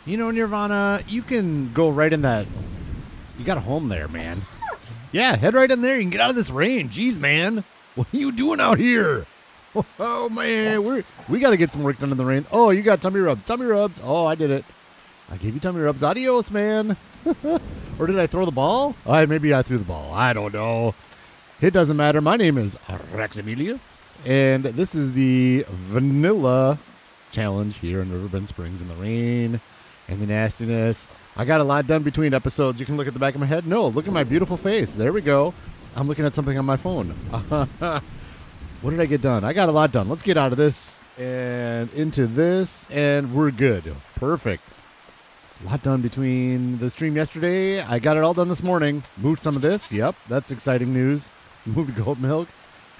You know, Nirvana, you can go right in that. You got a home there, man. Yeah, head right in there. You can get out of this rain. Jeez, man. What are you doing out here? Oh, man. We got to get some work done in the rain. Oh, you got tummy rubs. Tummy rubs. Oh, I did it. I gave you tummy rubs. Adios, man. Or did I throw the ball? Maybe I threw the ball. I don't know. It doesn't matter. My name is Raxamelius, and this is the Vanilla Challenge here in Riverbend Springs in the rain and the nastiness. I got a lot done between episodes. You can look at the back of my head. No, look at my beautiful face. There we go. I'm looking at something on my phone. What did I get done? I got a lot done. Let's get out of this and into this, and we're good. Perfect. A lot done between the stream yesterday. I got it all done this morning. Moved some of this. Yep, that's exciting news. Moved goat milk.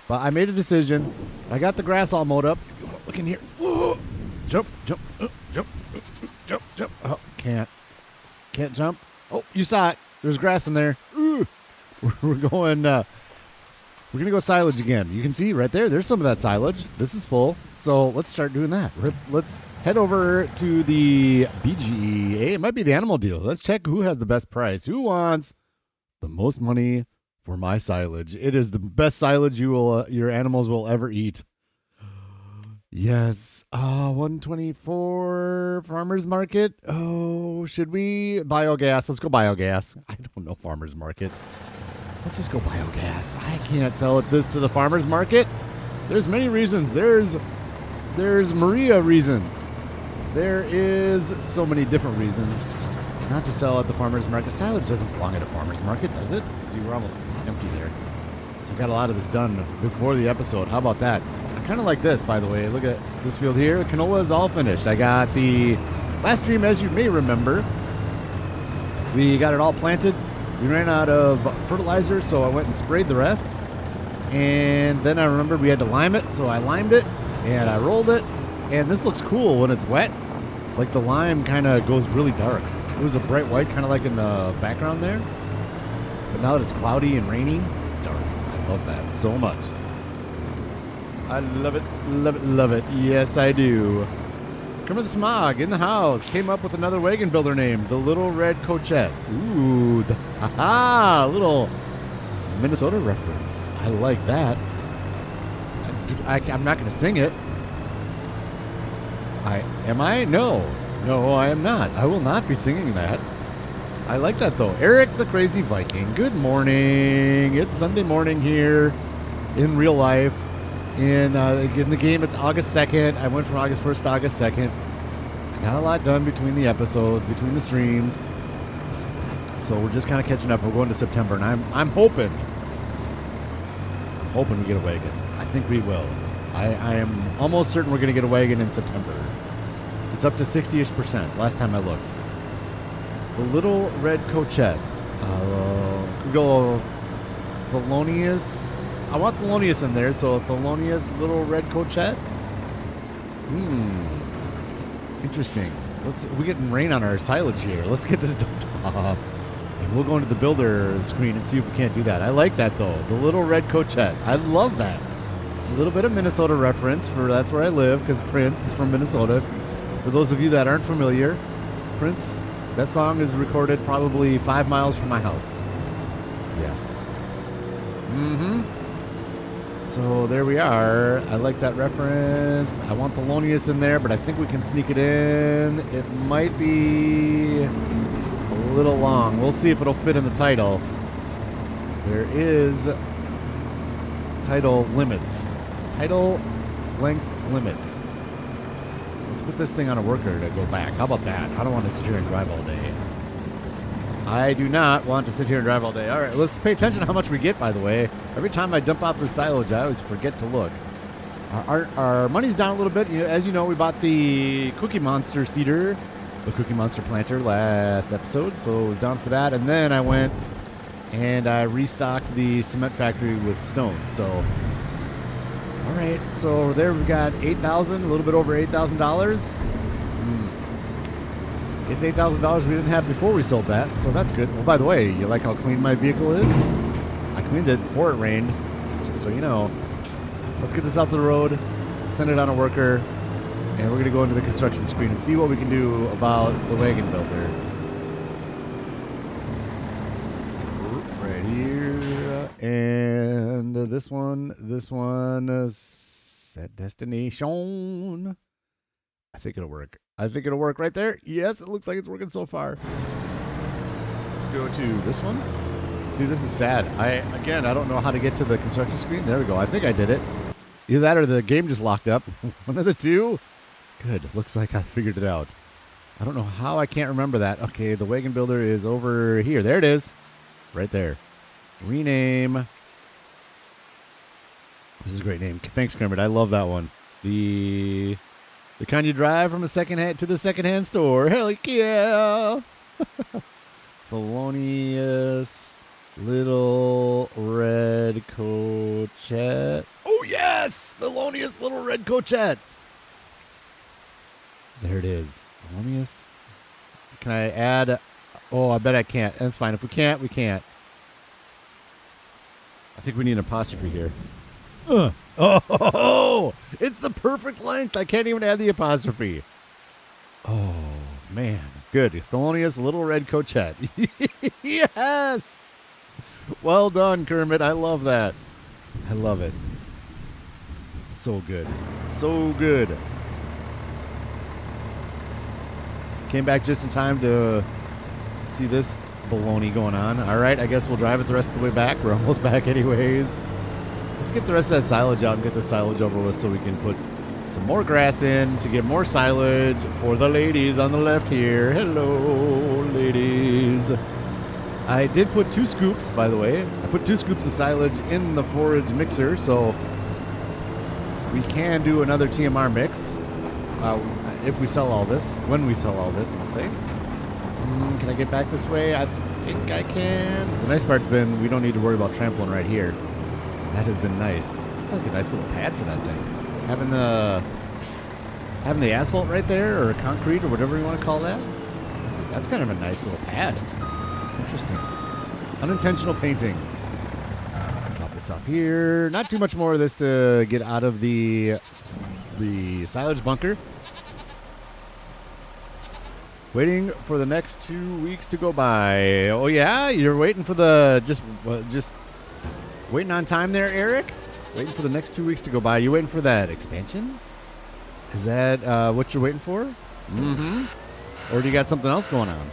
But I made a decision. I got the grass all mowed up. If you want to look in here. Whoa. Jump, jump, jump, jump, jump. Oh, can't jump. Oh, you saw it. There's grass in there. Ooh. We're going, we're going to go silage again. You can see right there. There's some of that silage. This is full. So let's start doing that. Let's head over to the BGE. Hey, it might be the animal deal. Let's check who has the best price. Who wants the most money for my silage? It is the best silage your animals will ever eat. Yes. 124 farmers market. Oh, should we biogas? Let's go biogas. I don't know farmers market. Let's just go biogas. I can't sell this to the farmers market. There's many reasons. There's Maria reasons. There is so many different reasons not to sell at the farmers market. Silage doesn't belong at a farmers market, does it? See, we're almost empty there. So we got a lot of this done before the episode. How about that? I kind of like this, by the way. Look at this field here. Canola is all finished. I got the last stream, as you may remember. We got it all planted. We ran out of fertilizer, so I went and sprayed the rest. And then I remembered we had to lime it, so I limed it, and I rolled it. And this looks cool when it's wet. Like the lime kind of goes really dark. It was a bright white, kind of like in the background there. But now that it's cloudy and rainy, it's dark. I love that so much. I love it, love it, love it. Yes, I do. Kermit the Smog in the house. Came up with another wagon builder name, the Little Red Cochette. Ooh, little Minnesota reference. I like that. I'm not going to sing it. Am I? No, I am not. I will not be singing that. I like that, though. Eric the Crazy Viking. Good morning. It's Sunday morning here in real life. In the game, it's August 2nd. I went from August 1st to August 2nd. I got a lot done between the episodes, between the streams. So we're just kind of catching up. We're going to September, and I'm hoping we get a wagon. I think we will. I am almost certain we're going to get a wagon in September. It's up to 60-ish%, last time I looked. The Little Red Cochette. Could go Thelonious. I want Thelonious in there, so Thelonious Little Red Cochette. Interesting. We're getting rain on our silage here. Let's get this dumped off. And we'll go into the builder screen and see if we can't do that. I like that, though. The Little Red Cochette. I love that. It's a little bit of Minnesota reference, that's where I live, because Prince is from Minnesota. For those of you that aren't familiar, Prince, that song is recorded probably 5 miles from my house. Yes. So there we are. I like that reference. I want Thelonious in there, but I think we can sneak it in. It might be a little long. We'll see if it'll fit in the title. There is title limits. Title length limits. Let's put this thing on a worker to go back. How about that? I don't want to sit here and drive all day. I do not want to sit here and drive all day. All right, let's pay attention to how much we get, by the way. Every time I dump off the silage, I always forget to look. Our money's down a little bit. As you know, we bought the Cookie Monster seeder, the Cookie Monster planter last episode, so it was down for that. And then I went and I restocked the cement factory with stones. So, all right, so there we've got $8,000, a little bit over $8,000. It's $8,000 we didn't have before we sold that, so that's good. Well, by the way, you like how clean my vehicle is? I cleaned it before it rained, just so you know. Let's get this out to the road, send it on a worker, And we're going to go into the construction screen and see what we can do about the wagon builder. Right here. And this one is set destination. I think it'll work. I think it'll work right there. Yes, it looks like it's working so far. Let's go to this one. See, this is sad. I don't know how to get to the construction screen. There we go. I think I did it. Either that or the game just locked up. One of the two. Good. Looks like I figured it out. I don't know how I can't remember that. Okay, the wagon builder is over here. There it is. Right there. Rename. This is a great name. Thanks, Kermit. I love that one. The kind you drive from a secondhand to the secondhand store. Hell yeah. Thelonious Little Red Cochette. Oh, yes! Thelonious Little Red Cochette. There it is. Thelonious. Can I add? Oh, I bet I can't. That's fine. If we can't, we can't. I think we need an apostrophe here. Oh, it's the perfect length. I can't even add the apostrophe. Oh, man. Good. Thelonious Little Red Cochette. Yes. Well done, Kermit. I love that. I love it. So good. So good. Came back just in time to see this baloney going on. All right, I guess we'll drive it the rest of the way back. We're almost back anyways. Let's get the rest of that silage out and get the silage over with so we can put some more grass in to get more silage for the ladies on the left here. Hello, ladies. I did put 2 scoops, by the way. I put 2 scoops of silage in the forage mixer, so we can do another TMR mix if we sell all this. When we sell all this, I'll say. Can I get back this way? I think I can. The nice part's been we don't need to worry about trampling right here. That has been nice. It's like a nice little pad for that thing. Having the asphalt right there, or concrete, or whatever you want to call that. That's kind of a nice little pad. Interesting. Unintentional painting. Drop this off here. Not too much more of this to get out of the silage bunker. Waiting for the next 2 weeks to go by. Oh yeah, you're waiting for the just waiting on time there, Eric. Waiting for the next 2 weeks to go by. You waiting for that expansion? Is that what you're waiting for? Mm-hmm. Or do you got something else going on?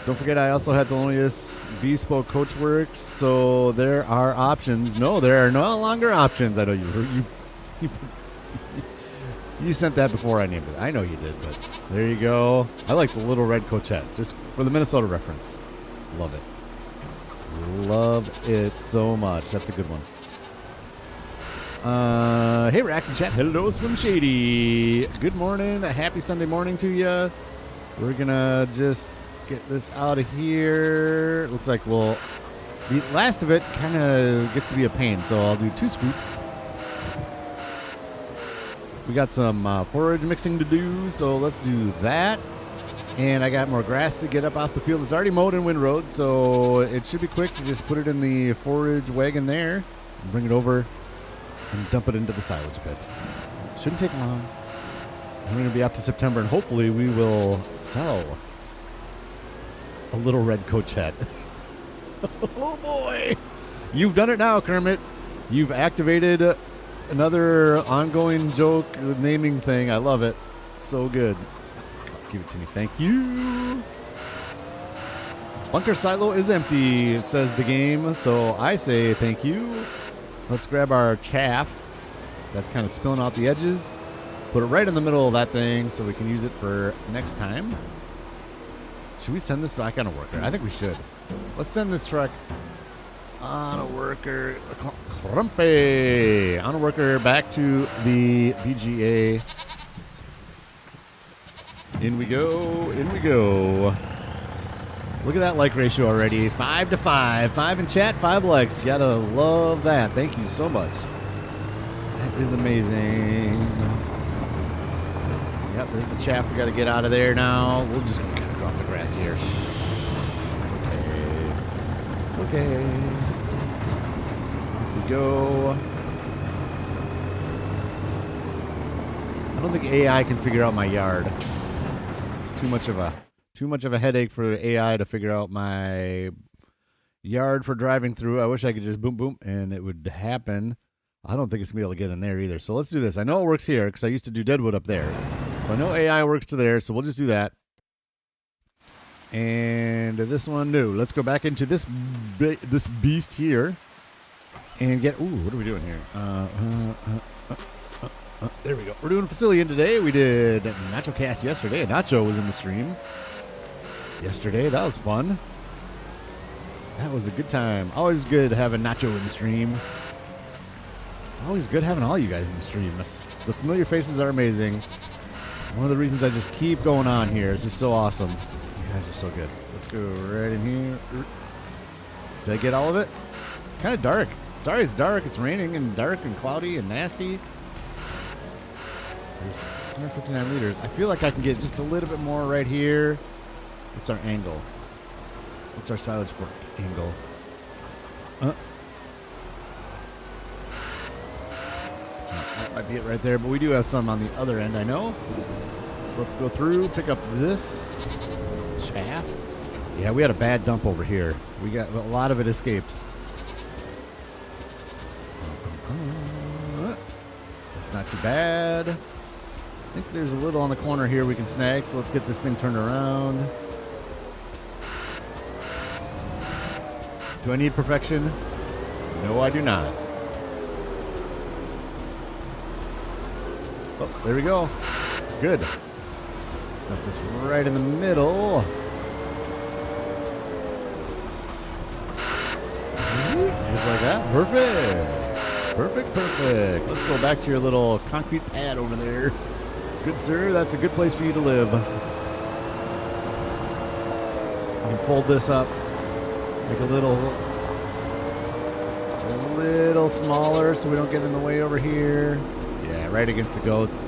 Don't forget, I also had Thelonious Bespoke Coachworks, so there are options. No, there are no longer options. I know you sent that before I named it. I know you did, but there you go. I like the Little Red Cochette, just for the Minnesota reference. Love it. Love it so much. That's a good one. Hey, Rax and Chat. Hello, Swim Shady. Good morning. A happy Sunday morning to you. We're going to just get this out of here. Looks like the last of it kind of gets to be a pain, so I'll do 2 scoops. We got some forage mixing to do, so let's do that. And I got more grass to get up off the field. It's already mowed and windrowed, so it should be quick to just put it in the forage wagon there and bring it over and dump it into the silage pit. Shouldn't take long. I'm going to be up to September, and hopefully we will sell a Little Red Cochette. Oh, boy. You've done it now, Kermit. You've activated another ongoing joke naming thing. I love it. So good. Give it to me. Thank you. Bunker silo is empty, says the game. So I say thank you. Let's grab our chaff. That's kind of spilling out the edges. Put it right in the middle of that thing so we can use it for next time. Should we send this back on a worker? I think we should. Let's send this truck on a worker. Crumpy. On a worker back to the BGA. In we go. In we go. Look at that like ratio already. 5 to 5. 5 in chat, 5 likes. You gotta love that. Thank you so much. That is amazing. Yep, there's the chaff. We gotta get out of there now. We'll just cut across the grass here. It's okay. It's okay. Off we go. don't think AI can figure out my yard. It's too much of a headache for AI to figure out my yard for driving through. I wish I could just boom, boom, and it would happen. I don't think it's going to be able to get in there either. So let's do this. I know it works here because I used to do Deadwood up there. So I know AI works to there, so we'll just do that. And this one, no. Let's go back into this beast here and get... Ooh, what are we doing here? There we go. We're doing Facilian today. We did Nacho Cast yesterday. Nacho was in the stream yesterday. That was fun. That was a good time. Always good having Nacho in the stream. It's always good having all you guys in the stream. The familiar faces are amazing. One of the reasons I just keep going on here is just so awesome. You guys are so good. Let's go right in here. Did I get all of it? It's kind of dark. Sorry, it's dark. It's raining and dark and cloudy and nasty. There's 159 liters. I feel like I can get just a little bit more right here. What's our angle? What's our silage fork angle? That might be it right there, but we do have some on the other end, I know. So let's go through, pick up this chaff. Yeah, we had a bad dump over here. We got a lot of it escaped. It's not too bad. I think there's a little on the corner here we can snag, so let's get this thing turned around. Do I need perfection? No, I do not. Oh, there we go. Good. Stuff this right in the middle. Just like that. Perfect. Perfect, perfect. Let's go back to your little concrete pad over there. Good, sir. That's a good place for you to live. You can fold this up. Make a little smaller so we don't get in the way over here. Yeah, right against the goats.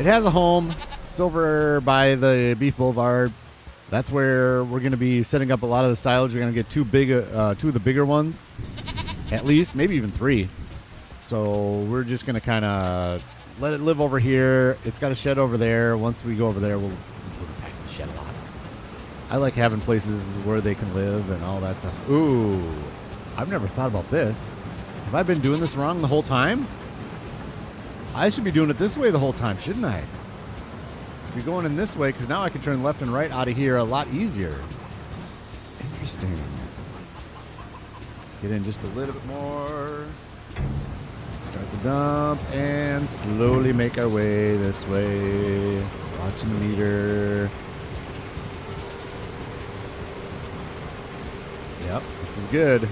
It has a home. It's over by the Beef Boulevard. That's where we're going to be setting up a lot of the silage. We're going to get two of the bigger ones, at least, maybe even 3. So we're just going to kind of let it live over here. It's got a shed over there. Once we go over there, we'll put it back in the shed a lot. I like having places where they can live and all that stuff. Ooh, I've never thought about this. Have I been doing this wrong the whole time? I should be doing it this way the whole time, shouldn't I? Should be going in this way because now I can turn left and right out of here a lot easier. Interesting. Let's get in just a little bit more. Start the dump and slowly make our way this way. Watching the meter. Yep, this is good.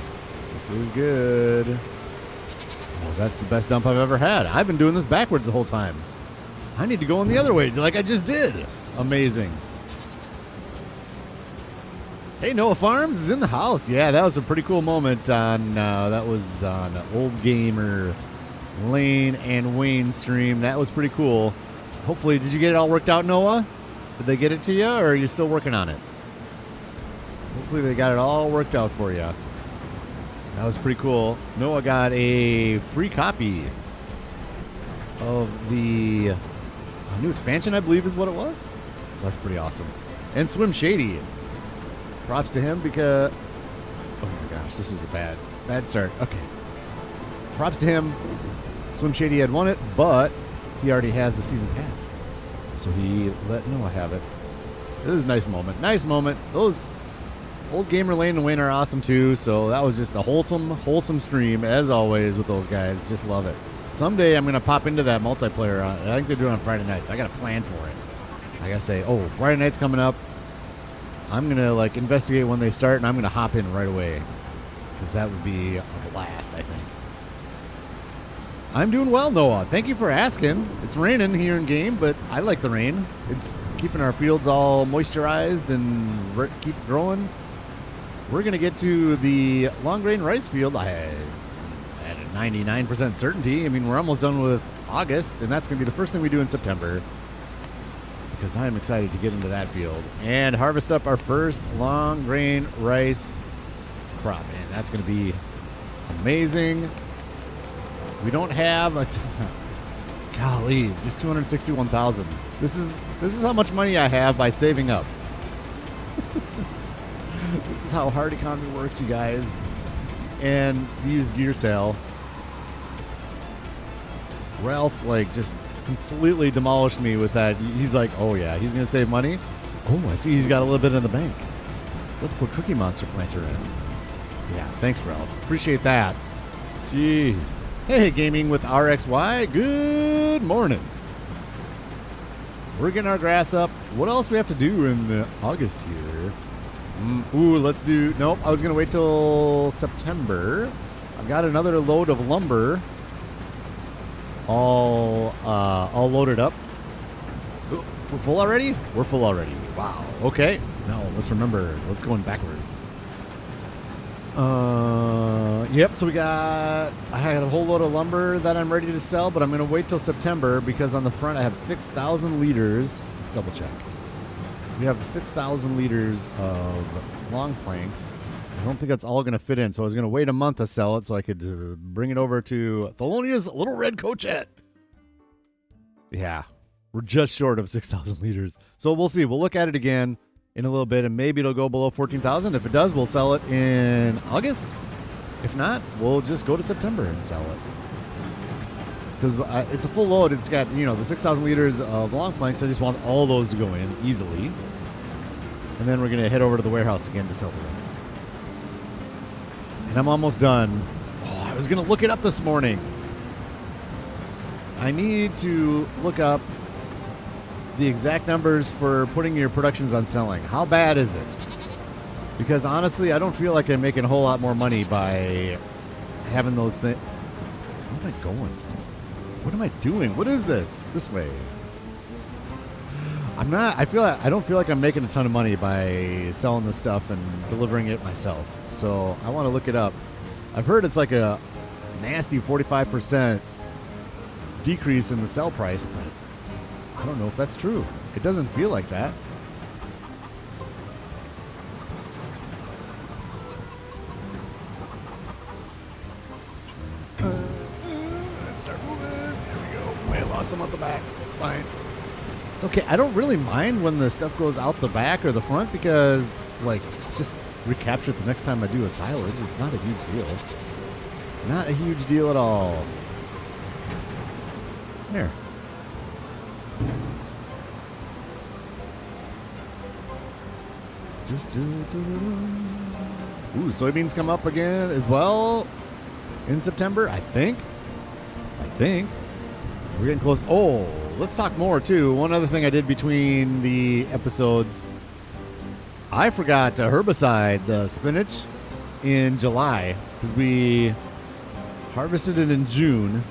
This is good. Oh, that's the best dump I've ever had. I've been doing this backwards the whole time. I need to go in the other way like I just did. Amazing. Hey, Noah Farms is in the house. Yeah, that was a pretty cool moment on, that was on Old Gamer Lane and Wayne stream. That was pretty cool. Hopefully, did you get it all worked out, Noah? Did they get it to you, or are you still working on it? Hopefully they got it all worked out for you. That was pretty cool. Noah got a free copy of the new expansion, I believe is what it was. So that's pretty awesome. And Swim Shady. Props to him because... Oh my gosh, this was a bad start. Okay. Props to him. Swim Shady had won it, but he already has the season pass. So he let Noah have it. It was a nice moment. Nice moment. Those... Old Gamer Lane and Wayne are awesome too, so that was just a wholesome stream, as always, with those guys. Just love it. Someday I'm going to pop into that multiplayer. I think they do it on Friday nights. I got a plan for it. I got to say, oh, Friday night's coming up. I'm going to investigate when they start, and I'm going to hop in right away, because that would be a blast, I think. I'm doing well, Noah. Thank you for asking. It's raining here in game, but I like the rain. It's keeping our fields all moisturized and keep growing. We're going to get to the long grain rice field at a 99% certainty. I mean, we're almost done with August, and that's going to be the first thing we do in September because I'm excited to get into that field and harvest up our first long grain rice crop. And that's going to be amazing. We don't have a ton. Golly, just 261,000. This is how much money I have by saving up. this is how hard economy works, you guys. And the used gear sale. Ralph, like, just completely demolished me with that. He's like, oh yeah, he's gonna save money. Oh, I see he's got a little bit in the bank. Let's put Cookie Monster Planter in. Yeah, thanks, Ralph. Appreciate that. Jeez. Hey, Gaming with RXY. Good morning. We're getting our grass up. What else we have to do in August here? Ooh, let's do... Nope, I was going to wait till September. I've got another load of lumber all loaded up. Ooh, we're full already? We're full already. Wow. Okay. No, let's remember. Let's go in backwards. Yep, so I had a whole load of lumber that I'm ready to sell, but I'm going to wait till September because on the front I have 6,000 liters. Let's double check. We have 6,000 liters of long planks. I don't think that's all going to fit in, so I was going to wait a month to sell it so I could bring it over to Thelonia's Little Red Coachette. Yeah, we're just short of 6,000 liters. So we'll see. We'll look at it again in a little bit, and maybe it'll go below 14,000. If it does, we'll sell it in August. If not, we'll just go to September and sell it. Because it's a full load. It's got, the 6,000 liters of long planks. I just want all those to go in easily. And then we're going to head over to the warehouse again to sell the rest. And I'm almost done. Oh, I was going to look it up this morning. I need to look up the exact numbers for putting your productions on selling. How bad is it? Because honestly, I don't feel like I'm making a whole lot more money by having those things. Where am I going? What am I doing? What is this? This way. I'm not. I don't feel like I'm making a ton of money by selling this stuff and delivering it myself. So I want to look it up. I've heard it's like a nasty 45% decrease in the sell price, but I don't know if that's true. It doesn't feel like that. Let's start moving. There we go. I lost some at the back. It's fine. It's okay. I don't really mind when the stuff goes out the back or the front because, just recapture it the next time I do a silage. It's not a huge deal. Not a huge deal at all. There. Ooh, soybeans come up again as well in September, I think. We're getting close. Oh, let's talk more, too. One other thing I did between the episodes, I forgot to herbicide the spinach in July because we harvested it in June.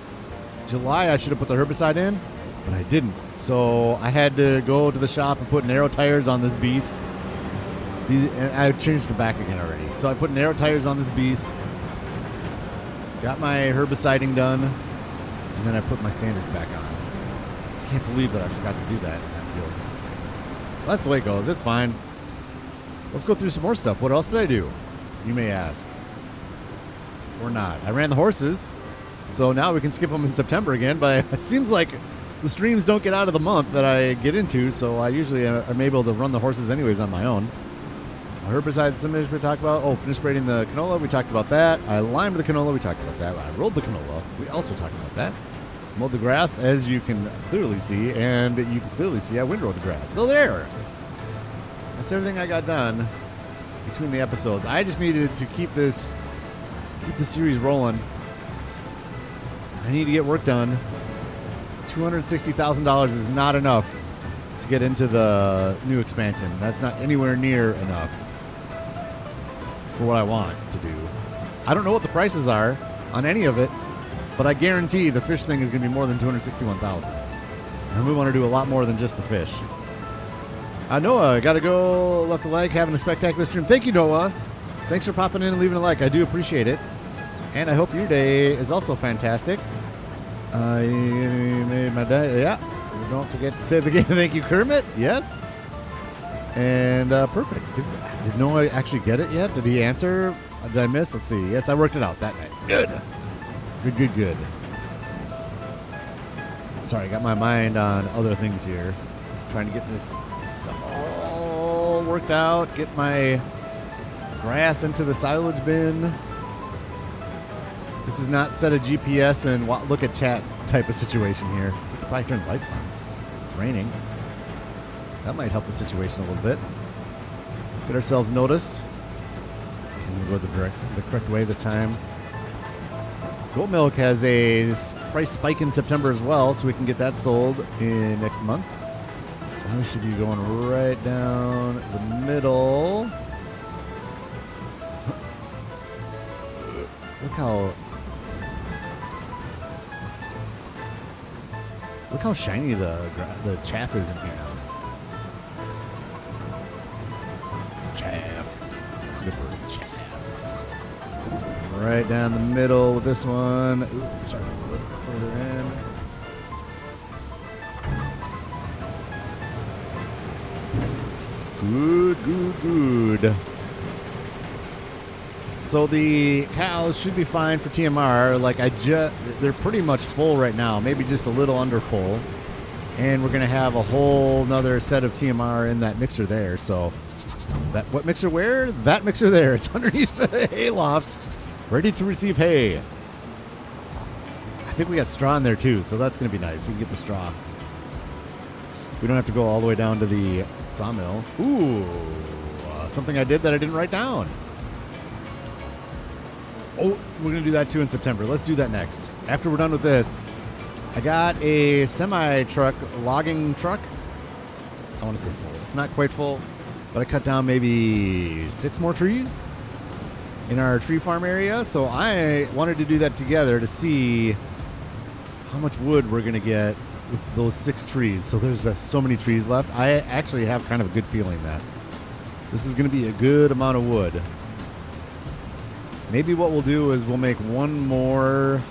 July, I should have put the herbicide in, but I didn't. So I had to go to the shop and put narrow tires on this beast. And I changed the back again already. So I put narrow tires on this beast, got my herbiciding done, and then I put my standards back on. I can't believe that I forgot to do that in that field. Well, that's the way it goes. It's fine. Let's go through some more stuff. What else did I do? You may ask. Or not. I ran the horses, so now we can skip them in September again, but it seems like the streams don't get out of the month that I get into, so I usually am able to run the horses anyways on my own. Herbicide submission we talked about. Oh, finished braiding the canola. We talked about that. I limed the canola. We talked about that. I rolled the canola. We also talked about that. Mowed the grass, as you can clearly see, and you can clearly see I windrowed the grass. So there. That's everything I got done between the episodes. I just needed to keep the series rolling. I need to get work done. $260,000 is not enough to get into the new expansion. That's not anywhere near enough for what I want to do. I don't know what the prices are on any of it, but I guarantee the fish thing is going to be more than $261,000. And we want to do a lot more than just the fish. Noah, got to go. Left a like, having a spectacular stream. Thank you, Noah. Thanks for popping in and leaving a like. I do appreciate it. And I hope your day is also fantastic. You made my day. Yeah. Don't forget to save the game. Thank you, Kermit. Yes. And perfect. Did Noah actually get it yet? Did he answer? Did I miss? Let's see. Yes, I worked it out that night. Good. Good. Sorry, I got my mind on other things here. Trying to get this stuff all worked out. Get my grass into the silage bin. This is not set a GPS and look at chat type of situation here. We could probably turn the lights on. It's raining. That might help the situation a little bit. Get ourselves noticed. And we'll go the correct way this time. Goat milk has a price spike in September as well, so we can get that sold in next month. Now we should be going right down the middle. Look how shiny the chaff is in here now. Chaff. That's a good word. Chaff. Right down the middle with this one. Ooh, start a little bit further in. Good. So the cows should be fine for TMR. Like they're pretty much full right now, maybe just a little under full. And we're gonna have a whole nother set of TMR in that mixer there. So what mixer where? That mixer there. It's underneath the hayloft, ready to receive hay. I think we got straw in there too, so that's gonna be nice. We can get the straw. We don't have to go all the way down to the sawmill. Ooh, something I did that I didn't write down. Oh, we're going to do that too in September. Let's do that next. After we're done with this, I got a semi-truck, logging truck. I want to say full. It's not quite full, but I cut down maybe 6 more trees in our tree farm area. So I wanted to do that together to see how much wood we're going to get with those 6 trees. So there's so many trees left. I actually have kind of a good feeling that this is going to be a good amount of wood. Maybe what we'll do is we'll make one more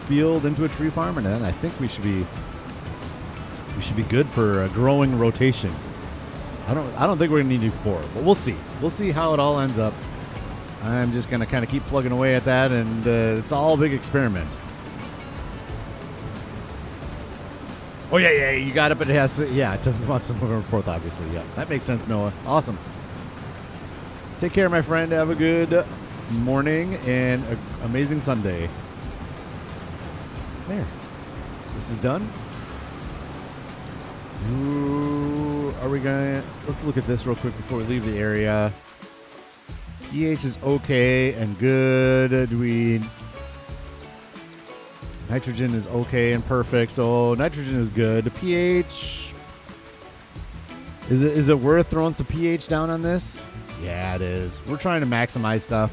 field into a tree farm, and then I think we should be good for a growing rotation. I don't think we're gonna need to do 4, but we'll see. We'll see how it all ends up. I'm just gonna kind of keep plugging away at that, and it's all a big experiment. Oh yeah, you got it, but it doesn't come out until November 4th, obviously. Yeah, that makes sense, Noah. Awesome. Take care, my friend. Have a good morning and an amazing Sunday. There. This is done. Ooh, let's look at this real quick before we leave the area. pH is okay and good. Nitrogen is okay and perfect. So nitrogen is good. pH, is it worth throwing some pH down on this? Yeah, it is. We're trying to maximize stuff.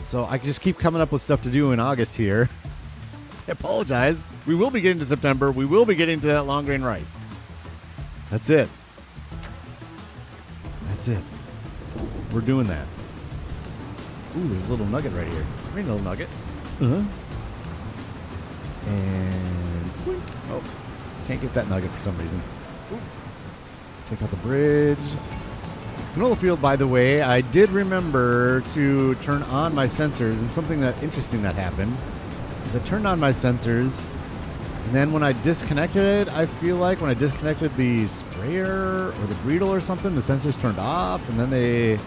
So I just keep coming up with stuff to do in August here. I apologize. We will be getting to September. We will be getting to that long grain rice. That's it. We're doing that. Ooh, there's a little nugget right here. Hey, little nugget. Uh-huh. And oh, can't get that nugget for some reason. Ooh. Take out the bridge. Canola field, by the way, I did remember to turn on my sensors, and something interesting that happened is I turned on my sensors, and then when I disconnected it, I feel like when I disconnected the sprayer or the Breedle or something, the sensors turned off, and then I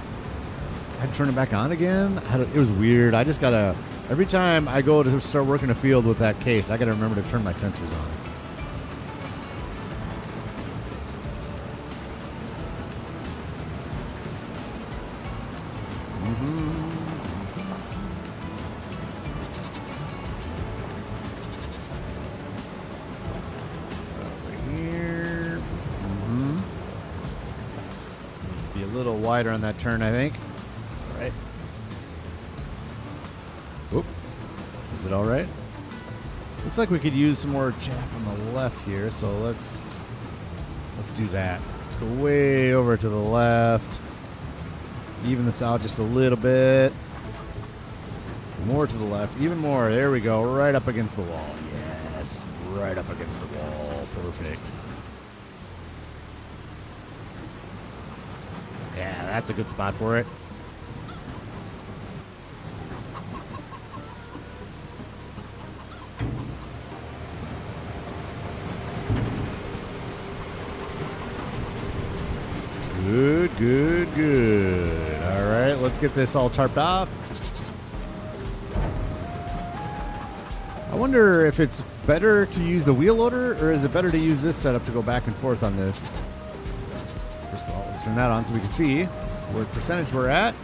had to turn it back on again. It was weird. I just gotta, every time I go to start working a field with that case, I gotta remember to turn my sensors on. Wider on that turn, I think. That's all right. Oop. Is it all right? Looks like we could use some more chaff on the left here, so let's do that. Let's go way over to the left. Even this out just a little bit. More to the left. Even more. There we go. Right up against the wall. Yes. Right up against the wall. Perfect. Yeah, that's a good spot for it. Good, good. All right, let's get this all tarped off. I wonder if it's better to use the wheel loader, or is it better to use this setup to go back and forth on this? First of all, let's turn that on so we can see what percentage we're at.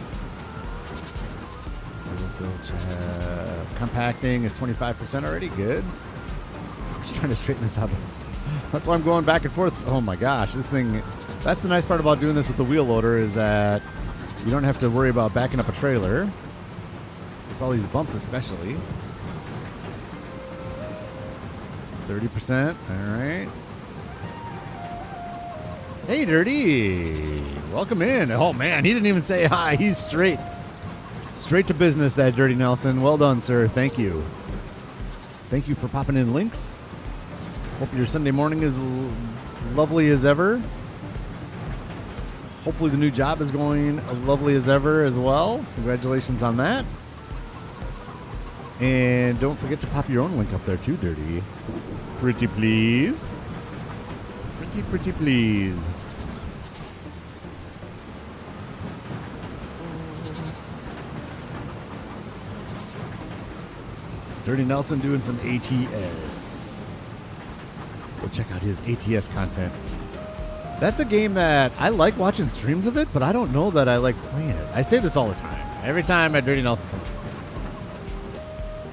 Compacting is 25% already. Good. I'm just trying to straighten this out. That's why I'm going back and forth. Oh my gosh, this thing. That's the nice part about doing this with the wheel loader, is that you don't have to worry about backing up a trailer with all these bumps, especially. 30%. All right. Hey, Dirty. Welcome in. Oh man, he didn't even say hi. He's straight to business, that Dirty Nelson. Well done, sir. Thank you. Thank you for popping in links. Hope your Sunday morning is lovely as ever. Hopefully the new job is going lovely as ever as well. Congratulations on that. And don't forget to pop your own link up there too, Dirty. Pretty please. Pretty please. Dirty Nelson doing some ATS. Go check out his ATS content. That's a game that I like watching streams of it, but I don't know that I like playing it. I say this all the time. Every time a Dirty Nelson comes.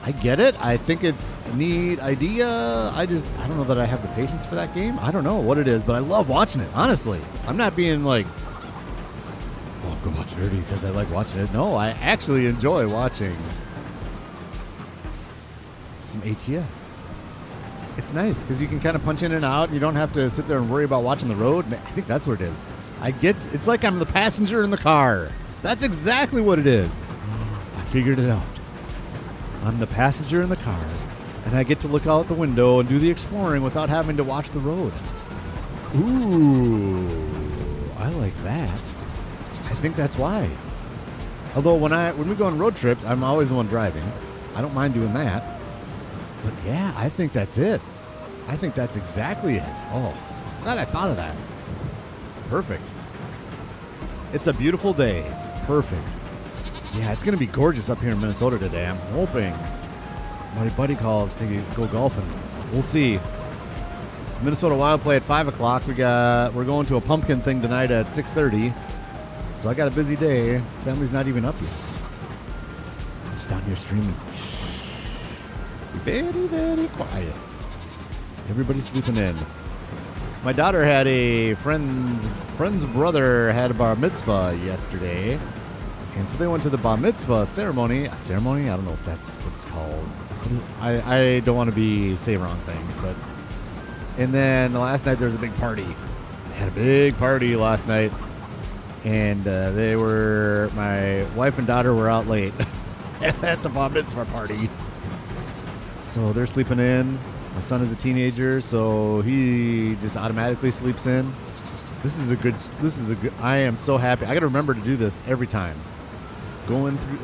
I get it. I think it's a neat idea. I don't know that I have the patience for that game. I don't know what it is, but I love watching it, honestly. I'm not being like, oh, go watch Dirty because I like watching it. No, I actually enjoy watching some ATS. It's nice because you can kind of punch in and out. And you don't have to sit there and worry about watching the road. I think that's what it is. It's like I'm the passenger in the car. That's exactly what it is. I figured it out. I'm the passenger in the car, and I get to look out the window and do the exploring without having to watch the road. Ooh, I like that. I think that's why. Although when we go on road trips, I'm always the one driving. I don't mind doing that. But yeah, I think that's it. I think that's exactly it. Oh, glad I thought of that. Perfect. It's a beautiful day. Perfect. Yeah, it's going to be gorgeous up here in Minnesota today. I'm hoping my buddy calls to go golfing. We'll see. Minnesota Wild play at 5 o'clock. We're going to a pumpkin thing tonight at 6:30. So I got a busy day. Family's not even up yet. I'm just down here streaming. Be very, very quiet. Everybody's sleeping in. My daughter had a friend's brother had a bar mitzvah yesterday. And so they went to the bar mitzvah ceremony. A ceremony? I don't know if that's what it's called. I don't want to say wrong things, but. And then last night there was a big party. They had a big party last night. And my wife and daughter were out late at the bar mitzvah party. So they're sleeping in. My son is a teenager, so he just automatically sleeps in. This is a good, I am so happy. I got to remember to do this every time. Going through.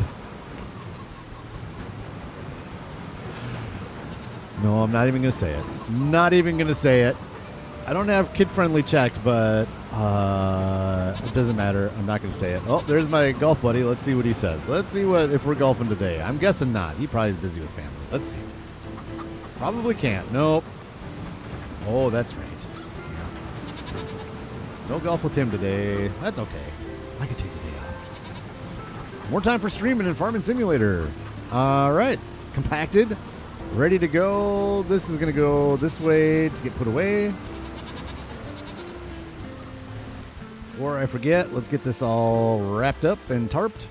No, I'm not even going to say it. Not even going to say it. I don't have kid-friendly checked, but it doesn't matter. I'm not going to say it. Oh, there's my golf buddy. Let's see what he says. Let's see if we're golfing today. I'm guessing not. He probably is busy with family. Let's see. Probably can't. Nope. Oh, that's right. Yeah. No golf with him today. That's okay. I can take the day off. More time for streaming in Farming Simulator. All right. Compacted. Ready to go. This is going to go this way to get put away. Before I forget, let's get this all wrapped up and tarped.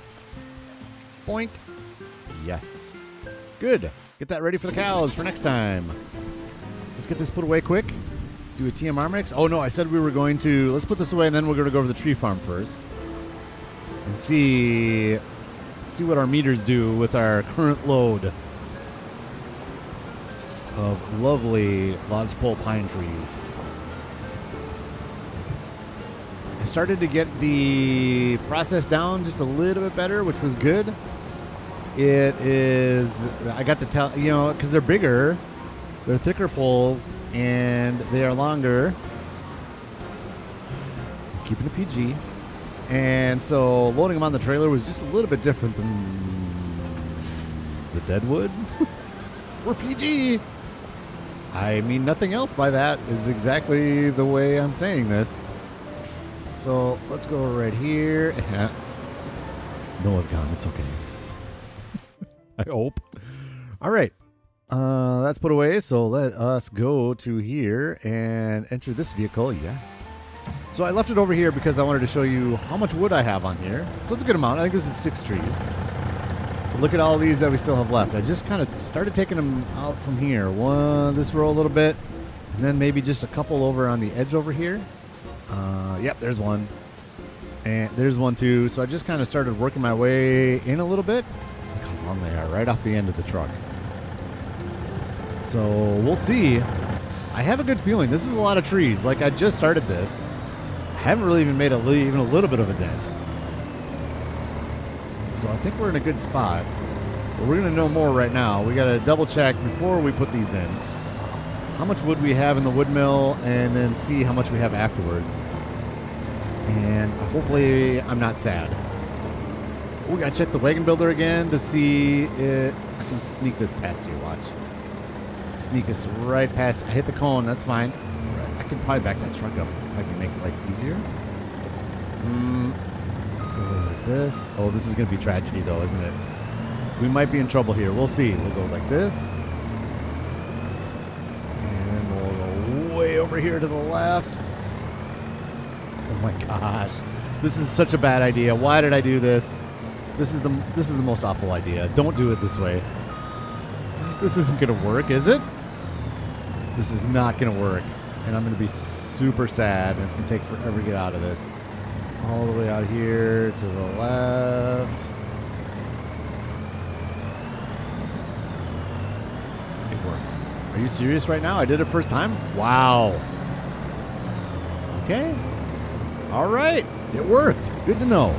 Boink. Yes. Good. Get that ready for the cows for next time. Let's get this put away quick. Do a TMR mix. Oh, no, I said we were going to... Let's put this away, and then we're going to go over the tree farm first. And see what our meters do with our current load of lovely lodgepole pine trees. I started to get the process down just a little bit better, which was good. It is, I got to tell, because they're bigger, they're thicker poles, and they are longer. I'm keeping it PG. And so loading them on the trailer was just a little bit different than the deadwood. We're PG. I mean, nothing else by that is exactly the way I'm saying this. So let's go right here. Noah's gone. It's okay. I hope. All right. That's put away. So let us go to here and enter this vehicle. Yes. So I left it over here because I wanted to show you how much wood I have on here. So it's a good amount. I think this is 6 trees. But look at all these that we still have left. I just kind of started taking them out from here. One, this row a little bit, and then maybe just a couple over on the edge over here. Yep, there's one. And there's one too. So I just kind of started working my way in a little bit. Look how long they are, right off the end of the truck. So we'll see. I have a good feeling. This is a lot of trees. Like, I just started this. I haven't really even made even a little bit of a dent. So I think we're in a good spot. But we're going to know more right now. We got to double check before we put these in how much wood we have in the wood mill, and then see how much we have afterwards. And hopefully I'm not sad. We got to check the wagon builder again to see if I can sneak this past you. Watch. Sneak us right past. I hit the cone. That's fine. Right. I can probably back that truck up. I can make it like easier. Let's go like this. Oh, this is going to be tragedy though, isn't it? We might be in trouble here. We'll see. We'll go like this. And we'll go way over here to the left. Oh my gosh. This is such a bad idea. Why did I do this? This is the most awful idea. Don't do it this way. This isn't going to work, is it? This is not going to work. And I'm going to be super sad. And it's going to take forever to get out of this. All the way out here to the left. It worked. Are you serious right now? I did it first time? Wow. Okay. All right. It worked. Good to know.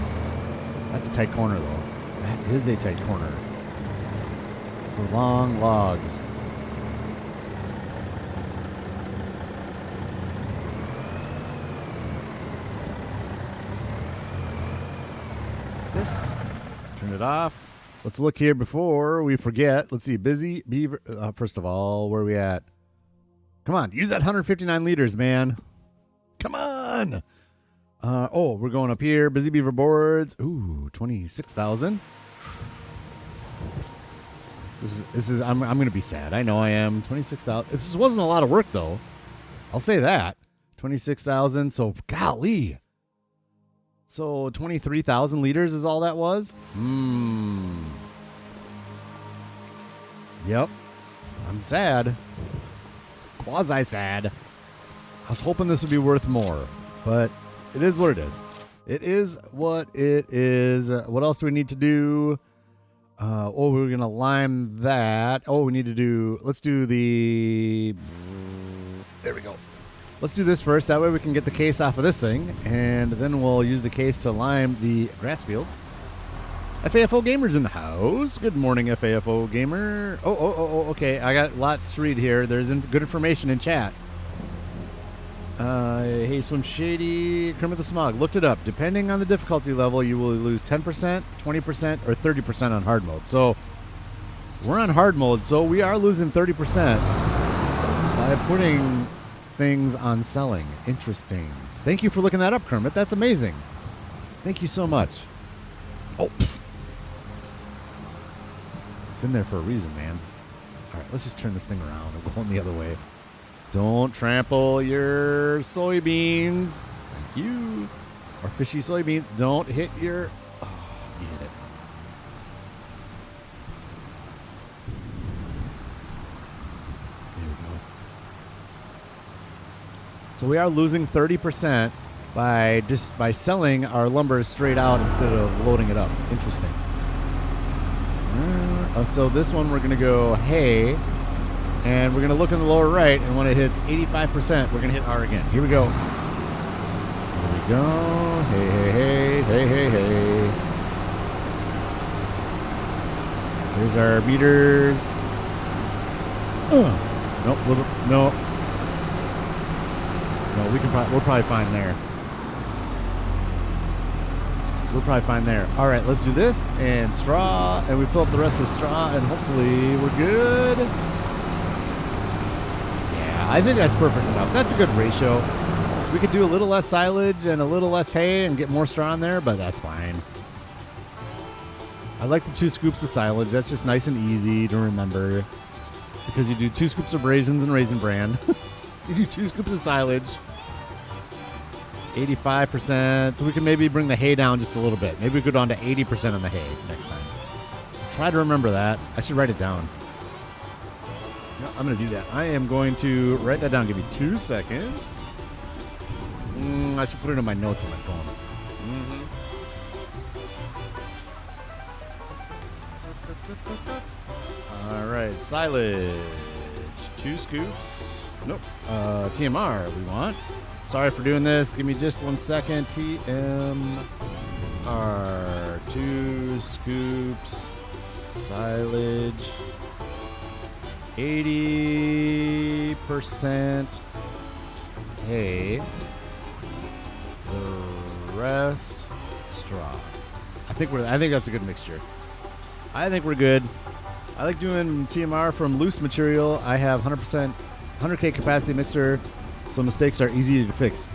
That's a tight corner, though. That is a tight corner. For long logs. This. Turn it off. Let's look here before we forget. Let's see. Busy Beaver. First of all, where are we at? Come on. Use that 159 liters, man. Come on. Oh, we're going up here. Busy Beaver boards. Ooh, 26,000. This is I'm going to be sad. I know I am. 26,000. This wasn't a lot of work though. I'll say that. 26,000. So golly. So 23,000 liters is all that was? Yep. I'm sad. Quasi sad. I was hoping this would be worth more, but it is what it is. It is what it is. What else do we need to do? Oh, we're going to lime that. Oh, we need to do, let's do the, there we go. Let's do this first. That way we can get the case off of this thing. And then we'll use the case to lime the grass field. FAFO Gamer's in the house. Good morning, FAFO Gamer. Oh, okay. I got lots to read here. There's good information in chat. Hey, Swim Shady, Kermit the Smog. Looked it up. Depending on the difficulty level, you will lose 10%, 20%, or 30% on hard mode. So we're on hard mode, so we are losing 30% by putting things on selling. Interesting. Thank you for looking that up, Kermit. That's amazing. Thank you so much. Oh, it's in there for a reason, man. All right, let's just turn this thing around and go the other way. Don't trample your soybeans. Thank you. Or fishy soybeans. Don't hit your... Oh, you hit it. There we go. So we are losing 30% by selling our lumber straight out instead of loading it up. Interesting. So this one we're going to go hay. And we're going to look in the lower right, and when it hits 85%, we're going to hit R again. Here we go. Here we go. Hey, hey, hey, hey, hey, hey. Here's our meters. Nope, no. No, we're probably fine there. we're probably fine there. All right, let's do this and straw, and we fill up the rest with straw, and hopefully we're good. Yeah, I think that's perfect enough. That's a good ratio. We could do a little less silage and a little less hay and get more straw in there, but that's fine. I like the 2 scoops of silage. That's just nice and easy to remember because you do 2 scoops of raisins and Raisin Bran. So you do 2 scoops of silage. 85%. So we can maybe bring the hay down just a little bit. Maybe we go down to 80% on the hay next time. Try to remember that. I should write it down. No, I'm going to do that. I am going to write that down. Give me 2 seconds. I should put it in my notes on my phone. All right. Silage. 2 scoops. Nope. TMR we want. Sorry for doing this. Give me just 1 second. TMR. 2 scoops. Silage. 80% hay. The rest straw. I think that's a good mixture. I think we're good. I like doing TMR from loose material. I have 100% 100K capacity mixer, so mistakes are easy to fix.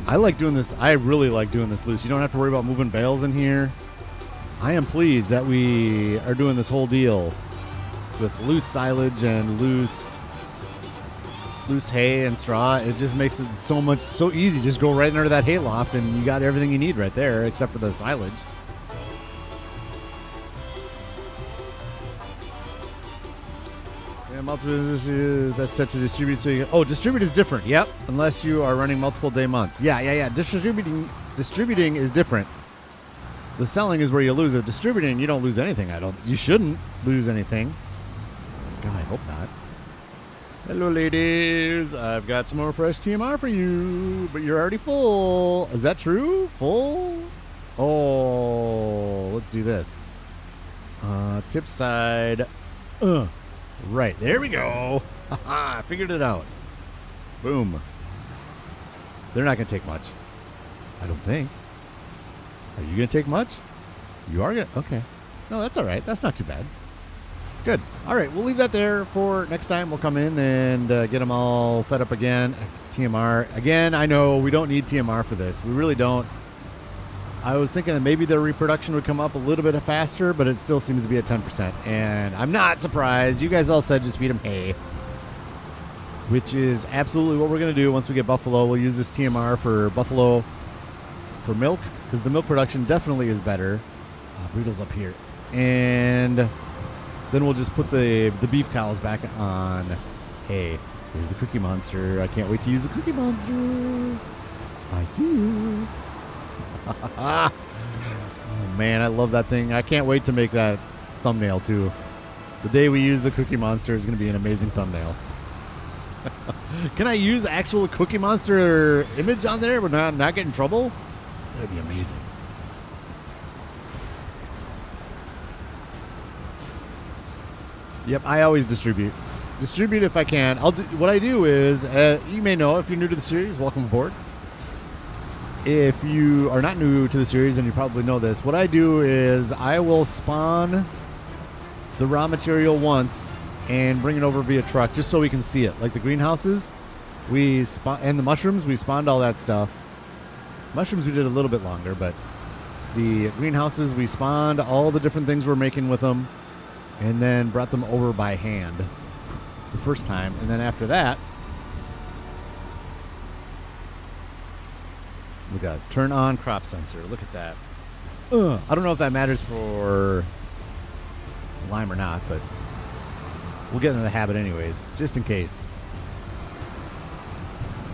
I like doing this. I really like doing this loose. You don't have to worry about moving bales in here. I am pleased that we are doing this whole deal with loose silage and loose hay and straw. It just makes it so easy. Just go right under that hay loft and you got everything you need right there except for the silage. Yeah, multiple is best set to distribute so you can, distribute is different. Yep, unless you are running multiple day months. Yeah. Distributing is different. The selling is where you lose it. Distributing, you don't lose anything. You shouldn't lose anything. God, I hope not. Hello, ladies. I've got some more fresh TMR for you, but you're already full. Is that true? Full? Oh, let's do this. Tip side. Right, there we go. I figured it out. Boom. They're not going to take much. I don't think. Are you going to take much? You are going to? Okay. No, that's all right. That's not too bad. Good. All right, we'll leave that there for next time. We'll come in and get them all fed up again. TMR. Again, I know we don't need TMR for this. We really don't. I was thinking that maybe their reproduction would come up a little bit faster, but it still seems to be at 10%. And I'm not surprised. You guys all said just feed them hay, which is absolutely what we're going to do once we get buffalo. We'll use this TMR for buffalo for milk because the milk production definitely is better. Burrito's up here. And then we'll just put the beef cows back on hay. Here's the Cookie Monster. I can't wait to use the Cookie Monster. I see you. Oh, man, I love that thing. I can't wait to make that thumbnail, too. The day we use the Cookie Monster is going to be an amazing thumbnail. Can I use actual Cookie Monster image on there but not get in trouble? That would be amazing. Yep, I always distribute. Distribute if I can. What I do is, you may know if you're new to the series, welcome aboard. If you are not new to the series, and you probably know this, what I do is I will spawn the raw material once and bring it over via truck just so we can see it. Like the greenhouses, and the mushrooms, we spawned all that stuff. Mushrooms we did a little bit longer, but the greenhouses, we spawned all the different things we're making with them and then brought them over by hand the first time. And then after that, we got turn on crop sensor. Look at that. I don't know if that matters for lime or not, but we'll get into the habit anyways, just in case.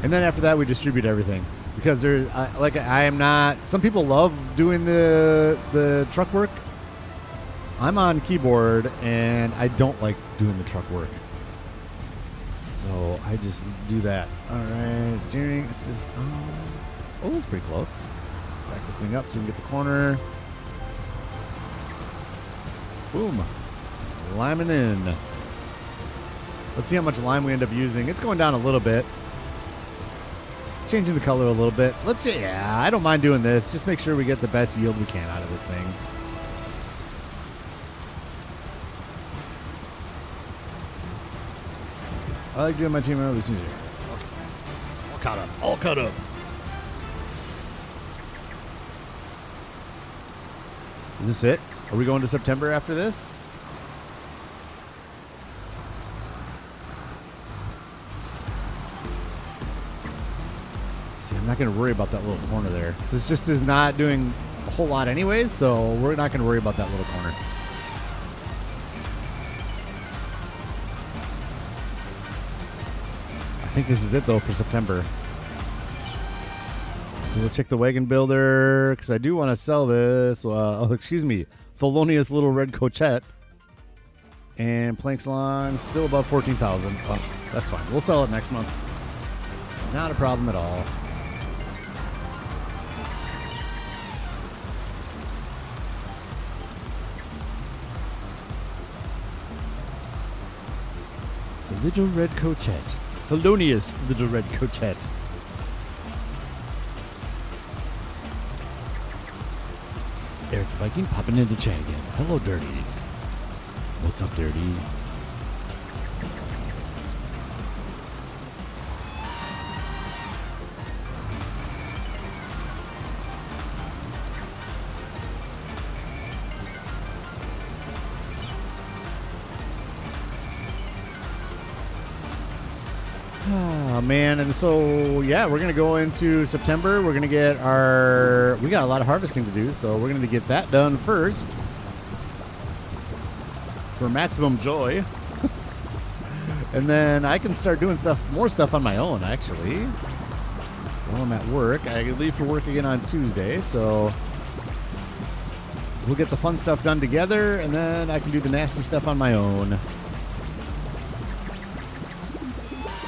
And then after that, we distribute everything because I am not. Some people love doing the truck work. I'm on keyboard and I don't like doing the truck work, so I just do that. All right, steering assist. Oh, that's pretty close. Let's back this thing up so we can get the corner. Boom. Liming in. Let's see how much lime we end up using. It's going down a little bit. Let's Just changing the color a little bit. Yeah, I don't mind doing this. Just make sure we get the best yield we can out of this thing. I like doing my team members easier. Okay. All caught up. All caught up. Is this it? Are we going to September after this? See, I'm not going to worry about that little corner there. This just is not doing a whole lot anyways, so we're not going to worry about that little corner. I think this is it, though, for September. We'll check the wagon builder, because I do want to sell this. Excuse me. Thelonious Little Red Cochette. And planks long, still above 14,000. Oh, that's fine. We'll sell it next month. Not a problem at all. The Little Red Cochette. Thelonious Little Red Cochette. Eric Viking popping into chat again. Hello, Dirty. What's up, Dirty? Oh, man. And so, yeah, we're going to go into September. We're going to get we got a lot of harvesting to do, so we're going to get that done first for maximum joy. And then I can start doing more stuff on my own, actually. While I'm at work. I leave for work again on Tuesday, so we'll get the fun stuff done together, and then I can do the nasty stuff on my own.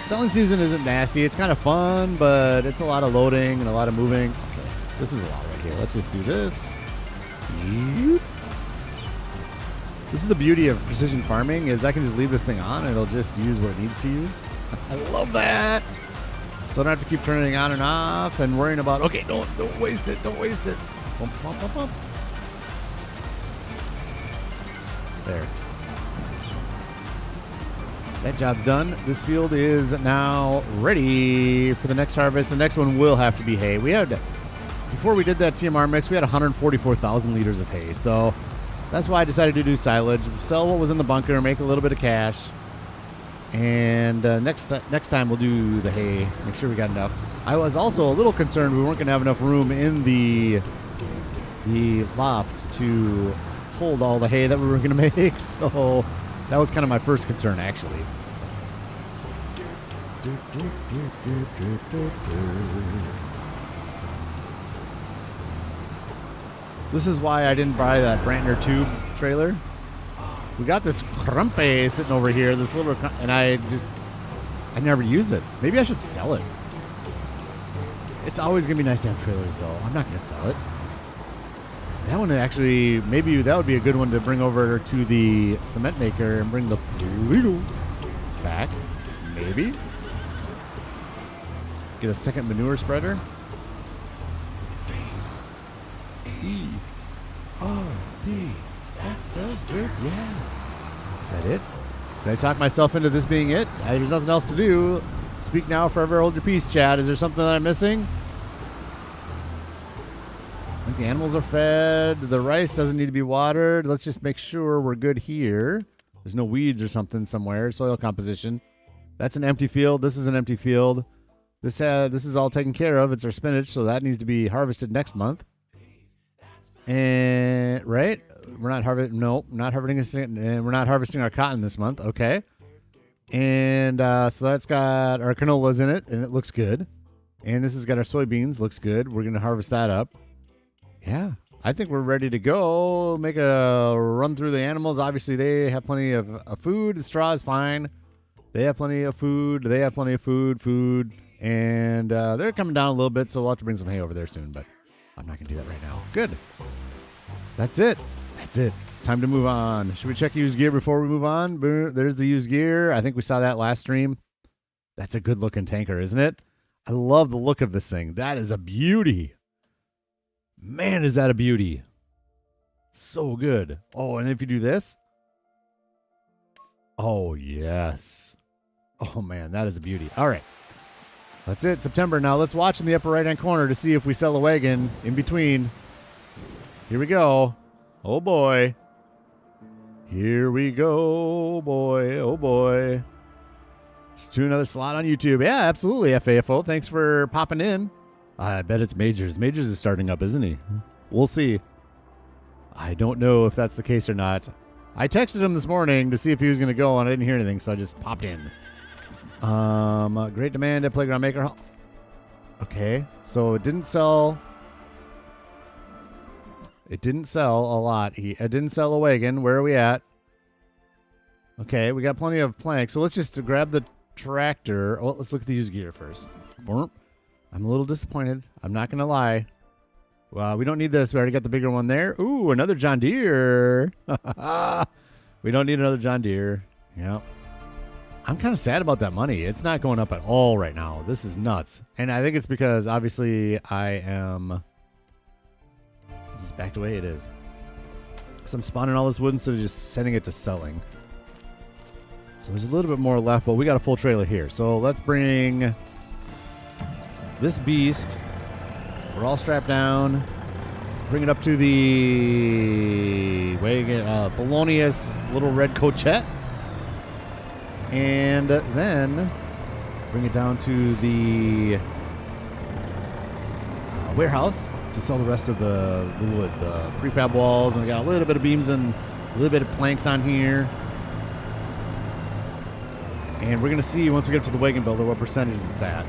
Selling season isn't nasty. It's kind of fun, but it's a lot of loading and a lot of moving. This is a lot right here. Let's just do this. This is the beauty of precision farming, is I can just leave this thing on and it'll just use what it needs to use. I love that. So I don't have to keep turning it on and off and worrying about, okay, don't waste it. Don't waste it. Bump, bump, bump, bump. There. That job's done. This field is now ready for the next harvest. The next one will have to be hay. Before we did that TMR mix, we had 144,000 liters of hay. So that's why I decided to do silage, sell what was in the bunker, make a little bit of cash. And next time we'll do the hay, make sure we got enough. I was also a little concerned we weren't going to have enough room in the lofts to hold all the hay that we were going to make. So that was kind of my first concern, actually. This is why I didn't buy that Brantner tube trailer. We got this Krumpe sitting over here, this little, and I never use it. Maybe I should sell it. It's always going to be nice to have trailers, though. I'm not going to sell it. That one actually, maybe that would be a good one to bring over to the cement maker and bring the Fleegle back. Maybe. Get a second manure spreader. E-R-P. That spells dirt, yeah. Is that it? Did I talk myself into this being it? There's nothing else to do. Speak now, forever hold your peace, Chad. Is there something that I'm missing? I think the animals are fed. The rice doesn't need to be watered. Let's just make sure we're good here. There's no weeds or something somewhere. Soil composition. That's an empty field. This is an empty field. This is all taken care of. It's our spinach, so that needs to be harvested next month. And right, we're not harvesting. Nope, not harvesting. And we're not harvesting our cotton this month. Okay. And so that's got our canolas in it, and it looks good. And this has got our soybeans. Looks good. We're gonna harvest that up. Yeah, I think we're ready to go. Make a run through the animals. Obviously, they have plenty of food. The straw is fine. They have plenty of food. They have plenty of food. And they're coming down a little bit, so we'll have to bring some hay over there soon. But I'm not going to do that right now. Good. That's it. It's time to move on. Should we check used gear before we move on? There's the used gear. I think we saw that last stream. That's a good-looking tanker, isn't it? I love the look of this thing. That is a beauty. Man, is that a beauty. So good. Oh, and if you do this. Oh, yes. Oh, man, that is a beauty. All right. That's it, September. Now let's watch in the upper right-hand corner to see if we sell a wagon in between. Here we go. Oh, boy. Here we go, boy. Oh, boy. Let's do another slot on YouTube. Yeah, absolutely, FAFO. Thanks for popping in. I bet it's Majors. Majors is starting up, isn't he? We'll see. I don't know if that's the case or not. I texted him this morning to see if he was going to go, and I didn't hear anything, so I just popped in. Great demand at Playground Maker. Okay, so it didn't sell. It didn't sell a lot. It didn't sell a wagon. Where are we at? Okay, we got plenty of planks. So let's just grab the tractor. Oh, let's look at the used gear first. I'm a little disappointed. I'm not going to lie. Well, we don't need this. We already got the bigger one there. Ooh, another John Deere. We don't need another John Deere. Yep. I'm kind of sad about that money. It's not going up at all right now. This is nuts. And I think it's because, obviously, this is back the way it is. So I'm spawning all this wood instead of just sending it to selling. So there's a little bit more left, but we got a full trailer here. So let's bring this beast. We're all strapped down. Bring it up to the wagon, felonious little red coachette. And then bring it down to the warehouse to sell the rest of the wood, the prefab walls. And we got a little bit of beams and a little bit of planks on here. And we're going to see once we get up to the wagon builder what percentage it's at.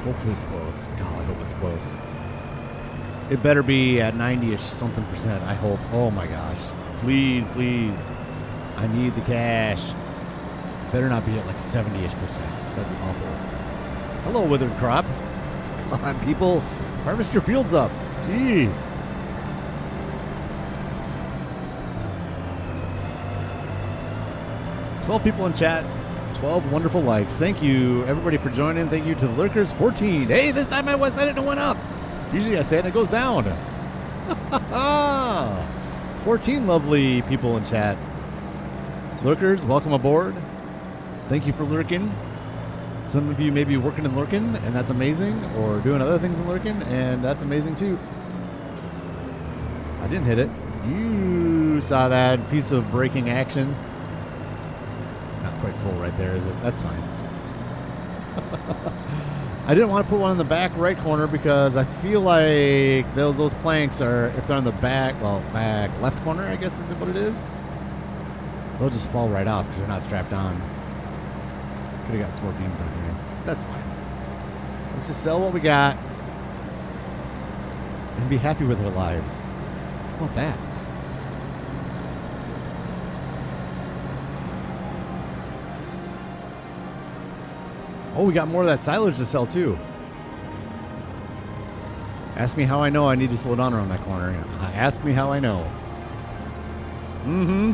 Hopefully it's close. God, I hope it's close. It better be at 90-ish something percent, I hope. Oh my gosh. Please, please. I need the cash. Better not be at like 70-ish percent. That'd be awful. Hello, withered crop. Come on, people. Harvest your fields up. Jeez. "12 people in chat. 12 wonderful likes. Thank you, everybody, for joining. Thank you to the lurkers. 14. Hey, this time I said it and it went up. Usually I say it and it goes down. 14 lovely people in chat. Lurkers, welcome aboard. Thank you for lurking. Some of you may be working and lurking, and that's amazing, or doing other things and lurking, and that's amazing too. I didn't hit it. You saw that piece of braking action. Not quite full right there, is it? That's fine. I didn't want to put one in the back right corner because I feel like those planks are, if they're on the back, well, back left corner, I guess is what it is. They'll just fall right off because they're not strapped on. Could have got some more beams on here. That's fine. Let's just sell what we got and be happy with our lives. How about that? Oh, we got more of that silage to sell too. Ask me how I know I need to slow down around that corner. Ask me how I know. Mm-hmm.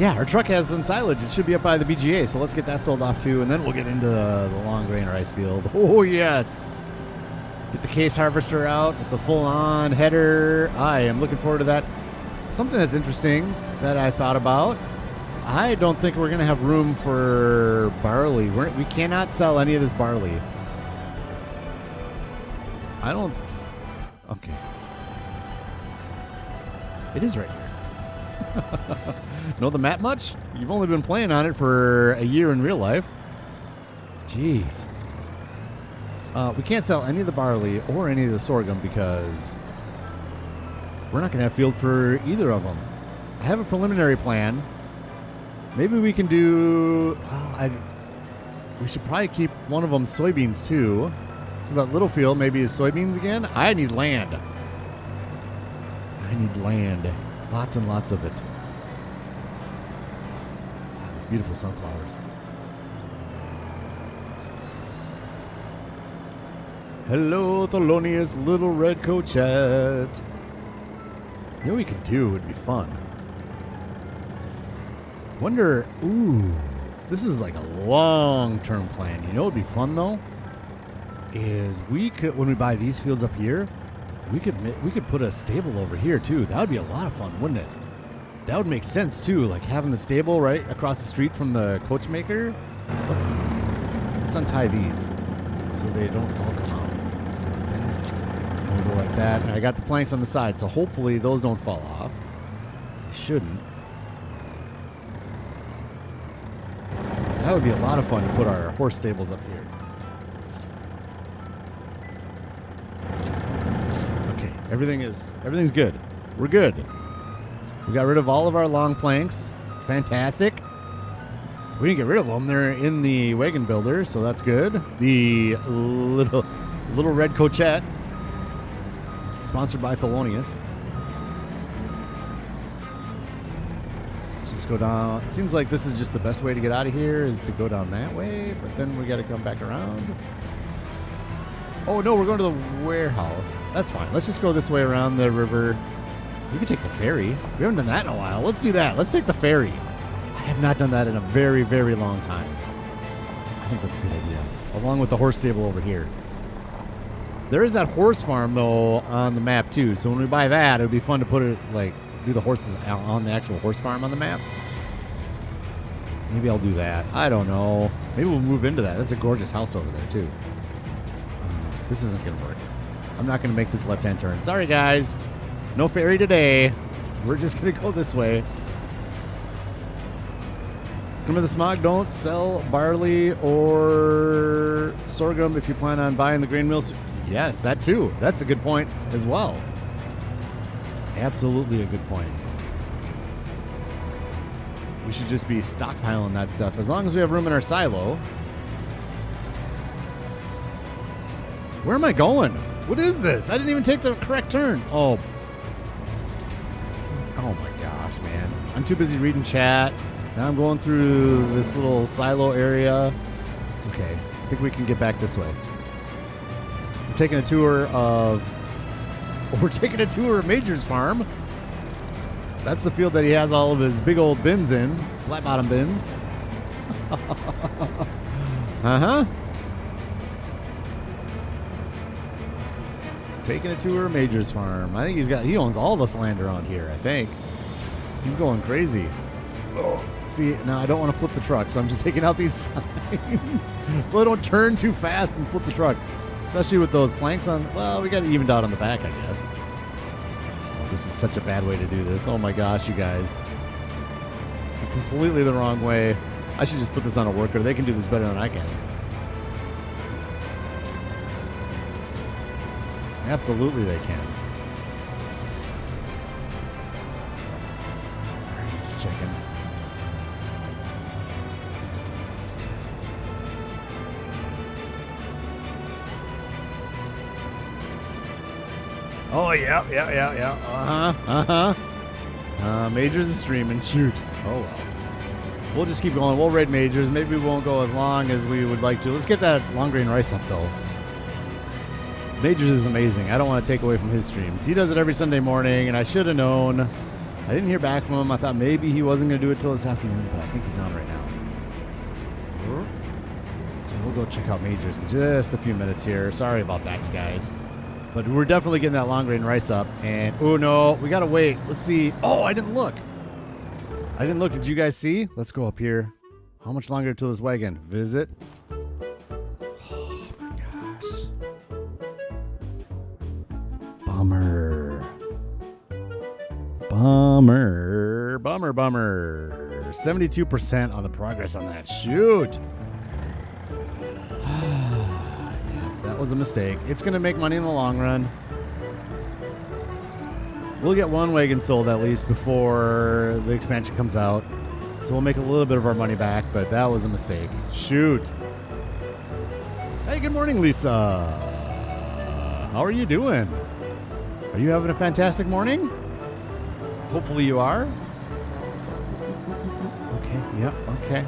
Yeah, our truck has some silage. It should be up by the BGA, so let's get that sold off too, and then we'll get into the long grain rice field. Oh, yes. Get the case harvester out with the full-on header. I am looking forward to that. Something that's interesting that I thought about, I don't think we're going to have room for barley. We cannot sell any of this barley. I don't... Okay. It is right here. Know the map much? You've only been playing on it for a year in real life. Jeez. We can't sell any of the barley or any of the sorghum because we're not going to have field for either of them. I have a preliminary plan. Maybe we can do... Well, we should probably keep one of them soybeans too. So that little field maybe is soybeans again. I need land. I need land. Lots and lots of it. Wow, these beautiful sunflowers. Hello, Thelonious Little Red Coachette. You know what we could do would be fun. Wonder, ooh, This is like a long-term plan. You know what would be fun, though? Is we could, when we buy these fields up here, we could put a stable over here, too. That would be a lot of fun, wouldn't it? That would make sense, too. Like having the stable right across the street from the coach maker. Let's untie these so they don't all come out. Let's go like that. And we'll go like that. And I got the planks on the side, so hopefully those don't fall off. They shouldn't. That would be a lot of fun to put our horse stables up here. Okay, everything's good. We're good. We got rid of all of our long planks. Fantastic. We didn't get rid of them. They're in the wagon builder, so that's good. The little red coachette, sponsored by Thelonious. Let's just go down. It seems like this is just the best way to get out of here is to go down that way, but then we got to come back around. Oh, no, we're going to the warehouse. That's fine. Let's just go this way around the river. We could take the ferry. We haven't done that in a while. Let's do that. Let's take the ferry. I have not done that in a very, very long time. I think that's a good idea. Along with the horse stable over here. There is that horse farm, though, on the map, too. So when we buy that, it would be fun to put it, like, do the horses on the actual horse farm on the map. Maybe I'll do that. I don't know. Maybe we'll move into that. That's a gorgeous house over there, too. This isn't going to work. I'm not going to make this left-hand turn. Sorry, guys. No ferry today. We're just going to go this way. Remember the smog, don't sell barley or sorghum if you plan on buying the grain mills. Yes, that too. That's a good point as well. Absolutely a good point. We should just be stockpiling that stuff as long as we have room in our silo. Where am I going? What is this? I didn't even take the correct turn. Oh my gosh, man. I'm too busy reading chat. Now I'm going through this little silo area. It's okay. I think we can get back this way. We're taking a tour of Major's farm. That's the field that he has all of his big old bins in. Flat bottom bins. Uh-huh. Taking a tour of Major's farm. I think he owns all this land around here, I think. He's going crazy. Oh, see, now I don't want to flip the truck, so I'm just taking out these signs so I don't turn too fast and flip the truck. Especially with those planks on. Well, we got it evened out on the back, I guess. Oh, this is such a bad way to do this. Oh my gosh, you guys. This is completely the wrong way. I should just put this on a worker. They can do this better than I can. Absolutely they can. Alright, just checking. Oh, yeah. Majors is streaming. Shoot. Oh, well. We'll just keep going. We'll raid Majors. Maybe we won't go as long as we would like to. Let's get that long grain rice up, though. Majors is amazing. I don't want to take away from his streams. He does it every Sunday morning, and I should have known. I didn't hear back from him. I thought maybe he wasn't going to do it till this afternoon, but I think he's on right now. So we'll go check out Majors in just a few minutes here. Sorry about that, you guys. But we're definitely getting that long grain rice up. And, oh, no, we got to wait. Let's see. Oh, I didn't look. Did you guys see? Let's go up here. How much longer till this wagon? Visit. Oh, my gosh. Bummer. 72% on the progress on that. Shoot. That was a mistake. It's going to make money in the long run. We'll get one wagon sold at least before the expansion comes out. So we'll make a little bit of our money back, but that was a mistake. Shoot. Hey, good morning, Lisa. How are you doing? Are you having a fantastic morning? Hopefully you are. Okay, yep, okay.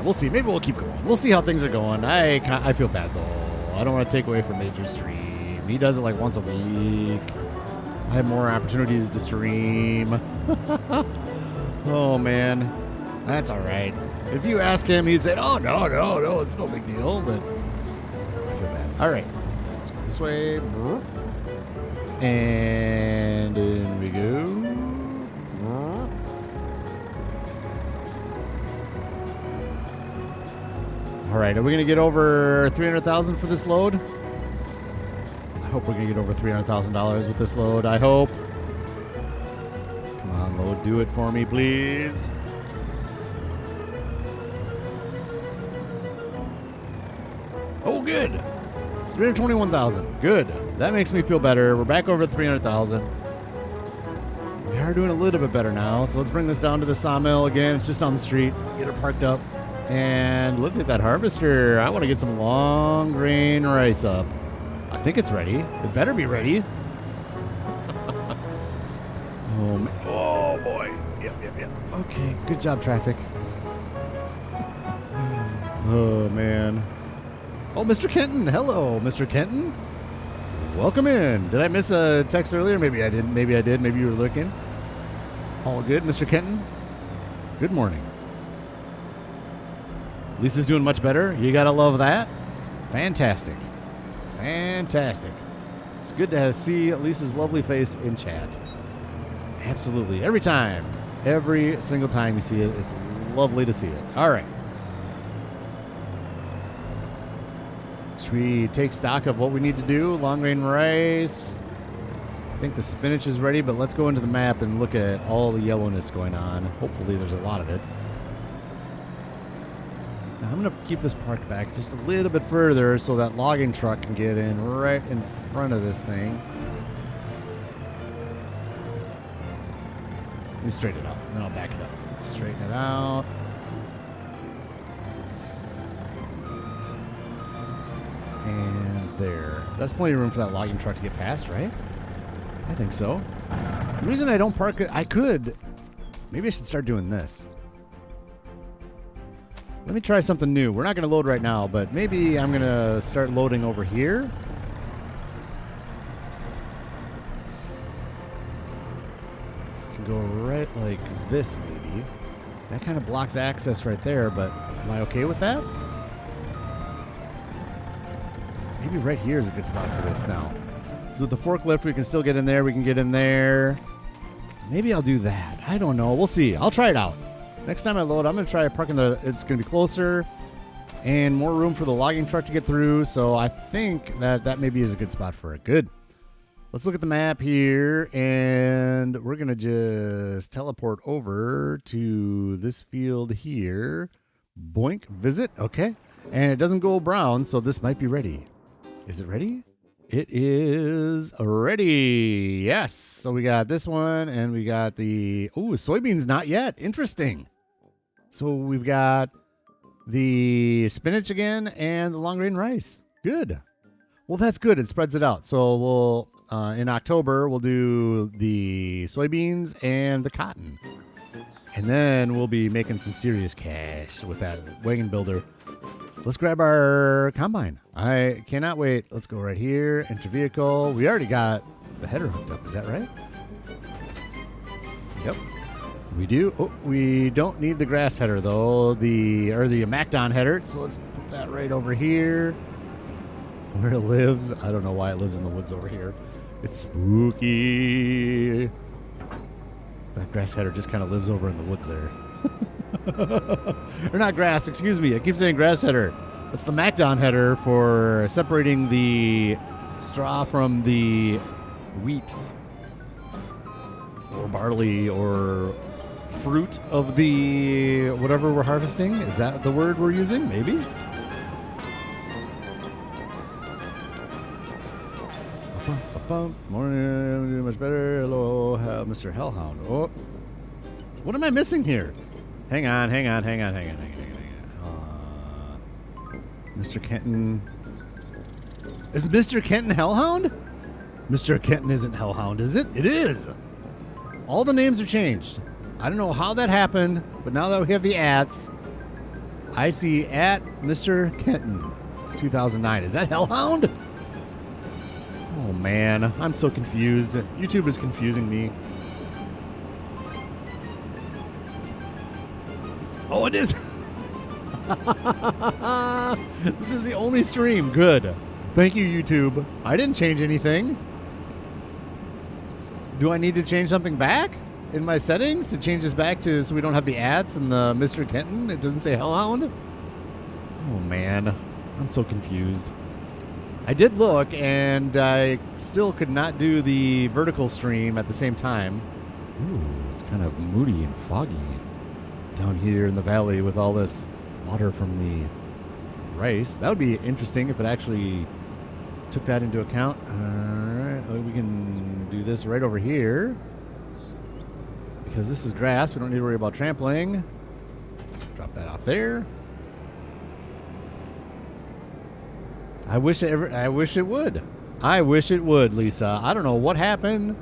We'll see. Maybe we'll keep going. We'll see how things are going. I feel bad, though. I don't want to take away from Major Stream. He does it like once a week. I have more opportunities to stream. Oh, man. That's all right. If you ask him, he'd say, oh, no, it's no big deal, but I feel bad. All right. Let's go this way. And in we go. All right, are we going to get over $300,000 for this load? I hope we're going to get over $300,000 with this load. I hope. Come on, load, do it for me, please. Oh, good. 321,000. Good. That makes me feel better. We're back over 300,000. We are doing a little bit better now. So let's bring this down to the sawmill again. It's just on the street. Get her parked up. And let's hit that harvester. I want to get some long grain rice up. I think it's ready. It better be ready. Oh, man. Oh, boy. Yep. Okay. Good job, traffic. Oh, man. Oh, Mr. Kenton. Hello, Mr. Kenton. Welcome in. Did I miss a text earlier? Maybe I didn't. Maybe I did. Maybe you were looking. All good, Mr. Kenton? Good morning. Lisa's doing much better. You got to love that. Fantastic. Fantastic. It's good to see Lisa's lovely face in chat. Absolutely. Every time. Every single time you see it, it's lovely to see it. All right. Should we take stock of what we need to do? Long grain rice. I think the spinach is ready, but let's go into the map and look at all the yellowness going on. Hopefully there's a lot of it. Now I'm going to keep this parked back just a little bit further so that logging truck can get in right in front of this thing. Let me straighten it out, and then I'll back it up. Straighten it out. And there. That's plenty of room for that logging truck to get past, right? I think so. The reason I don't park it, I could. Maybe I should start doing this. Let me try something new. We're not going to load right now, but maybe I'm going to start loading over here. I can go right like this, maybe. That kind of blocks access right there, but am I okay with that? Maybe right here is a good spot for this now. So with the forklift, we can still get in there. We can get in there. Maybe I'll do that. I don't know. We'll see. I'll try it out. Next time I load, I'm going to try parking the... It's going to be closer and more room for the logging truck to get through. So I think that maybe is a good spot for it. Good. Let's look at the map here, and we're going to just teleport over to this field here. Boink. Visit. Okay. And it doesn't go brown, so this might be ready. Is it ready? It is ready. Yes. So we got this one, and we got the... Ooh, soybeans not yet. Interesting. So we've got the spinach again and the long grain rice. Good. Well, that's good. It spreads it out. So we'll... in October, we'll do the soybeans and the cotton. And then we'll be making some serious cash with that wagon builder. Let's grab our combine. I cannot wait. Let's go right here. Enter vehicle. We already got the header hooked up. Is that right? Yep. We do. Oh, we don't need the grass header, though. Or the MacDon header. So let's put that right over here. Where it lives. I don't know why it lives in the woods over here. It's spooky. That grass header just kind of lives over in the woods there. Or not grass, excuse me. I keep saying grass header. That's the MacDon header for separating the straw from the wheat or barley or fruit of the whatever we're harvesting. Is that the word we're using? Maybe. Morning, doing much better. Hello, Mr. Hellhound. Oh, what am I missing here? Hang on. Mr. Kenton. Is Mr. Kenton Hellhound? Mr. Kenton isn't Hellhound, is it? It is. All the names are changed. I don't know how that happened, but now that we have the ats, I see at Mr. Kenton 2009. Is that Hellhound? Oh, man. I'm so confused. YouTube is confusing me. Oh, it is. This is the only stream. Good. Thank you, YouTube. I didn't change anything. Do I need to change something back in my settings to change this back to so we don't have the ads and the Mr. Kenton? It doesn't say Hellhound. Oh, man. I'm so confused. I did look, and I still could not do the vertical stream at the same time. Ooh, it's kind of moody and foggy down here in the valley with all this water from the rice. That would be interesting if it actually took that into account. All right, we can do this right over here because this is grass. We don't need to worry about trampling. Drop that off there. I wish it would. I wish it would, Lisa. I don't know what happened.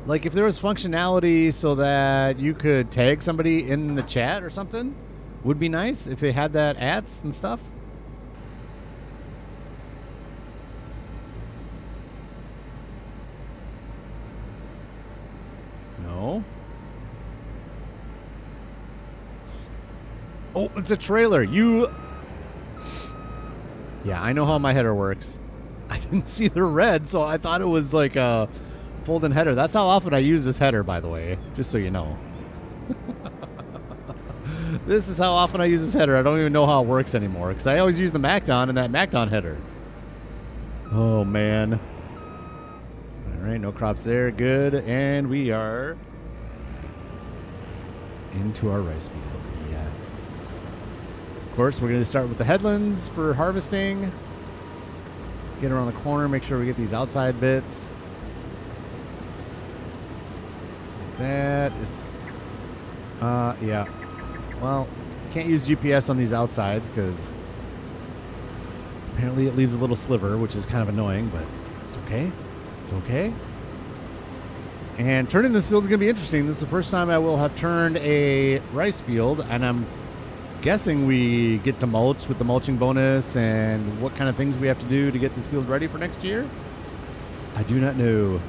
Like if there was functionality so that you could tag somebody in the chat or something, would be nice if they had that ads and stuff. No. Oh, it's a trailer. Yeah, I know how my header works. I didn't see the red, so I thought it was like a fold-in header. That's how often I use this header, by the way, just so you know. This is how often I use this header. I don't even know how it works anymore, because I always use the MacDon and that MacDon header. Oh, man. All right, no crops there. Good. And we are into our rice field. Yes. Of course, we're going to start with the headlands for harvesting. Let's get around the corner, make sure we get these outside bits. Just like that. Yeah. Well, can't use GPS on these outsides because apparently it leaves a little sliver, which is kind of annoying, but it's okay. It's okay. And turning this field is going to be interesting. This is the first time I will have turned a rice field, and I'm guessing we get to mulch with the mulching bonus and what kind of things we have to do to get this field ready for next year. I do not know.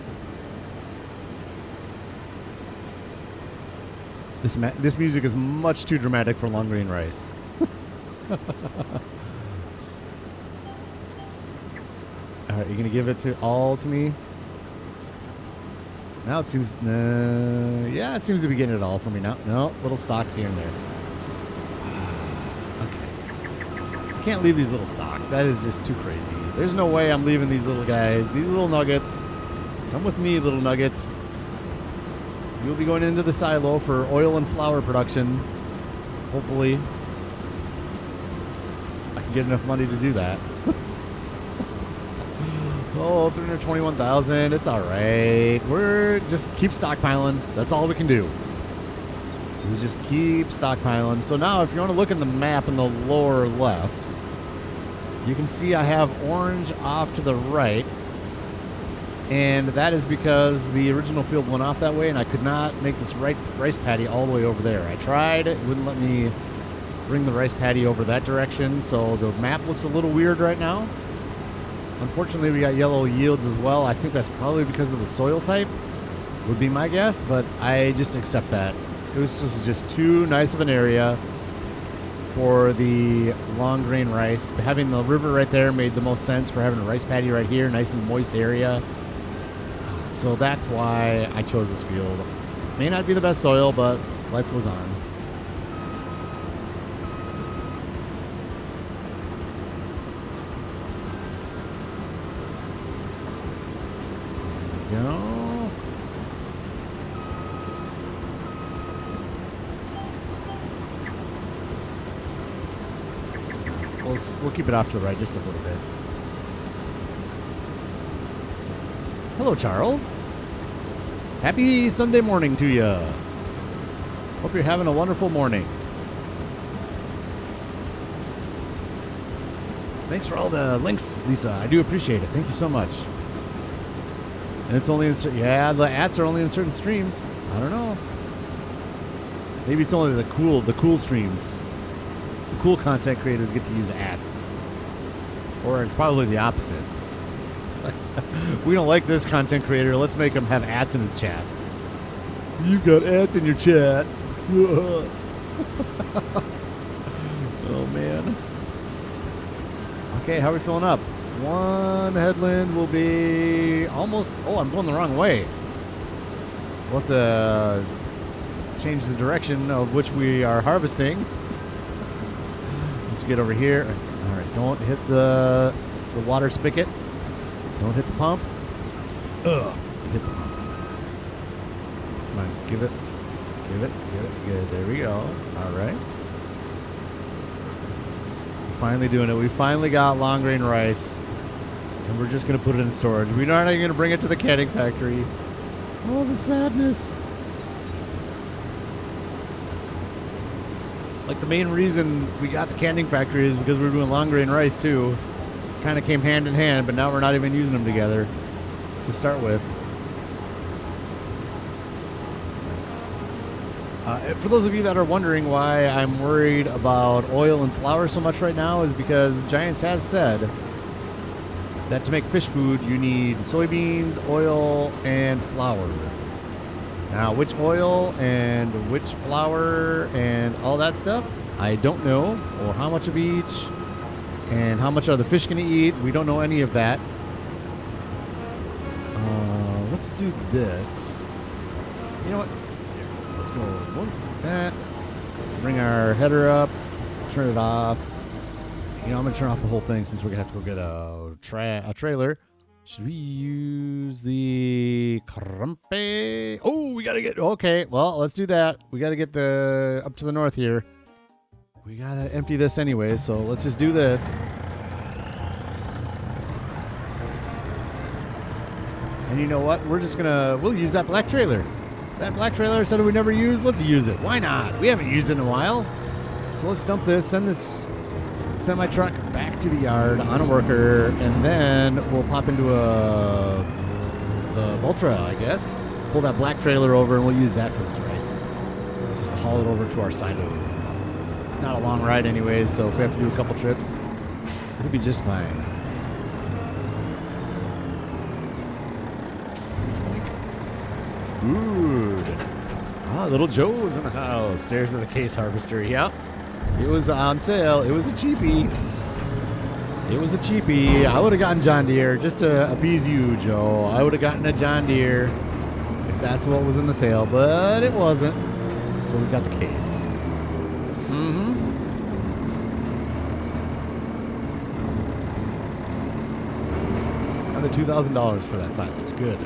This music is much too dramatic for long grain rice. All right, you're gonna give it all to me? Now it seems, yeah, it seems to be getting it all for me now. No, little stalks here and there. Okay, I can't leave these little stalks. That is just too crazy. There's no way I'm leaving these little guys, these little nuggets. Come with me, little nuggets. You'll be going into the silo for oil and flour production. Hopefully, I can get enough money to do that. Oh, 321,000. It's all right. We're just keep stockpiling. That's all we can do. We just keep stockpiling. So now, if you want to look at the map in the lower left, you can see I have orange off to the right. And that is because the original field went off that way, and I could not make this rice paddy all the way over there. I tried. It wouldn't let me bring the rice paddy over that direction, so the map looks a little weird right now. Unfortunately, we got yellow yields as well. I think that's probably because of the soil type, would be my guess, but I just accept that. It was just too nice of an area for the long grain rice. Having the river right there made the most sense for having a rice paddy right here, nice and moist area. So that's why I chose this field. May not be the best soil, but life goes on. There we go. We'll keep it off to the right just a little bit. Hello, Charles. Happy Sunday morning to you. Hope you're having a wonderful morning. Thanks for all the links, Lisa. I do appreciate it. Thank you so much. And it's only in yeah, the ads are only in certain streams. I don't know. Maybe it's only the cool streams. The cool content creators get to use ads. Or it's probably the opposite. So We don't like this content creator. Let's make him have ads in his chat. You got ads in your chat. Oh, man. Okay, how are we filling up? One headland will be almost... Oh, I'm going the wrong way. We'll have to change the direction of which we are harvesting. Let's get over here. All right, don't hit the water spigot. Don't hit the pump. Ugh, hit the pump. Come on, give it. Good, there we go. All right. We're finally doing it. We finally got long grain rice. And we're just going to put it in storage. We're not even going to bring it to the canning factory. Oh, the sadness. Like, the main reason we got the canning factory is because we were doing long grain rice, too. Kind of came hand in hand, but now we're not even using them together to start with. For those of you that are wondering why I'm worried about oil and flour so much right now is because Giants has said that to make fish food, you need soybeans, oil, and flour. Now, which oil and which flour and all that stuff, I don't know, or how much of each, and how much are the fish going to eat. We don't know any of that. Let's do this. You know what? Let's go like that. Bring our header up. Turn it off. You know, I'm going to turn off the whole thing since we're going to have to go get a trailer. Should we use the Crumpe? Oh, we got to get... Okay, well, let's do that. We got to get up to the north here. We got to empty this anyway, so let's just do this. And you know what? We'll use that black trailer. That black trailer said we never used. Let's use it. Why not? We haven't used it in a while. So let's dump this, send this semi-truck back to the yard on a worker, and then we'll pop into the Voltra, I guess. Pull that black trailer over, and we'll use that for this rice. Just to haul it over to our silo. It's not a long ride anyways, so if we have to do a couple trips, it'll be just fine. Good. Little Joe's in the house. Stairs of the case harvester. Yep. It was on sale. It was a cheapie. I would have gotten John Deere just to appease you, Joe. I would have gotten a John Deere if that's what was in the sale, but it wasn't. So we got the case. Another $2,000 for that silage. Good.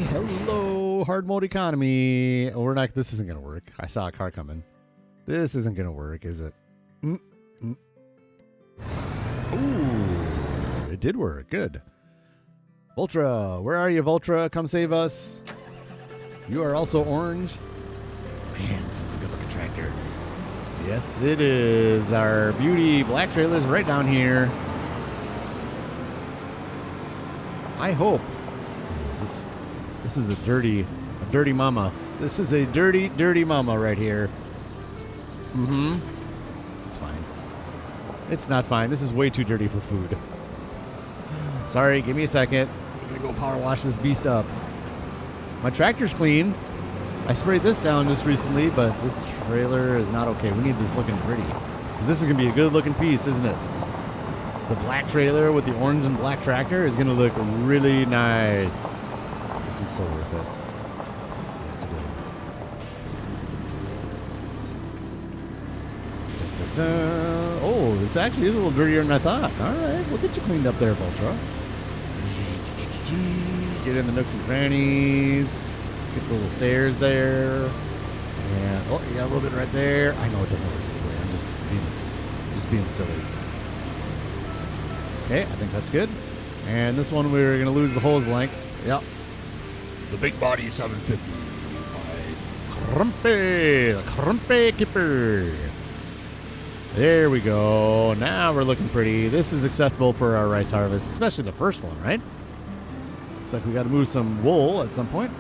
Hello, hard mode economy. Oh, this isn't going to work. I saw a car coming. This isn't going to work, is it? Ooh, it did work. Good. Voltra, where are you, Voltra? Come save us. You are also orange. Man, this is a good looking tractor. Yes, it is. Our beauty black trailer's right down here. I hope this is a dirty mama. This is a dirty mama right here. It's fine. It's not fine. This is way too dirty for food. Sorry, give me a second. I'm going to go power wash this beast up. My tractor's clean. I sprayed this down just recently, but this trailer is not okay. We need this looking pretty. Because this is going to be a good looking piece, isn't it? The black trailer with the orange and black tractor is going to look really nice. This is so worth it. Yes, it is. Da, da, da. Oh, this actually is a little dirtier than I thought. All right, we'll get you cleaned up there, Voltra. Get in the nooks and crannies. Get the little stairs there. And, oh, you got a little bit right there. I know it doesn't work this way. I'm just being silly. Okay, I think that's good. And this one we're going to lose the hose length. Yep. The big body 750 by the Crumpe Kipper. There we go. Now we're looking pretty. This is acceptable for our rice harvest, especially the first one, right? Looks like we got to move some wool at some point.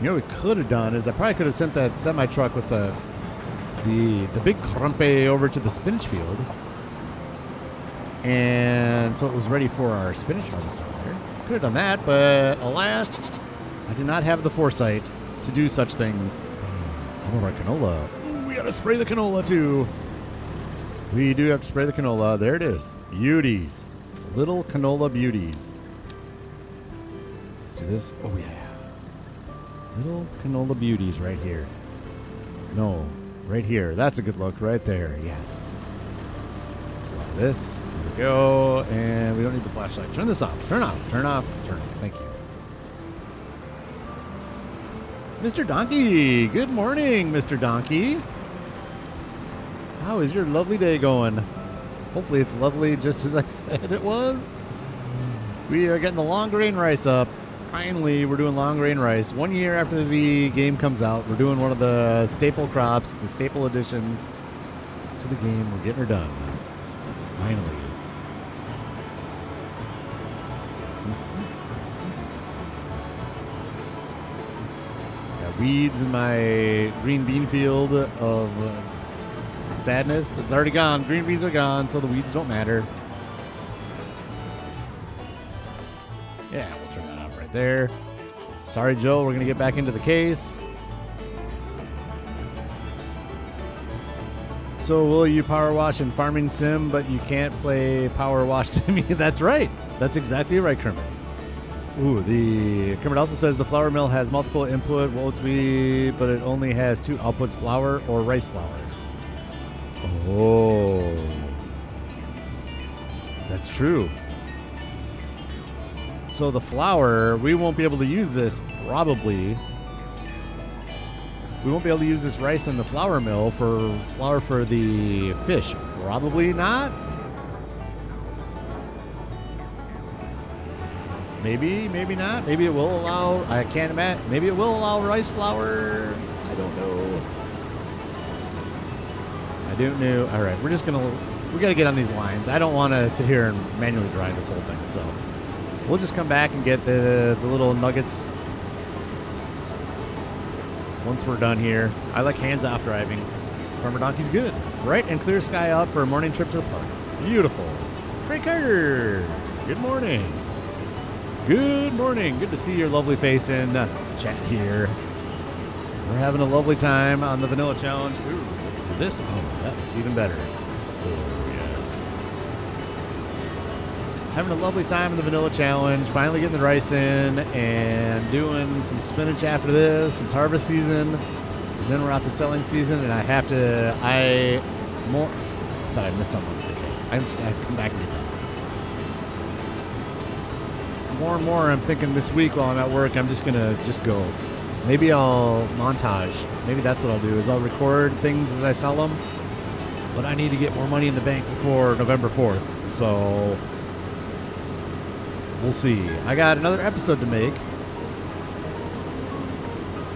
You know what we could have done is I probably could have sent that semi-truck with the the big crumpe over to the spinach field. And so it was ready for our spinach harvest over there. Could have done that, but alas, I did not have the foresight to do such things. How about our canola? Ooh, we gotta spray the canola too. We do have to spray the canola. There it is. Beauties. Little canola beauties. Let's do this. Oh, yeah. Little canola beauties right here. No, right here. That's a good look right there. Yes. Let's go out of this. There we go. And we don't need the flashlight. Turn this off. Turn off. Turn off. Turn off. Thank you. Mr. Donkey. Good morning, Mr. Donkey. How is your lovely day going? Hopefully it's lovely just as I said it was. We are getting the long grain rice up. Finally, we're doing long grain rice. 1 year after the game comes out, we're doing one of the staple crops, the staple additions to the game. We're getting her done. Finally. Got weeds in my green bean field of sadness. It's already gone. Green beans are gone, so the weeds don't matter. Yeah, we'll turn that off right there. Sorry, Joe. We're going to get back into the case. So will you power wash in Farming Sim, but you can't play Power Wash to me? That's right. That's exactly right, Kermit. Ooh, the Kermit also says the flour mill has multiple input, but it only has 2 outputs, flour or rice flour. Oh, that's true. So the flour, we won't be able to use this probably. We won't be able to use this rice in the flour mill for flour for the fish. Probably not. Maybe, maybe not. Maybe it will allow, I can't imagine. Maybe it will allow rice flour. I don't know. I don't know. All right, we got to get on these lines. I don't want to sit here and manually dry this whole thing. So we'll just come back and get the little nuggets once we're done here. I like hands-off driving. Farmer Donkey's good. Bright and clear sky out for a morning trip to the park. Beautiful. Frank Carter, good morning. Good morning. Good to see your lovely face in chat here. We're having a lovely time on the Vanilla Challenge. Ooh, let's do this. Oh, that looks even better. Oh, yes. Having a lovely time in the Vanilla Challenge. Finally getting the rice in and doing some spinach after this. It's harvest season. And then we're out to selling season, and I thought I missed something. Okay. I come back and get that. More and more, I'm thinking this week while I'm at work, I'm just gonna go. Maybe I'll montage. Maybe that's what I'll do, is I'll record things as I sell them. But I need to get more money in the bank before November 4th. So we'll see. I got another episode to make.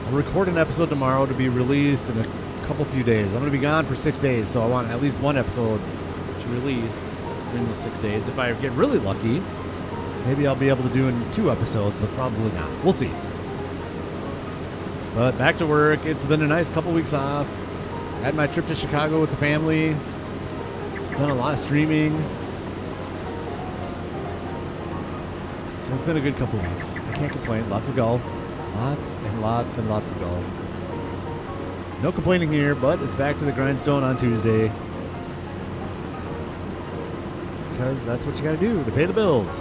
I'll record an episode tomorrow to be released in a few days. I'm going to be gone for 6 days, so I want at least one episode to release in the 6 days. If I get really lucky, maybe I'll be able to do in 2 episodes, but probably not. We'll see. But back to work. It's been a nice couple weeks off. Had my trip to Chicago with the family. Done a lot of streaming. So it's been a good couple weeks. I can't complain. Lots of golf. Lots and lots and lots of golf. No complaining here, but it's back to the grindstone on Tuesday. Because that's what you got to do to pay the bills.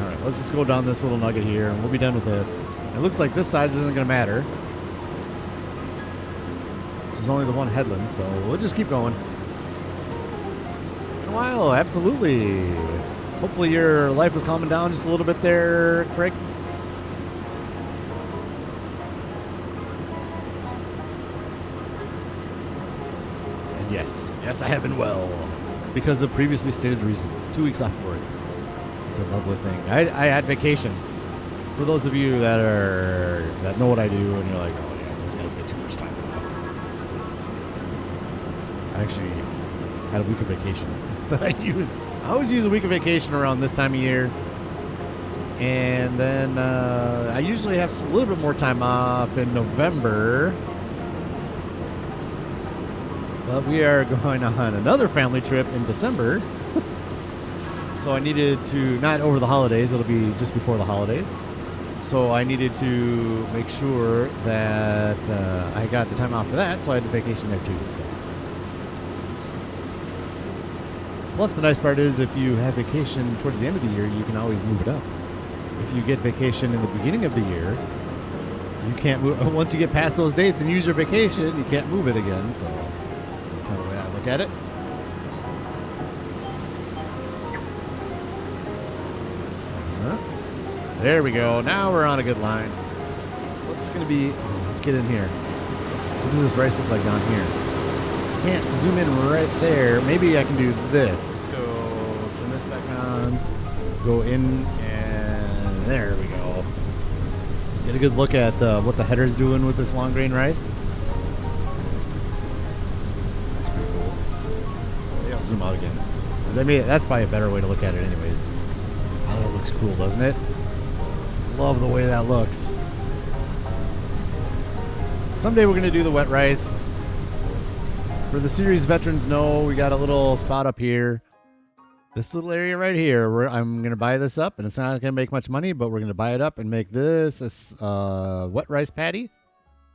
All right, let's just go down this little nugget here, and we'll be done with this. It looks like this side isn't going to matter. There's only the one headland, so we'll just keep going. Been a while, absolutely. Hopefully your life was calming down just a little bit there, Craig. And yes, I have been well. Because of previously stated reasons. 2 weeks off work. It's a lovely thing. I had vacation. For those of you that know what I do, and you're like, oh yeah, those guys get too much time off. I actually had a week of vacation that I used. I always use a week of vacation around this time of year. And then I usually have a little bit more time off in November. But we are going on another family trip in December. So I needed to, not over the holidays, it'll be just before the holidays. So I needed to make sure that I got the time off for that, so I had a vacation there too. So. Plus, the nice part is if you have vacation towards the end of the year, you can always move it up. If you get vacation in the beginning of the year, you can't move. Once you get past those dates and use your vacation, you can't move it again. So that's kind of the way I look at it. There we go. Now we're on a good line. What's going to be... Oh, let's get in here. What does this rice look like down here? Can't zoom in right there. Maybe I can do this. Let's go turn this back on. Go in and there we go. Get a good look at what the header's doing with this long grain rice. That's pretty cool. Maybe I'll zoom out again. That's probably a better way to look at it anyways. Oh, that looks cool, doesn't it? Love the way that looks. Someday we're going to do the wet rice. For the series veterans know, we got a little spot up here. This little area right here, where I'm going to buy this up, and it's not going to make much money, but we're going to buy it up and make this a wet rice patty.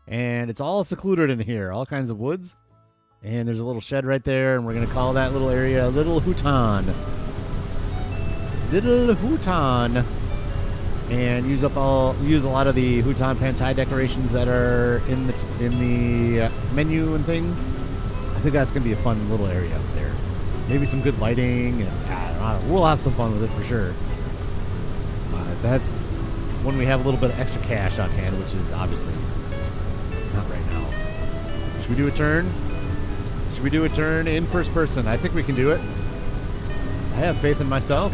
And it's all secluded in here, all kinds of woods. And there's a little shed right there, and we're going to call that little area Little Hutan. Little Hutan. And use a lot of the Hutan Pantai decorations that are in the menu and things. I think that's gonna be a fun little area up there. Maybe some good lighting, and I don't know, we'll have some fun with it for sure. That's when we have a little bit of extra cash on hand, which is obviously not right now. Should we do a turn? Should we do a turn in first person? I think we can do it. I have faith in myself.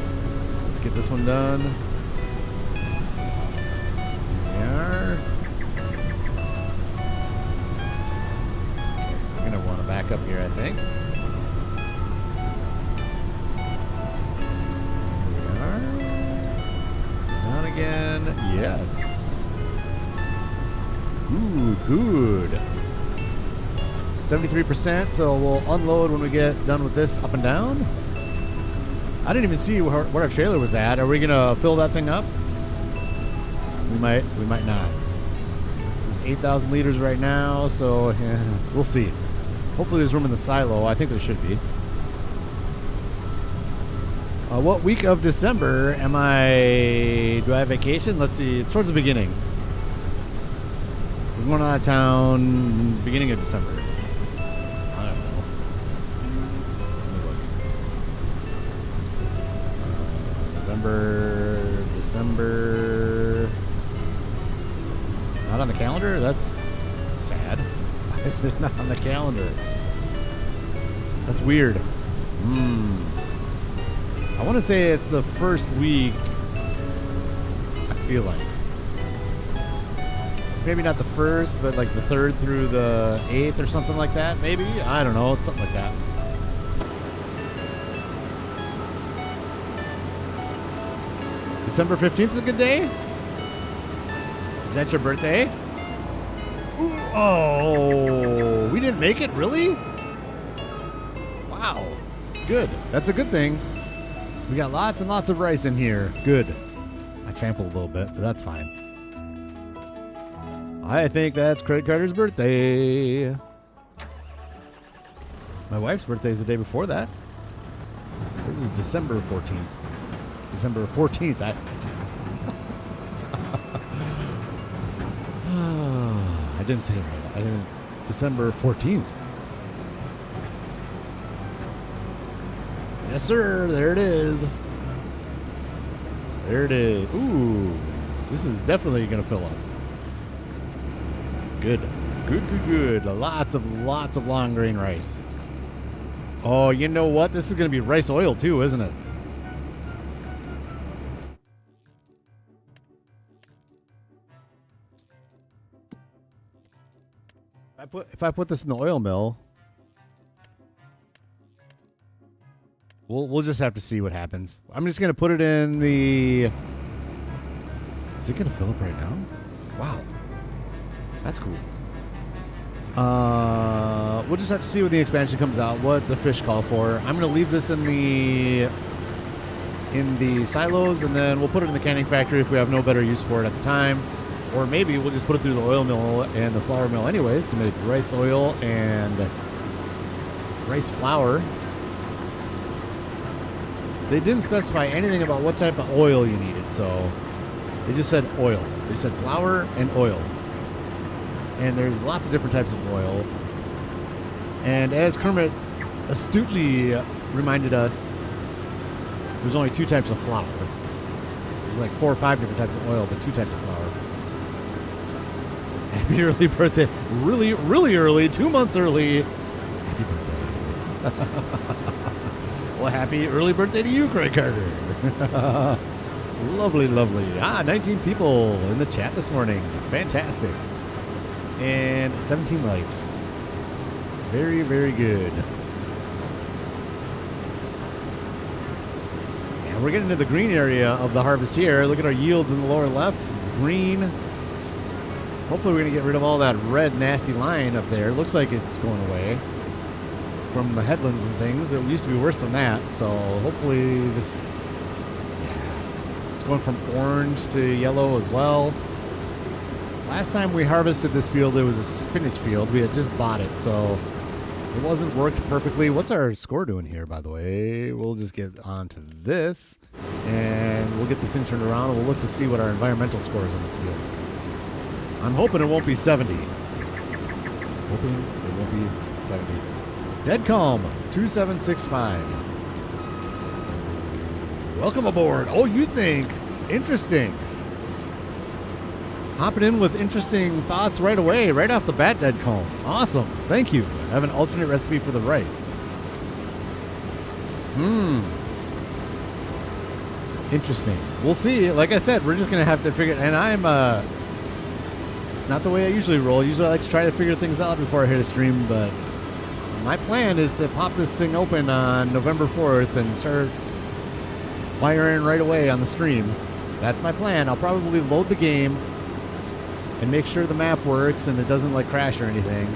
Let's get this one done. Back up here, I think. Here we are. Down again. Yes. Good. 73%, so we'll unload when we get done with this up and down. I didn't even see where our trailer was at. Are we going to fill that thing up? We might not. This is 8,000 liters right now, so yeah, we'll see. Hopefully there's room in the silo. I think there should be. What week of December do I have vacation? Let's see. It's towards the beginning. We're going out of town beginning of December. I don't know. November, December. Not on the calendar? That's sad. It's just not on the calendar. That's weird. I want to say it's the first week. I feel like. Maybe not the first, but like the 3rd through the 8th or something like that, maybe? I don't know. It's something like that. December 15th is a good day? Is that your birthday? Ooh, oh, we didn't make it? Really? Wow. Good. That's a good thing. We got lots and lots of rice in here. Good. I trampled a little bit, but that's fine. I think that's Craig Carter's birthday. My wife's birthday is the day before that. This is December 14th. December 14th. I didn't say it right. December 14th. Yes, sir. There it is. There it is. Ooh. This is definitely going to fill up. Good. Good. Lots of long grain rice. Oh, you know what? This is going to be rice oil too, isn't it? If I put this in the oil mill, we'll just have to see what happens. I'm just gonna put it in the. Is it gonna fill up right now? Wow, that's cool. We'll just have to see when the expansion comes out, what the fish call for. I'm going to leave this in the silos, and then we'll put it in the canning factory if we have no better use for it at the time. Or maybe we'll just put it through the oil mill and the flour mill anyways to make rice oil and rice flour. They didn't specify anything about what type of oil you needed, so they just said oil. They said flour and oil. And there's lots of different types of oil. And as Kermit astutely reminded us, there's only 2 types of flour. There's like 4 or 5 different types of oil, but 2 types of flour. Happy early birthday. Really, really early. 2 months early. Happy birthday. Well, happy early birthday to you, Craig Carter. Lovely, lovely. 19 people in the chat this morning. Fantastic. And 17 likes. Very, very good. And we're getting to the green area of the harvest here. Look at our yields in the lower left. Green. Hopefully we're going to get rid of all that red, nasty line up there. Looks like it's going away from the headlands and things. It used to be worse than that. So hopefully this... Yeah. It's going from orange to yellow as well. Last time we harvested this field, it was a spinach field. We had just bought it, so it wasn't worked perfectly. What's our score doing here, by the way? We'll just get on to this, and we'll get this thing turned around, and we'll look to see what our environmental score is in this field. I'm hoping it won't be 70. Hoping it won't be 70. Dead Calm, 2765. Welcome aboard. Oh, you think? Interesting. Hopping in with interesting thoughts right away, right off the bat, Dead Calm. Awesome. Thank you. I have an alternate recipe for the rice. Interesting. We'll see. Like I said, we're just going to have to figure... And I'm... It's not the way I usually roll. Usually I like to try to figure things out before I hit a stream, but my plan is to pop this thing open on November 4th and start firing right away on the stream. That's my plan. I'll probably load the game and make sure the map works and it doesn't like crash or anything.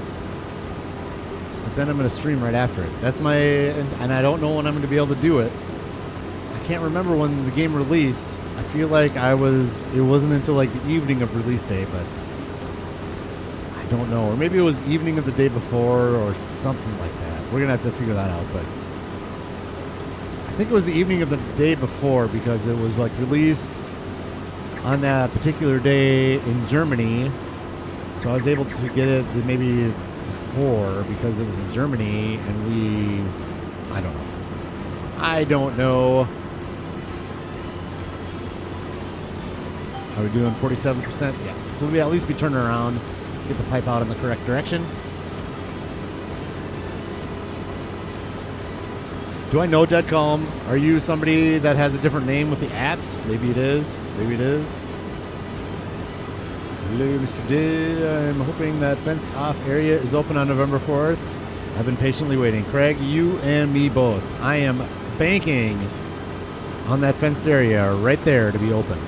But then I'm going to stream right after it. That's my... And I don't know when I'm going to be able to do it. I can't remember when the game released. I feel like it wasn't until like the evening of release day, but I don't know. Or maybe it was evening of the day before or something like that. We're going to have to figure that out, but I think it was the evening of the day before because it was like released on that particular day in Germany. So I was able to get it maybe before because it was in Germany and I don't know. Are we doing 47%? Yeah. So we'll at least be turning around, get the pipe out in the correct direction. Do I know Dead Calm? Are you somebody that has a different name with the ats? Maybe it is. Maybe it is. Hello, Mr. D. I'm hoping that fenced off area is open on November 4th. I've been patiently waiting. Craig, you and me both. I am banking on that fenced area right there to be open.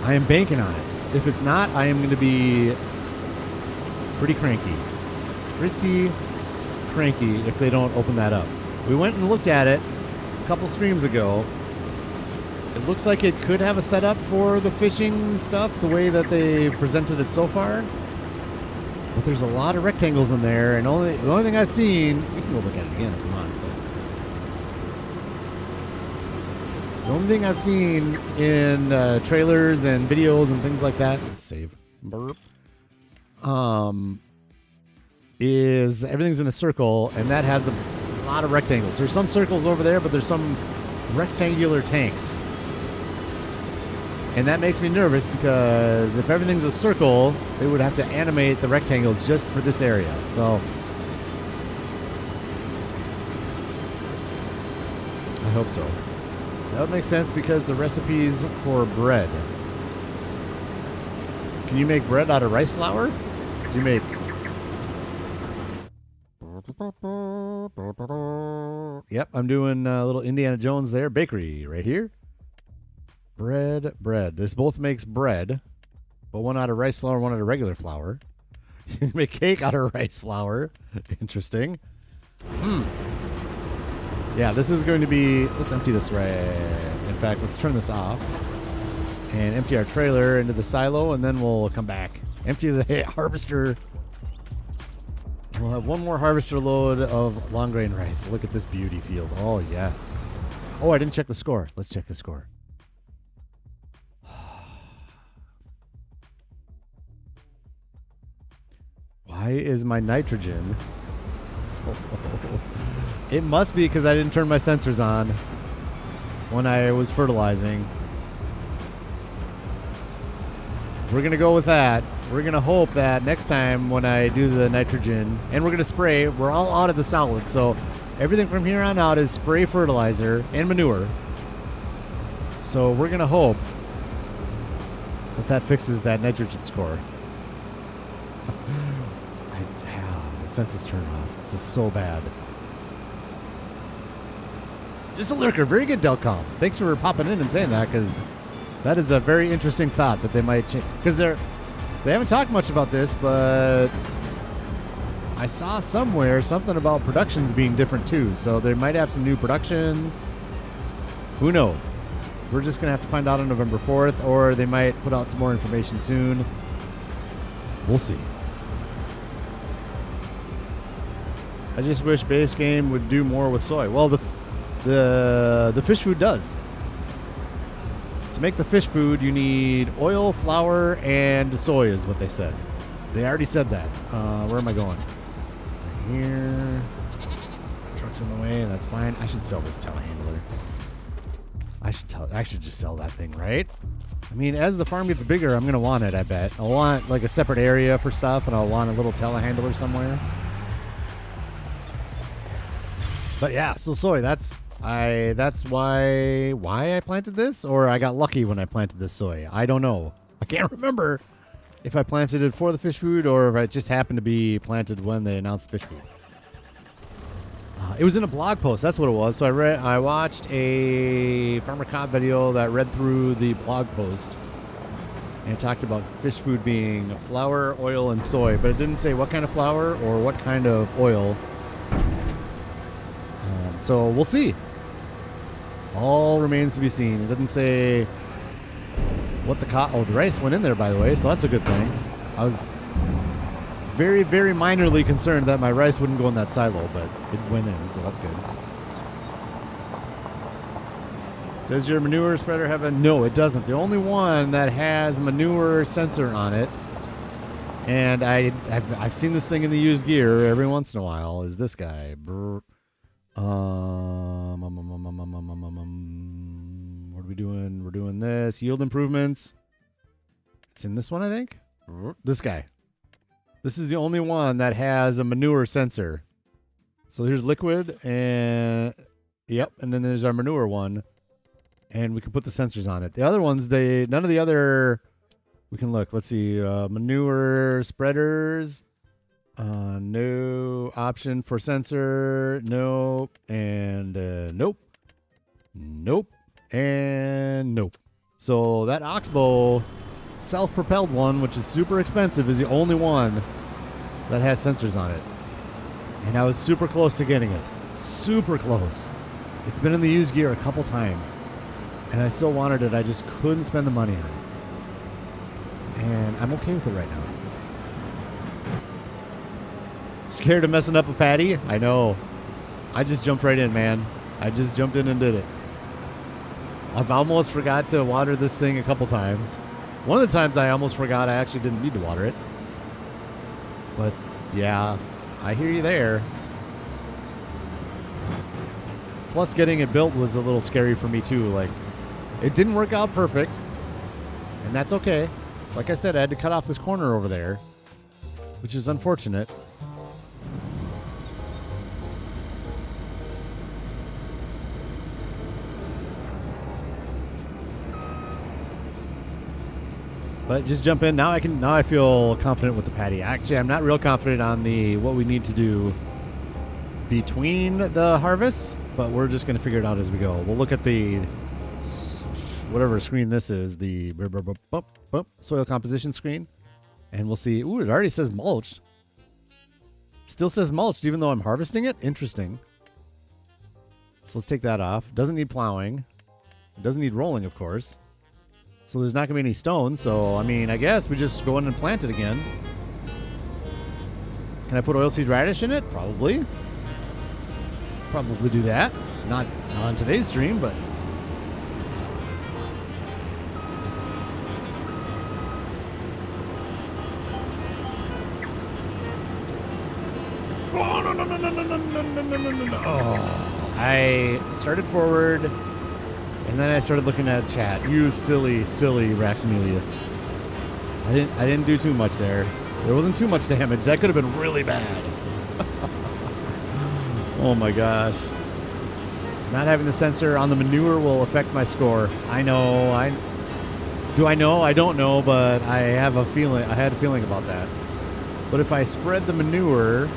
I am banking on it. If it's not, I am going to be pretty cranky. Pretty cranky if they don't open that up. We went and looked at it a couple streams ago. It looks like it could have a setup for the fishing stuff, the way that they presented it so far. But there's a lot of rectangles in there, and the only thing I've seen, we can go look at it again if you want, but the only thing I've seen in trailers and videos and things like that, let's save, burp, is everything's in a circle, and that has a lot of rectangles. There's some circles over there, but there's some rectangular tanks. And that makes me nervous because if everything's a circle, they would have to animate the rectangles just for this area. So I hope so. That would make sense because the recipes for bread. Can you make bread out of rice flour? Do you make... Yep, I'm doing a little Indiana Jones there. Bakery right here. Bread. This both makes bread, but one out of rice flour, one out of regular flour. Make cake out of rice flour. Interesting. Yeah, this is going to be... Let's empty this right... In fact, let's turn this off. And empty our trailer into the silo, and then we'll come back. Empty the harvester. We'll have one more harvester load of long grain rice. Look at this beauty field. Oh, yes. Oh, I didn't check the score. Let's check the score. Why is my nitrogen so low? It must be because I didn't turn my sensors on when I was fertilizing. We're going to go with that. We're going to hope that next time when I do the nitrogen, and we're going to spray, we're all out of the solid. So everything from here on out is spray fertilizer and manure. So we're going to hope that that fixes that nitrogen score. The census turned off. This is so bad. Just a lurker. Very good, Delcom. Thanks for popping in and saying that, because that is a very interesting thought that they might change. Because they haven't talked much about this, but I saw somewhere something about productions being different too. So they might have some new productions. Who knows? We're just going to have to find out on November 4th, or they might put out some more information soon. We'll see. I just wish base game would do more with soy. Well, the fish food does. To make the fish food, you need oil, flour, and soy is what they said. They already said that. Where am I going? Right here. Truck's in the way. That's fine. I should sell this telehandler. I should just sell that thing, right? I mean, as the farm gets bigger, I'm gonna want it. I bet I'll want like a separate area for stuff, and I'll want a little telehandler somewhere. But yeah, so soy, that's why I planted this, or I got lucky when I planted this soy. I don't know. I can't remember if I planted it for the fish food or if it just happened to be planted when they announced the fish food. It was in a blog post. That's what it was. So I watched a Farmer Cobb video that read through the blog post, and it talked about fish food being flour, oil, and soy, but it didn't say what kind of flour or what kind of oil. So we'll see. All remains to be seen. It doesn't say what the rice went in there, by the way, so that's a good thing. I was very, very minorly concerned that my rice wouldn't go in that silo, but it went in, so that's good. Does your manure spreader have a... No, it doesn't. The only one that has manure sensor on it, and I've seen this thing in the used gear every once in a while, is this guy. What are we doing? We're doing this. Yield improvements. It's in this one, I think. This guy. This is the only one that has a manure sensor. So here's liquid, and yep, and then there's our manure one, and we can put the sensors on it. The other ones, none of the other. We can look. Let's see. Manure spreaders. No option for sensor. Nope. And nope. Nope. And nope. So that Oxbow self-propelled one, which is super expensive, is the only one that has sensors on it. And I was super close to getting it. Super close. It's been in the used gear a couple times. And I still wanted it. I just couldn't spend the money on it. And I'm okay with it right now. Scared of messing up a patty? I know. I just jumped right in, man. I just jumped in and did it. I've almost forgot to water this thing a couple times. One of the times I almost forgot I actually didn't need to water it. But, yeah, I hear you there. Plus, getting it built was a little scary for me, too. Like, it didn't work out perfect. And that's okay. Like I said, I had to cut off this corner over there, which is unfortunate. But just jump in. Now I feel confident with the patty. Actually, I'm not real confident on what we need to do between the harvests, but we're just going to figure it out as we go. We'll look at the whatever screen this is, the soil composition screen. And we'll see. Ooh, it already says mulched. Still says mulched even though I'm harvesting it? Interesting. So let's take that off. Doesn't need plowing. It doesn't need rolling, of course. So there's not going to be any stones. So, I mean, I guess we just go in and plant it again. Can I put oilseed radish in it? Probably. Probably do that. Not on today's stream, but... Oh, no. Oh, I started forward, and then I started looking at chat. You silly Raxamelius. I didn't do too much there. There wasn't too much damage. That could have been really bad. Oh my gosh. Not having the sensor on the manure will affect my score. I know. Do I know? I don't know, but I have a feeling. I had a feeling about that. But if I spread the manure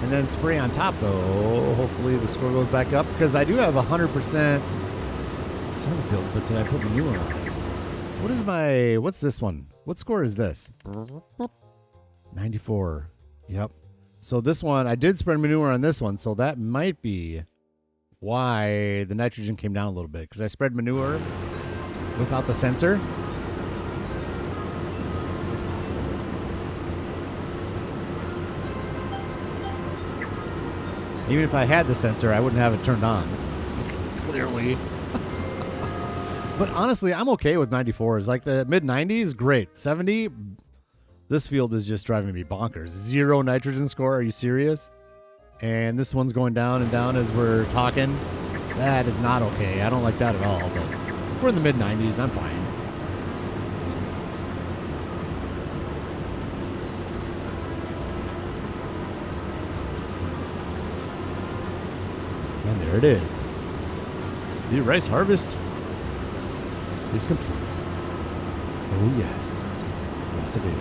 and then spray on top, though, hopefully the score goes back up, because I do have 100% some of the fields, but did I put manure on it? What is my, what's this one? What score is this? 94. Yep. So this one, I did spread manure on this one, so that might be why the nitrogen came down a little bit, because I spread manure without the sensor. It's possible. Even if I had the sensor, I wouldn't have it turned on. Clearly. But honestly, I'm okay with 94s. Like the mid-90s, great. 70, this field is just driving me bonkers. 0 nitrogen score, are you serious? And this one's going down and down as we're talking. That is not okay. I don't like that at all. But if we're in the mid-90s, I'm fine. And there it is. The rice harvest is complete. Oh, yes. Yes, it is.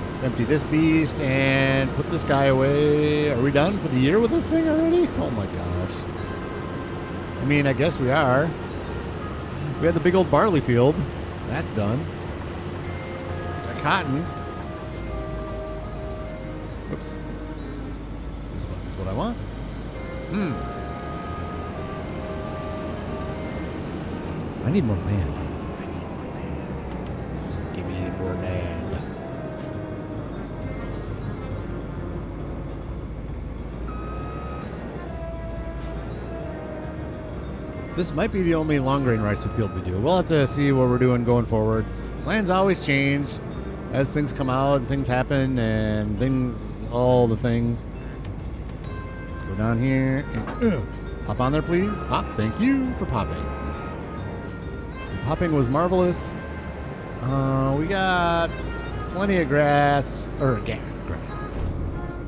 Let's empty this beast and put this guy away. Are we done for the year with this thing already? Oh, my gosh. I mean, I guess we are. We had the big old barley field. That's done. Got cotton. Whoops. This button's what I want. I need more land. Give me more land. This might be the only long grain rice field we do. We'll have to see what we're doing going forward. Plans always change as things come out and things happen and things, all the things. Go down here and pop on there, please. Pop. Thank you for popping. Popping was marvelous. We got plenty of grass, or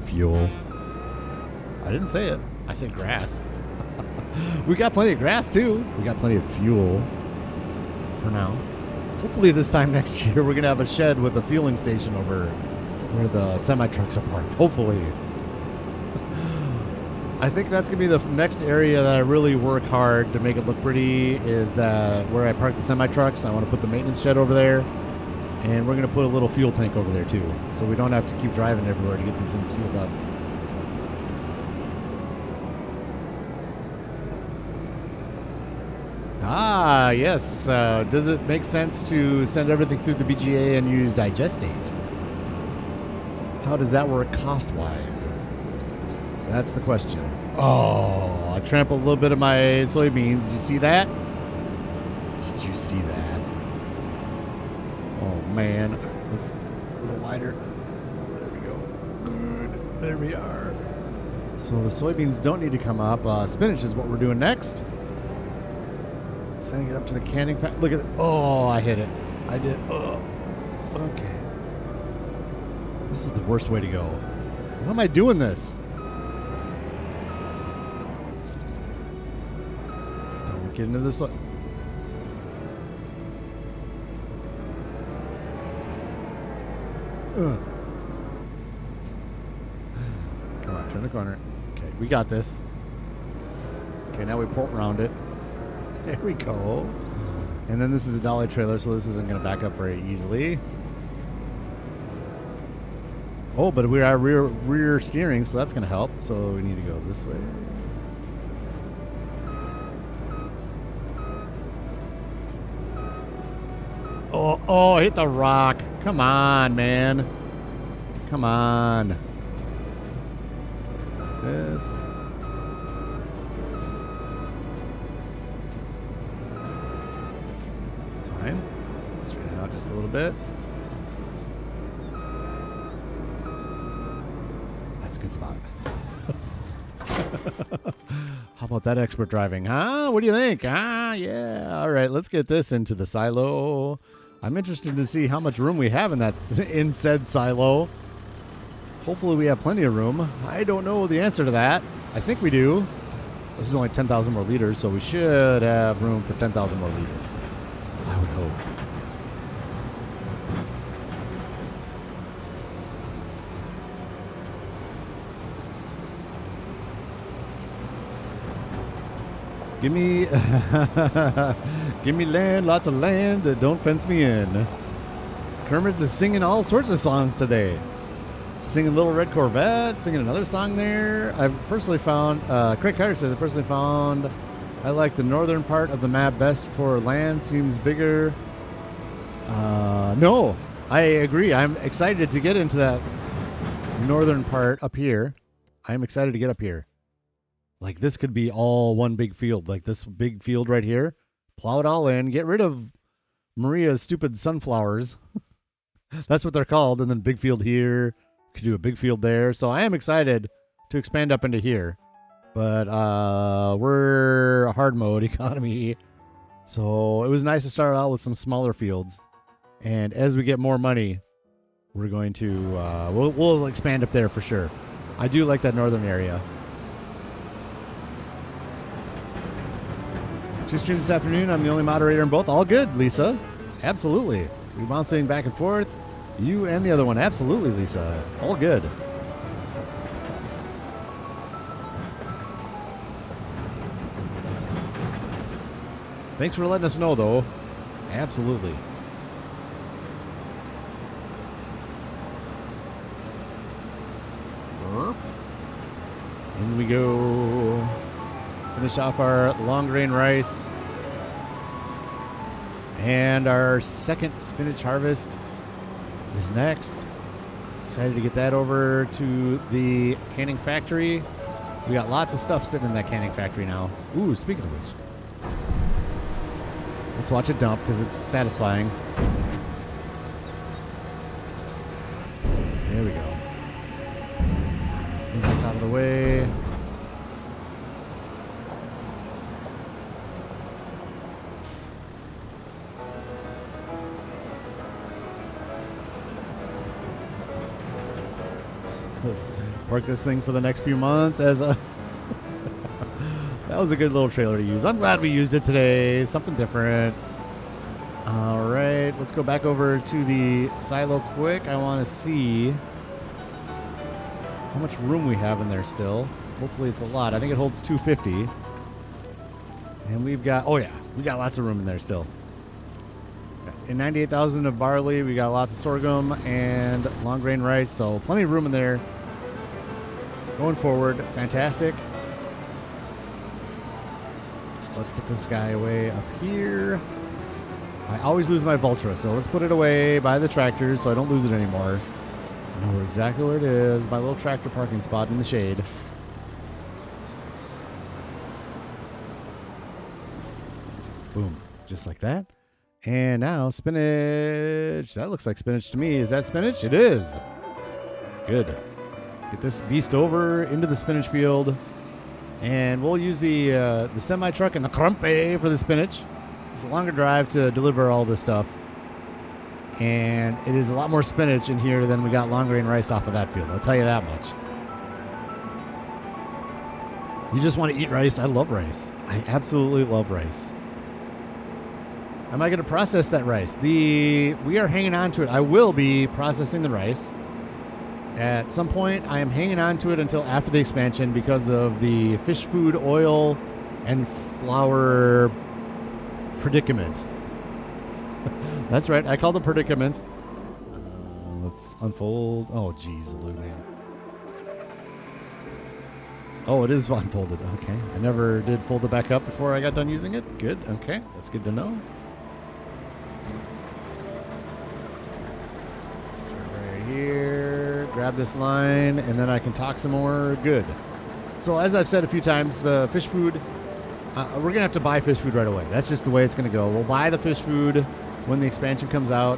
fuel. I didn't say it. I said grass. We got plenty of grass too. We got plenty of fuel for now. Hopefully this time next year we're gonna have a shed with a fueling station over where the semi trucks are parked. Hopefully. I think that's going to be the next area that I really work hard to make it look pretty, is that where I park the semi-trucks. I want to put the maintenance shed over there, and we're going to put a little fuel tank over there too, so we don't have to keep driving everywhere to get these things fueled up. Ah, yes. Does it make sense to send everything through the BGA and use digestate? How does that work cost-wise? That's the question. Oh, I trampled a little bit of my soybeans. Did you see that? Did you see that? Oh, man. Let's a little wider. There we go. Good. There we are. So the soybeans don't need to come up. Spinach is what we're doing next. Sending it up to the canning factory. Look at it. Oh, I hit it. I did. Oh, okay. This is the worst way to go. Why am I doing this? Get into this one. Come on, turn the corner. Okay, we got this. Okay, now we pull around it. There we go. And then this is a dolly trailer, so this isn't going to back up very easily. Oh, but we are rear steering, so that's going to help. So we need to go this way. Oh, hit the rock. Come on, man. Come on. Like this. It's fine. Straighten it out just a little bit. That's a good spot. How about that expert driving, huh? What do you think? Yeah. All right, let's get this into the silo. I'm interested to see how much room we have in said silo. Hopefully we have plenty of room. I don't know the answer to that. I think we do. This is only 10,000 more liters, so we should have room for 10,000 more liters. I would hope. Give me, give me land, lots of land. Don't fence me in. Kermit is singing all sorts of songs today. Singing Little Red Corvette, singing another song there. I've personally found, Craig Carter says, I like the northern part of the map best for land, seems bigger. No, I agree. I'm excited to get into that northern part up here. I'm excited to get up here. Like, this could be all one big field. Like, this big field right here. Plow it all in. Get rid of Maria's stupid sunflowers. That's what they're called. And then big field here. Could do a big field there. So I am excited to expand up into here. But we're a hard mode economy. So it was nice to start out with some smaller fields. And as we get more money, we're going to... we'll expand up there for sure. I do like that northern area. 2 streams this afternoon. I'm the only moderator in both. All good, Lisa. Absolutely. We bouncing back and forth. You and the other one. Absolutely, Lisa. All good. Thanks for letting us know, though. Absolutely. In we go. Finish off our long grain rice. And our second spinach harvest is next. Excited to get that over to the canning factory. We got lots of stuff sitting in that canning factory now. Ooh, speaking of which. Let's watch it dump because it's satisfying. There we go. Let's move this out of the way. Work this thing for the next few months as a... That was a good little trailer to use. I'm glad we used it today. Something different. All right, let's go back over to the silo quick. I want to see how much room we have in there still. Hopefully it's a lot. I think it holds 250. And we've got... Oh, yeah. We got lots of room in there still. And 98,000 of barley. We got lots of sorghum and long grain rice. So plenty of room in there. Going forward, fantastic. Let's put this guy away up here. I always lose my Vultra, so let's put it away by the tractors so I don't lose it anymore. I know exactly where it is. My little tractor parking spot in the shade. Boom. Just like that. And now spinach. That looks like spinach to me. Is that spinach? It is. Good. Get this beast over into the spinach field. And we'll use the semi-truck and the crumpet for the spinach. It's a longer drive to deliver all this stuff. And it is a lot more spinach in here than we got long grain rice off of that field. I'll tell you that much. You just want to eat rice? I love rice. I absolutely love rice. Am I going to process that rice? We are hanging on to it. I will be processing the rice. At some point, I am hanging on to it until after the expansion because of the fish food oil and flour predicament. That's right. I call it a predicament. Let's unfold. Oh, geez, Lulu. Oh, it is unfolded. Okay. I never did fold it back up before I got done using it. Good. Okay. That's good to know. Let's start right here. Grab this line, and then I can talk some more. Good. So as I've said a few times, the fish food, we're going to have to buy fish food right away. That's just the way it's going to go. We'll buy the fish food when the expansion comes out.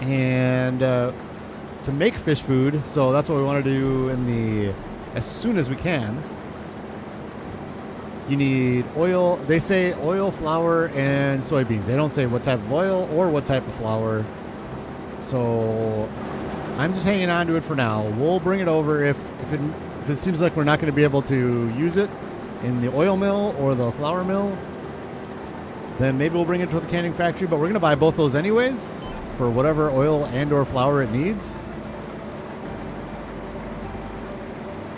And to make fish food, so that's what we want to do as soon as we can. You need oil. They say oil, flour, and soybeans. They don't say what type of oil or what type of flour. So I'm just hanging on to it for now. We'll bring it over if it seems like we're not going to be able to use it in the oil mill or the flour mill. Then maybe we'll bring it to the canning factory. But we're going to buy both those anyways for whatever oil and or flour it needs.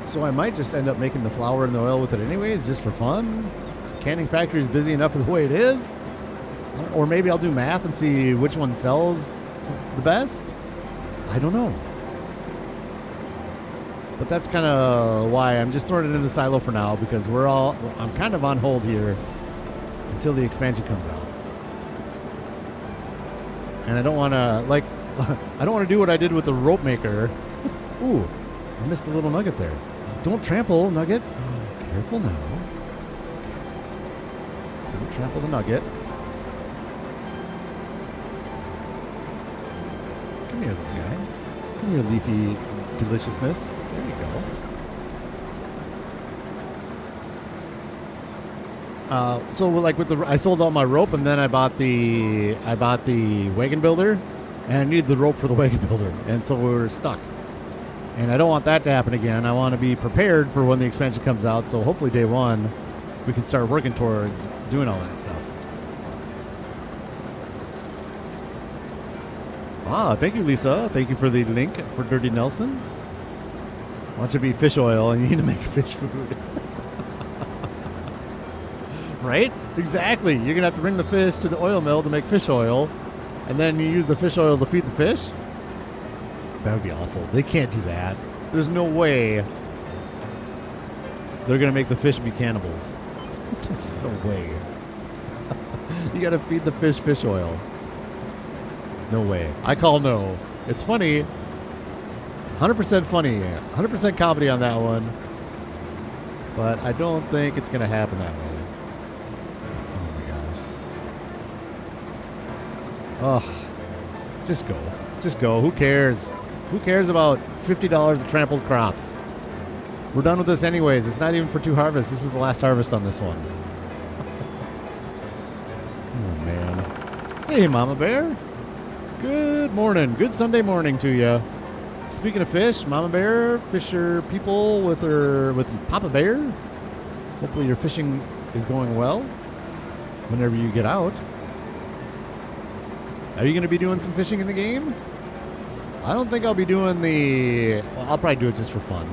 So I might just end up making the flour and the oil with it anyways, just for fun. Canning factory is busy enough the way it is. Or maybe I'll do math and see which one sells the best. I don't know. But that's kind of why I'm just throwing it in the silo for now, because I'm kind of on hold here until the expansion comes out. And I don't want to, I don't want to do what I did with the rope maker. Ooh, I missed a little nugget there. Don't trample, Nugget. Oh, careful now. Don't trample the Nugget. Come here, little guy. Come here, leafy deliciousness. There you go. So like I sold all my rope, and then I bought the wagon builder, and I needed the rope for the wagon builder, and so we were stuck. And I don't want that to happen again. I want to be prepared for when the expansion comes out. So hopefully day one, we can start working towards doing all that stuff. Ah, thank you, Lisa. Thank you for the link for Dirty Nelson. Want to be fish oil, and you need to make fish food. Right? Exactly. You're going to have to bring the fish to the oil mill to make fish oil, and then you use the fish oil to feed the fish? That would be awful. They can't do that. There's no way they're going to make the fish be cannibals. There's no way. You got to feed the fish oil. No way. I call no. It's funny. 100% funny. 100% comedy on that one. But I don't think it's going to happen that way. Oh, my gosh. Oh, just go. Just go. Who cares? Who cares about $50 of trampled crops? We're done with this anyways. It's not even for 2 harvests. This is the last harvest on this one. Oh, man. Hey, Mama Bear. Good morning. Good Sunday morning to you. Speaking of fish, Mama Bear, fisher people with Papa Bear. Hopefully your fishing is going well whenever you get out. Are you going to be doing some fishing in the game? I don't think I'll be doing well, I'll probably do it just for fun.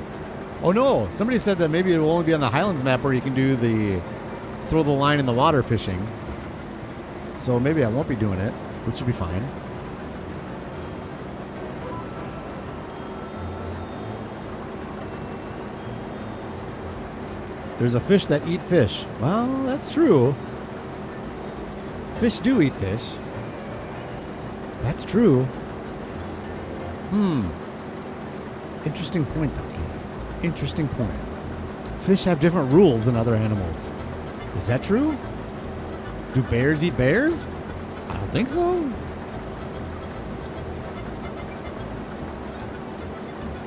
Oh no, somebody said that maybe it will only be on the Highlands map where you can do throw the line in the water fishing. So maybe I won't be doing it, which should be fine. There's a fish that eat fish. Well, that's true. Fish do eat fish. That's true. Interesting point, Donkey. Interesting point. Fish have different rules than other animals. Is that true? Do bears eat bears? I don't think so.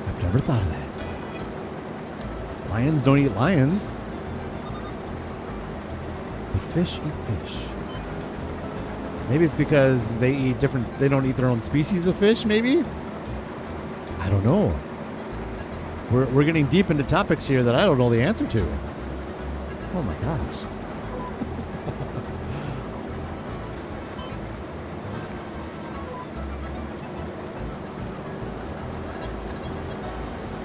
I've never thought of that. Lions don't eat lions. But fish eat fish. Maybe it's because they don't eat their own species of fish, maybe? I don't know. We're getting deep into topics here that I don't know the answer to. Oh my gosh.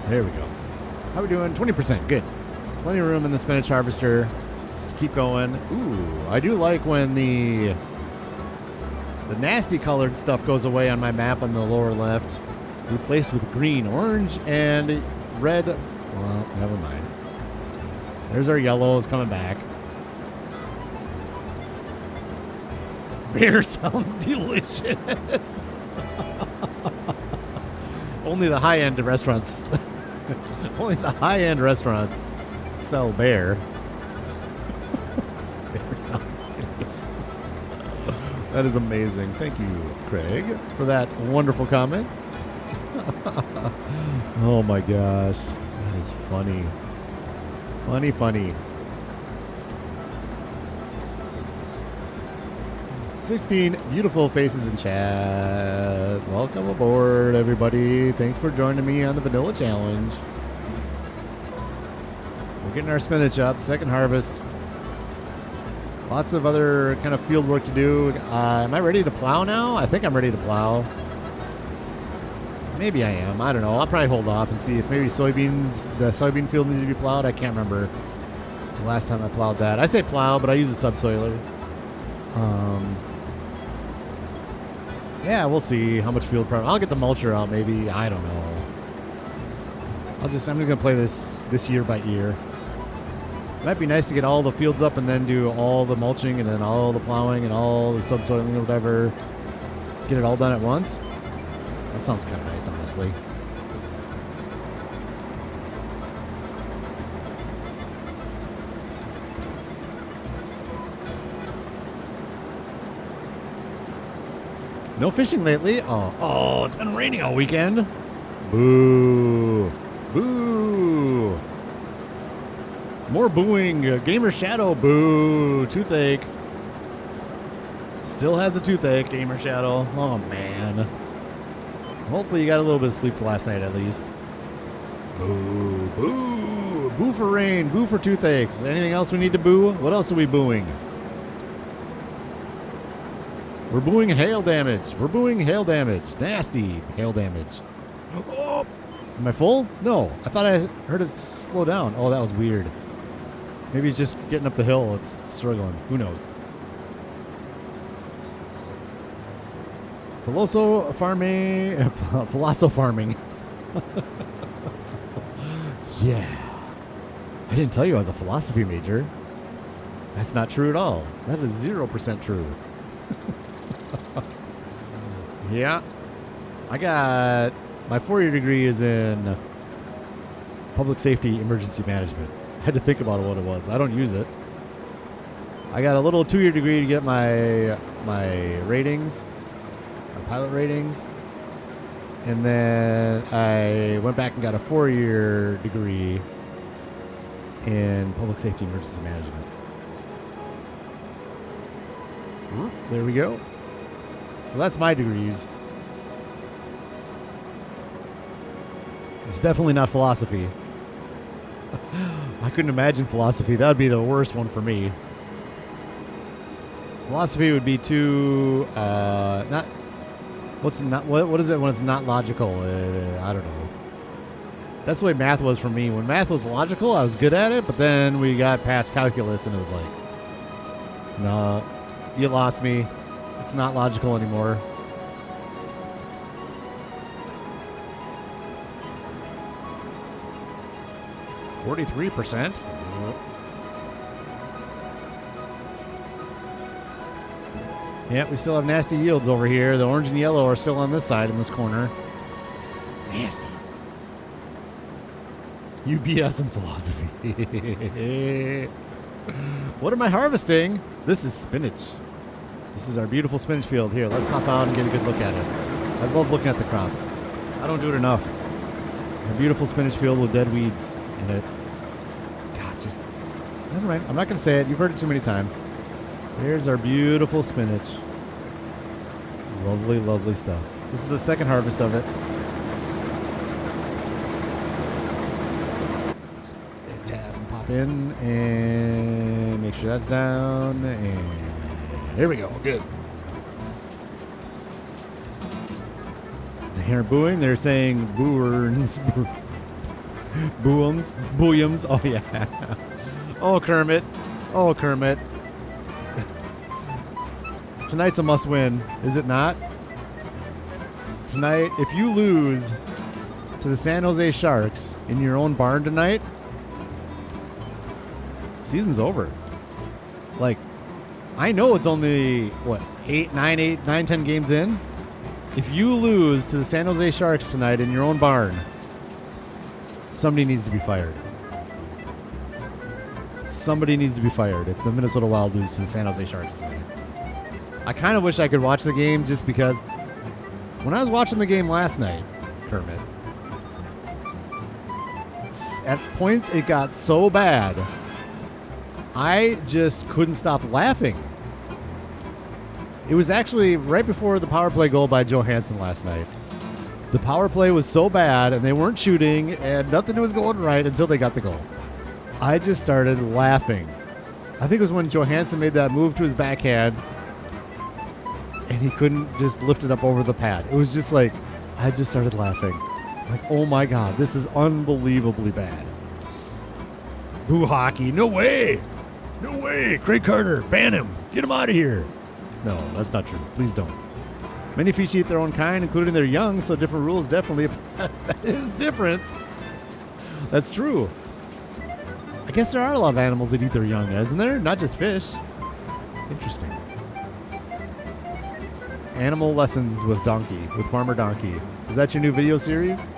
There we go. How we doing? 20%. Good. Plenty of room in the spinach harvester. Just keep going. Ooh, I do like when the nasty colored stuff goes away on my map on the lower left. replaced with green, orange, and red. Well, never mind. There's our yellows coming back. Beer sounds delicious. Only the high-end restaurants. Only the high-end restaurants sell bear. Bear sounds delicious. That is amazing. Thank you, Craig, for that wonderful comment. Oh my gosh. That is funny. Funny, funny. 16 beautiful faces in chat. Welcome aboard, everybody. Thanks for joining me on the Vanilla Challenge. We're getting our spinach up. Second harvest. Lots of other kind of field work to do. Am I ready to plow now? I think I'm ready to plow. Maybe I am. I don't know. I'll probably hold off and see if maybe the soybean field needs to be plowed. I can't remember the last time I plowed that. I say plow, but I use a subsoiler. Yeah, we'll see how much field prep. I'll get the mulcher out maybe. I don't know. I'm just gonna play this year by year. Might be nice to get all the fields up and then do all the mulching and then all the plowing and all the subsoiling or whatever. Get it all done at once. That sounds kind of nice, honestly. No fishing lately? Oh, it's been raining all weekend. Boo. Boo. More booing. Gamer Shadow, boo. Toothache. Still has a toothache, Gamer Shadow. Oh, man. Hopefully you got a little bit of sleep last night at least. Boo. Boo. Boo for rain. Boo for toothaches. Anything else we need to boo? What else are we booing? We're booing hail damage. We're booing hail damage. Nasty hail damage. Oh, am I full? No. I thought I heard it slow down. Oh, that was weird. Maybe it's just getting up the hill. It's struggling. Who knows? Philosopho farming. Yeah. I didn't tell you I was a philosophy major. That's not true at all. That is 0% true. Yeah. I got my 4-year degree is in public safety emergency management. I had to think about what it was. I don't use it. I got a little 2-year degree to get my ratings, my pilot ratings. And then I went back and got a 4-year degree in public safety emergency management. There we go. So that's my degrees. It's definitely not philosophy. I couldn't imagine philosophy. That would be the worst one for me. Philosophy would be too not. What is it when it's not logical? I don't know. That's the way math was for me. When math was logical, I was good at it. But then we got past calculus, and it was like, no, you lost me. It's not logical anymore. %. Yeah, we still have nasty yields over here. The orange and yellow are still on this side in this corner. Nasty. UBS and philosophy. What am I harvesting? This is spinach. This is our beautiful spinach field here. Let's pop out and get a good look at it. I love looking at the crops. I don't do it enough. A beautiful spinach field with dead weeds in it. God, just never mind. I'm not going to say it. You've heard it too many times. There's our beautiful spinach. Lovely, lovely stuff. This is the second harvest of it. Just hit tab and pop in and make sure that's down. And there we go. Good. They're booing. They're saying booerns. Booums. Booyums. Oh, yeah. Oh, Kermit. Oh, Kermit. Tonight's a must-win, is it not? tonight, if you lose to the San Jose Sharks in your own barn tonight, season's over. Like, I know it's only, 10 games in? If you lose to the San Jose Sharks tonight in your own barn, somebody needs to be fired. Somebody needs to be fired if the Minnesota Wild lose to the San Jose Sharks tonight. I kind of wish I could watch the game just because when I was watching the game last night, Kermit, at points it got so bad, I just couldn't stop laughing. It was actually right before the power play goal by Johansson last night. The power play was so bad, and they weren't shooting, and nothing was going right until they got the goal. I just started laughing. I think it was when Johansson made that move to his backhand, and he couldn't just lift it up over the pad. It was just like, I just started laughing. Like, oh my God, this is unbelievably bad. Boo hockey, no way. No way. Craig Carter, ban him. Get him out of here. No, that's not true. Please don't. Many fish eat their own kind, including their young, so different rules definitely apply. That is different. That's true. I guess there are a lot of animals that eat their young, isn't there? Not just fish. Interesting. Animal Lessons with Donkey, with Farmer Donkey. Is that your new video series?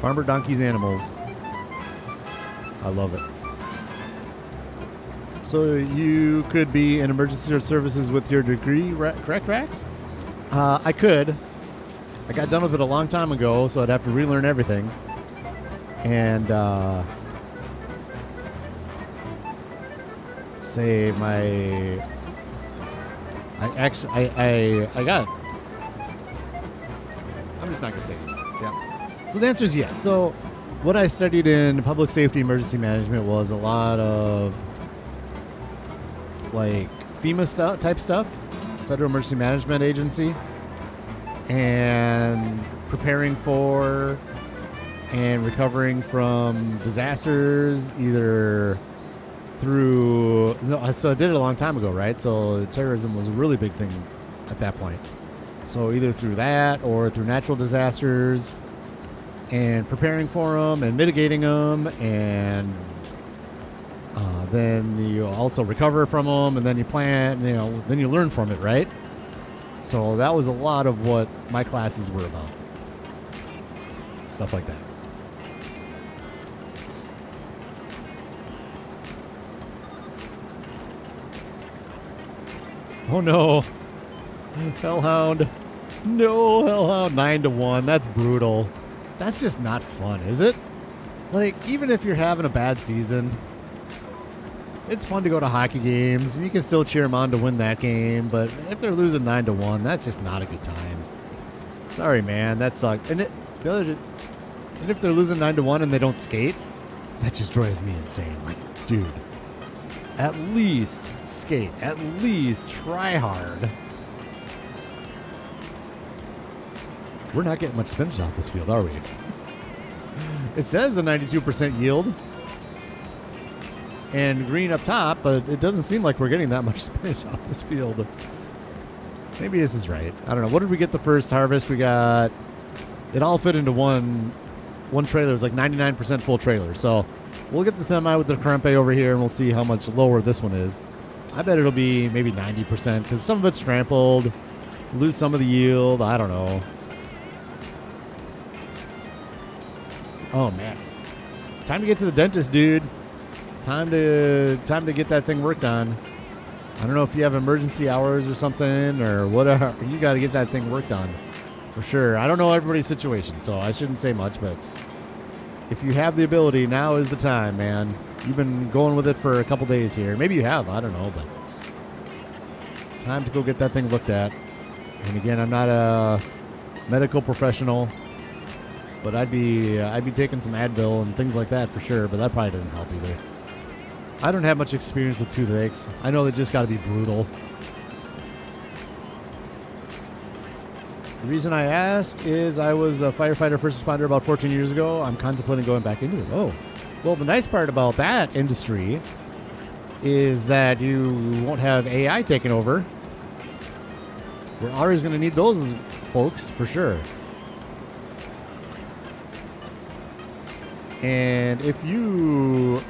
Farmer Donkey's Animals. I love it. So you could be in emergency services with your degree, correct, Rax? I could. I got done with it a long time ago, so I'd have to relearn everything. And say I got it. I'm just not going to say it. Yeah. So the answer is yes. So what I studied in public safety emergency management was a lot of like FEMA type stuff, Federal Emergency Management Agency, and preparing for and recovering from disasters, either through, so I did it a long time ago, right? So terrorism was a really big thing at that point. So either through that or through natural disasters and preparing for them and mitigating them, and then you also recover from them, and then you plan, then you learn from it, right? So that was a lot of what my classes were about. Stuff like that. Oh no. Hellhound. No, Hellhound 9-1. That's brutal. That's just not fun, is it? Like, even if you're having a bad season, it's fun to go to hockey games, and you can still cheer them on to win that game, but if they're losing 9-1, that's just not a good time. Sorry, man, that sucks. And if they're losing 9-1 and they don't skate, that just drives me insane. Like, dude, at least skate. At least try hard. We're not getting much spinach off this field, are we? It says a 92% yield and green up top, but it doesn't seem like we're getting that much spinach off this field. Maybe this is right. I don't know. What did we get the first harvest? We got, it all fit into one trailer. It was like 99% full trailer. So we'll get the semi with the Krempe over here, and we'll see how much lower this one is. I bet it'll be maybe 90% because some of it's trampled. Lose some of the yield. I don't know. Oh, man. Time to get to the dentist, dude. Time to get that thing worked on. I don't know if you have emergency hours or something or whatever. You got to get that thing worked on for sure. I don't know everybody's situation, so I shouldn't say much, but if you have the ability, now is the time, man. You've been going with it for a couple days here. Maybe you have. I don't know, but time to go get that thing looked at. And again, I'm not a medical professional, but I'd be taking some Advil and things like that for sure, but that probably doesn't help either. I don't have much experience with toothaches. I know they just got to be brutal. The reason I ask is I was a firefighter first responder about 14 years ago. I'm contemplating going back into it. Oh, well, the nice part about that industry is that you won't have AI taking over. We're always going to need those folks for sure. And if you...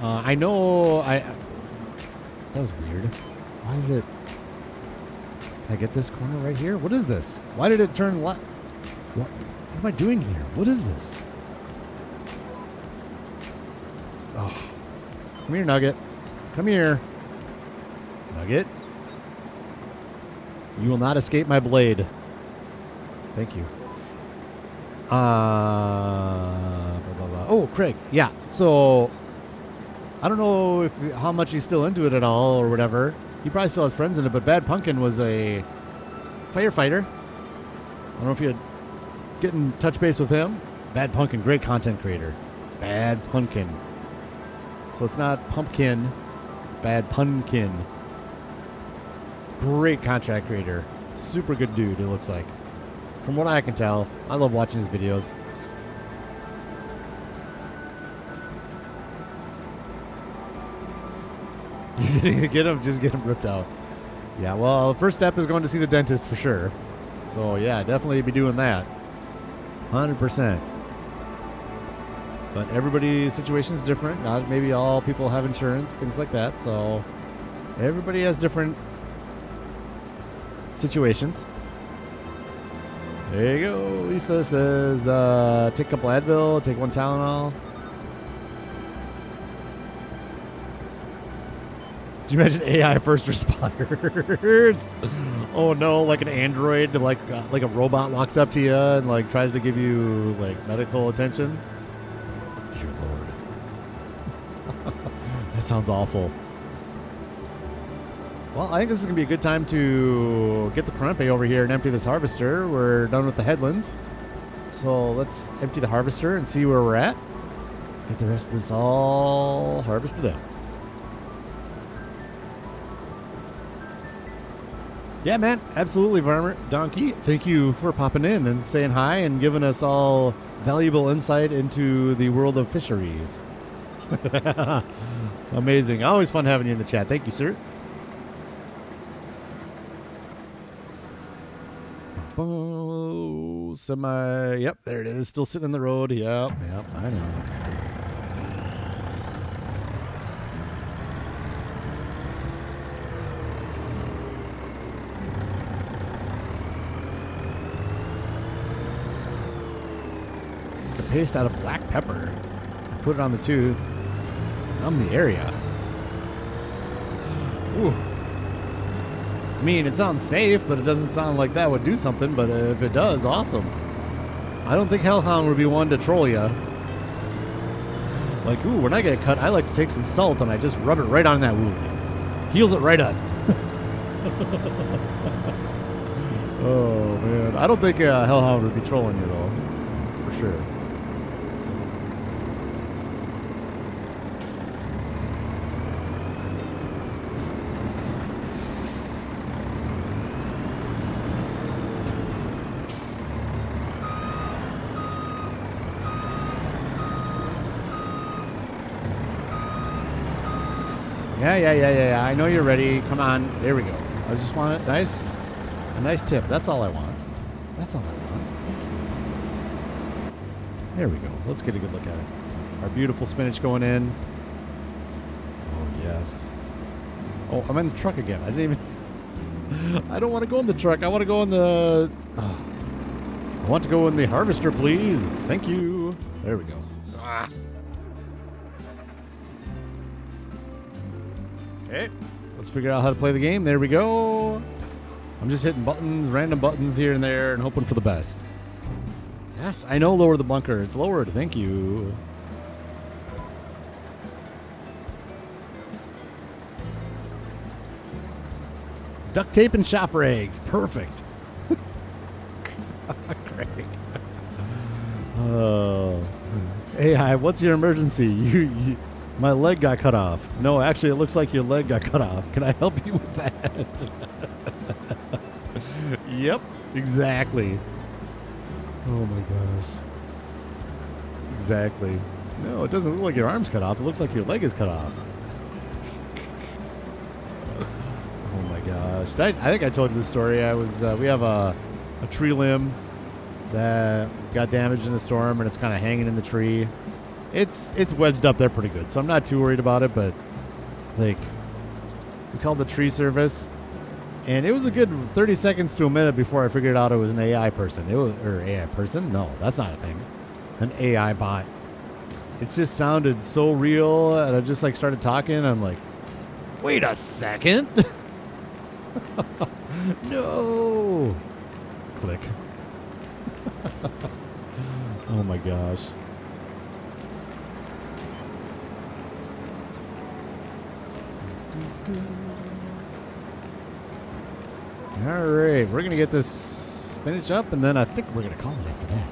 I know that was weird. Why did it... Can I get this corner right here? What is this? Why did it turn left? What am I doing here? What is this? Oh. Come here, Nugget. Come here. Nugget. You will not escape my blade. Thank you. Blah, blah, blah. Oh, Craig. Yeah. So, I don't know how much he's still into it at all or whatever. He probably still has friends in it, but Bad Pumpkin was a firefighter. I don't know if you had get in touch base with him. Bad Pumpkin, great content creator. Bad Pumpkin. So it's not Pumpkin, it's Bad Pumpkin. Great content creator. Super good dude, it looks like. From what I can tell, I love watching his videos. You're gonna get him, just get him ripped out. Yeah, well, the first step is going to see the dentist for sure. So yeah, definitely be doing that. 100%. But everybody's situation is different. Not maybe all people have insurance, things like that. So everybody has different situations. There you go. Lisa says, take a couple Advil, take one Tylenol. Did you imagine AI first responders? Oh no, like an android, like a robot walks up to you and like tries to give you like medical attention. Dear Lord. That sounds awful. Well, I think this is going to be a good time to get the Krempe over here and empty this harvester. We're done with the headlands. So let's empty the harvester and see where we're at. Get the rest of this all harvested out. Yeah, man. Absolutely, Farmer Donkey. Thank you for popping in and saying hi and giving us all valuable insight into the world of fisheries. Amazing. Always fun having you in the chat. Thank you, sir. Oh, semi. Yep, there it is. Still sitting in the road. Yep, I know. The paste out of black pepper. Put it on the tooth. Numb the area. Ooh. I mean, it sounds safe, but it doesn't sound like that would do something. But if it does, awesome. I don't think Hellhound would be one to troll you. Like, ooh, when I get cut, I like to take some salt and I just rub it right on that wound. Heals it right up. Oh, man. I don't think Hellhound would be trolling you, though. For sure. Yeah. I know you're ready. Come on. There we go. I just want a nice tip. That's all I want. That's all I want. There we go. Let's get a good look at it. Our beautiful spinach going in. Oh, yes. Oh, I'm in the truck again. I didn't even... I don't want to go in the truck. I want to go in the... I want to go in the harvester, please. Thank you. There we go. Okay, let's figure out how to play the game. There we go. I'm just hitting buttons, random buttons here and there, and hoping for the best. Yes, I know lower the bunker. It's lowered. Thank you. Duct tape and shop rags. Perfect. Great. Oh. AI, what's your emergency? My leg got cut off. No, actually, it looks like your leg got cut off. Can I help you with that? Yep, exactly. Oh, my gosh. Exactly. No, it doesn't look like your arm's cut off. It looks like your leg is cut off. Oh my gosh. I think I told you this story. We have a tree limb that got damaged in a storm, and it's kind of hanging in the tree. It's wedged up there pretty good, so I'm not too worried about it, but like we called the tree service, and it was a good 30 seconds to a minute before I figured out it was an AI person. AI person? No, that's not a thing. An AI bot. It just sounded so real, and I just like started talking, and I'm like, wait a second. No. Click. Oh my gosh. All right, we're gonna get this spinach up, and then I think we're gonna call it after that.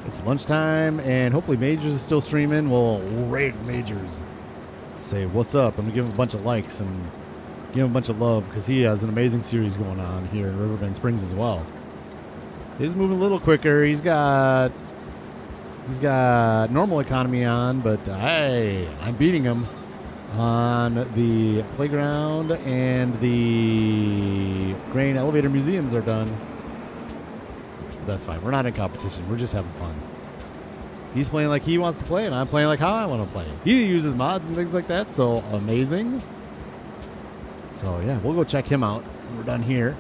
It's lunchtime, and hopefully Majors is still streaming. We'll raid Majors. Say what's up. I'm gonna give him a bunch of likes and give him a bunch of love because he has an amazing series going on here in Riverbend Springs as well. He's moving a little quicker. He's got normal economy on, but I'm beating him on the playground, and the grain elevator museums are done. But that's fine. We're not in competition. We're just having fun. He's playing like he wants to play, and I'm playing like how I want to play. He uses mods and things like that, so amazing. So yeah, we'll go check him out when we're done here.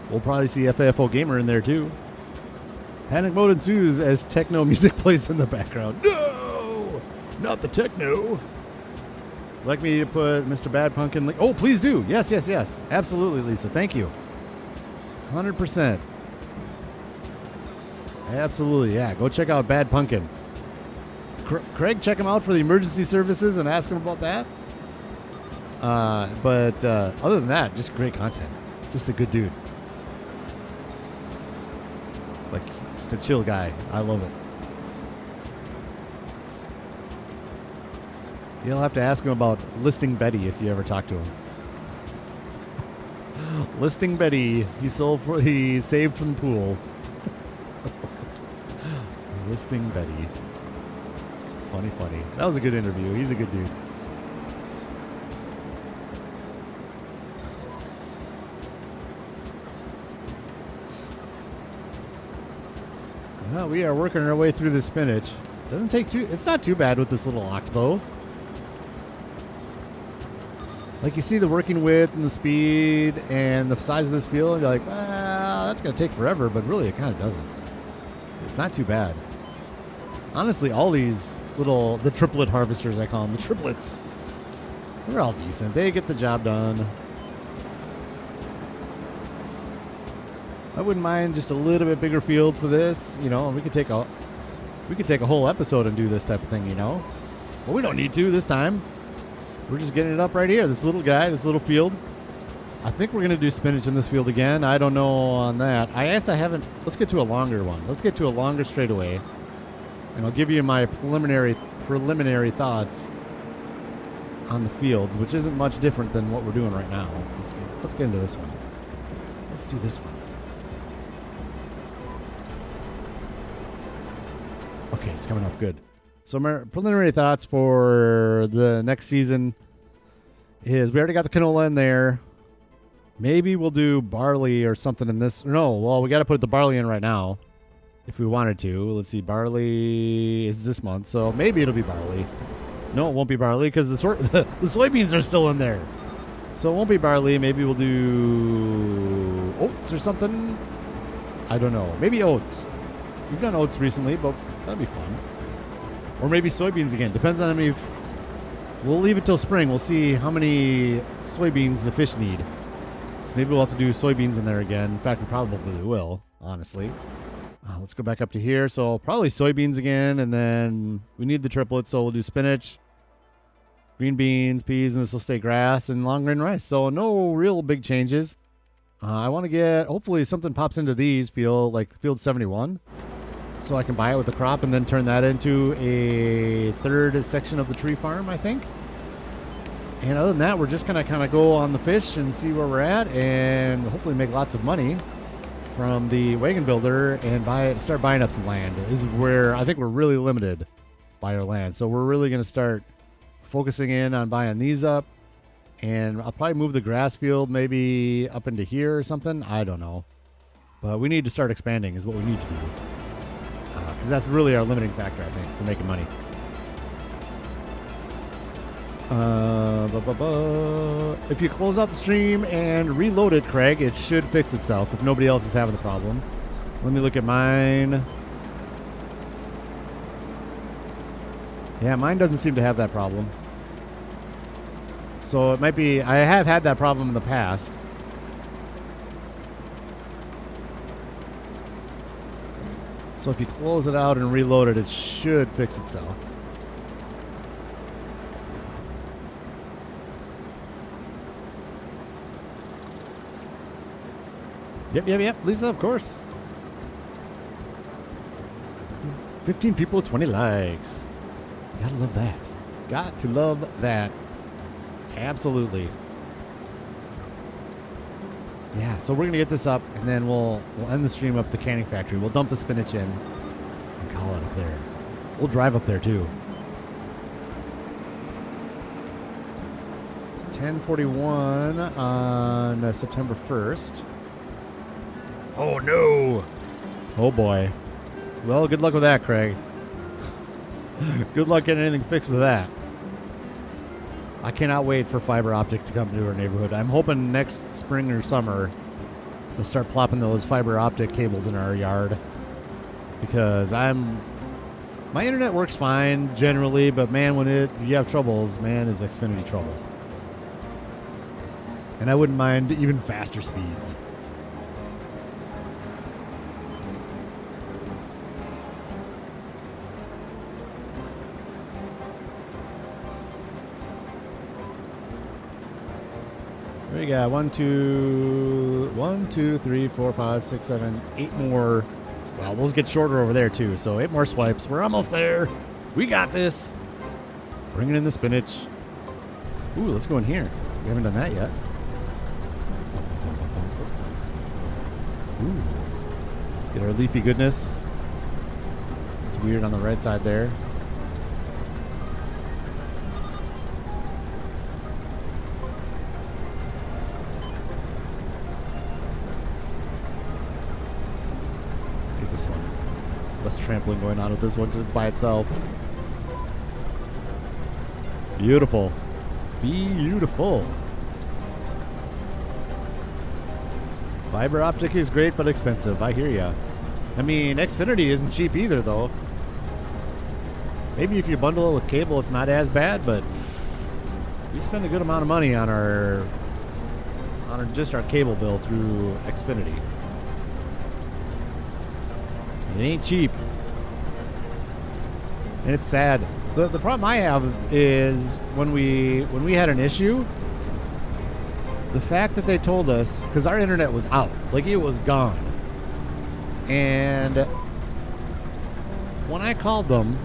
We'll probably see FAFO Gamer in there too. Panic mode ensues as techno music plays in the background. No! Not the techno! Like me to put Mr. Bad Pumpkin link. Oh, please do. Yes, yes, yes. Absolutely, Lisa. Thank you. 100%. Absolutely, yeah. Go check out Bad Pumpkin. Craig, check him out for the emergency services and ask him about that. But other than that, just great content. Just a good dude. Like, just a chill guy. I love it. You'll have to ask him about Listing Betty if you ever talk to him. Listing Betty. He saved from the pool. Listing Betty. Funny. That was a good interview. He's a good dude. Well, we are working our way through the spinach. It's not too bad with this little oxbow. Like, you see the working width and the speed and the size of this field, and you're like, well, that's going to take forever, but really it kind of doesn't. It's not too bad. Honestly, all these the triplet harvesters, I call them, the triplets, they're all decent. They get the job done. I wouldn't mind just a little bit bigger field for this, you know, and we could take a whole episode and do this type of thing, you know. But we don't need to this time. We're just getting it up right here. This little guy, this little field. I think we're going to do spinach in this field again. I don't know on that. I guess I haven't. Let's get to a longer one. Let's get to a longer straightaway. And I'll give you my preliminary thoughts on the fields, which isn't much different than what we're doing right now. Let's get into this one. Let's do this one. Okay, it's coming up good. So my preliminary thoughts for the next season is we already got the canola in there. Maybe we'll do barley or something in this. No, well, we got to put the barley in right now if we wanted to. Let's see. Barley is this month, so maybe it'll be barley. No, it won't be barley because the soybeans are still in there. So it won't be barley. Maybe we'll do oats or something. I don't know. Maybe oats. We've done oats recently, but that'd be fun. Or maybe soybeans again. Depends on how many. We'll leave it till spring. We'll see how many soybeans the fish need. So maybe we'll have to do soybeans in there again. In fact, we probably will, honestly. Let's go back up to here. So probably soybeans again, and then we need the triplets, so we'll do spinach, green beans, peas, and this will stay grass and long grain rice. So no real big changes. I want to get, hopefully something pops into these field 71. So I can buy it with the crop and then turn that into a third section of the tree farm, I think. And other than that, we're just going to kind of go on the fish and see where we're at and hopefully make lots of money from the wagon builder and start buying up some land. This is where I think we're really limited by our land. So we're really going to start focusing in on buying these up And I'll probably move the grass field maybe up into here or something. I don't know. But we need to start expanding is what we need to do. Because that's really our limiting factor, I think, for making money. If you close out the stream and reload it, Craig, it should fix itself if nobody else is having the problem. Let me look at mine. Yeah, mine doesn't seem to have that problem. So it might be, I have had that problem in the past. So if you close it out and reload it, it should fix itself. Yep. Lisa, of course. 15 people, 20 likes. Gotta love that. Got to love that. Absolutely. Yeah, so we're going to get this up, and then we'll end the stream up at the canning factory. We'll dump the spinach in and call it up there. We'll drive up there, too. 10:41 on September 1st. Oh, no. Oh, boy. Well, good luck with that, Craig. Good luck getting anything fixed with that. I cannot wait for fiber optic to come to our neighborhood. I'm hoping next spring or summer we'll start plopping those fiber optic cables in our yard. Because my internet works fine generally, but man, when you have troubles, man, is Xfinity trouble. And I wouldn't mind even faster speeds. We got 1, 2, 3, 4, 5, 6, 7, 8 more. Well, those get shorter over there too. So 8 more swipes. We're almost there. We got this. Bringing in the spinach. Ooh, let's go in here. We haven't done that yet. Ooh. Get our leafy goodness. It's weird on the right side there. This one. Less trampling going on with this one because it's by itself. Beautiful. Beautiful. Fiber optic is great but expensive. I hear ya. I mean, Xfinity isn't cheap either, though. Maybe if you bundle it with cable, it's not as bad, but we spend a good amount of money on our just our cable bill through Xfinity. It ain't cheap. And it's sad. The problem I have is when we had an issue, the fact that they told us, because our internet was out, like it was gone. And when I called them,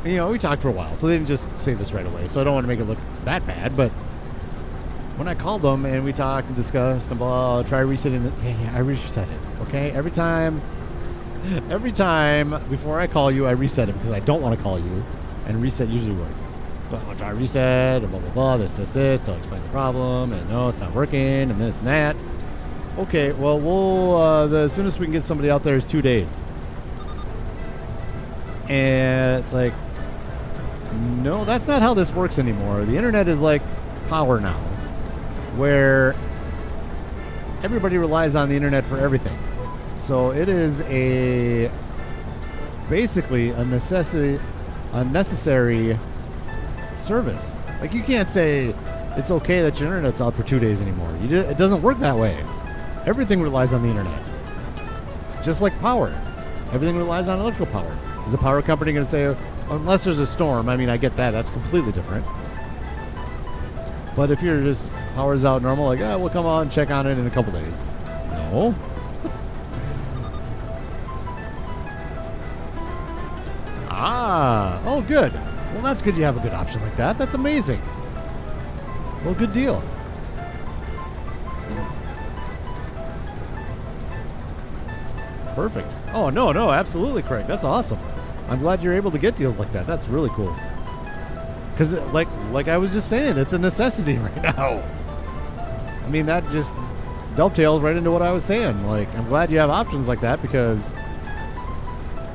you know, we talked for a while, so they didn't just say this right away, so I don't want to make it look that bad, but when I called them and we talked and discussed and blah, try resetting it, yeah, I reset it, okay? Every time before I call you, I reset it because I don't want to call you, and reset usually works. But I'll try reset, and blah, blah, blah, this, to explain the problem, and no, it's not working, and this and that. Okay, well, the soonest we can get somebody out there is 2 days. And it's like, no, that's not how this works anymore. The internet is like power now, where everybody relies on the internet for everything. So it is basically a necessary service. Like you can't say it's okay that your internet's out for 2 days anymore. It doesn't work that way. Everything relies on the internet. Just like power. Everything relies on electrical power. Is the power company going to say, unless there's a storm, I mean, I get that. That's completely different. But if you're just power's out normal, like, we'll come on and check on it in a couple days. No. Oh, good. Well, that's good you have a good option like that. That's amazing. Well, good deal. Perfect. Oh, no, absolutely, Craig. That's awesome. I'm glad you're able to get deals like that. That's really cool. Because like I was just saying, it's a necessity right now. I mean, that just dovetails right into what I was saying. Like, I'm glad you have options like that because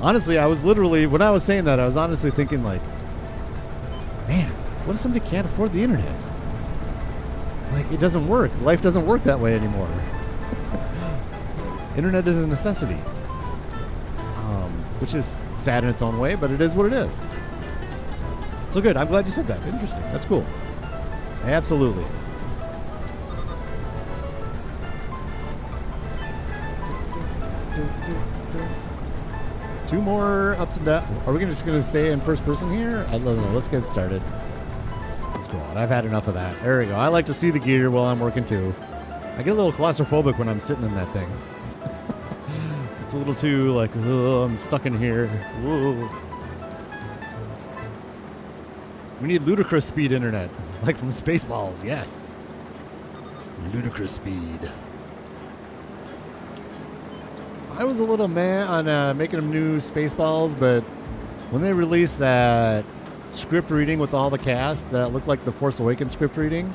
honestly, I was literally, when I was saying that, I was honestly thinking like, man, what if somebody can't afford the internet? Like, it doesn't work. Life doesn't work that way anymore. Internet is a necessity. Which is sad in its own way, but it is what it is. So good. I'm glad you said that. Interesting. That's cool. Absolutely. Two more ups and downs. Are we just going to stay in first person here? I don't know. Let's get started. Let's go on. I've had enough of that. There we go. I like to see the gear while I'm working too. I get a little claustrophobic when I'm sitting in that thing. It's a little too like, oh, I'm stuck in here. Whoa. We need ludicrous speed internet, like from Spaceballs. Yes, ludicrous speed. I was a little mad on making them new Spaceballs, but when they released that script reading with all the cast that looked like the Force Awakens script reading,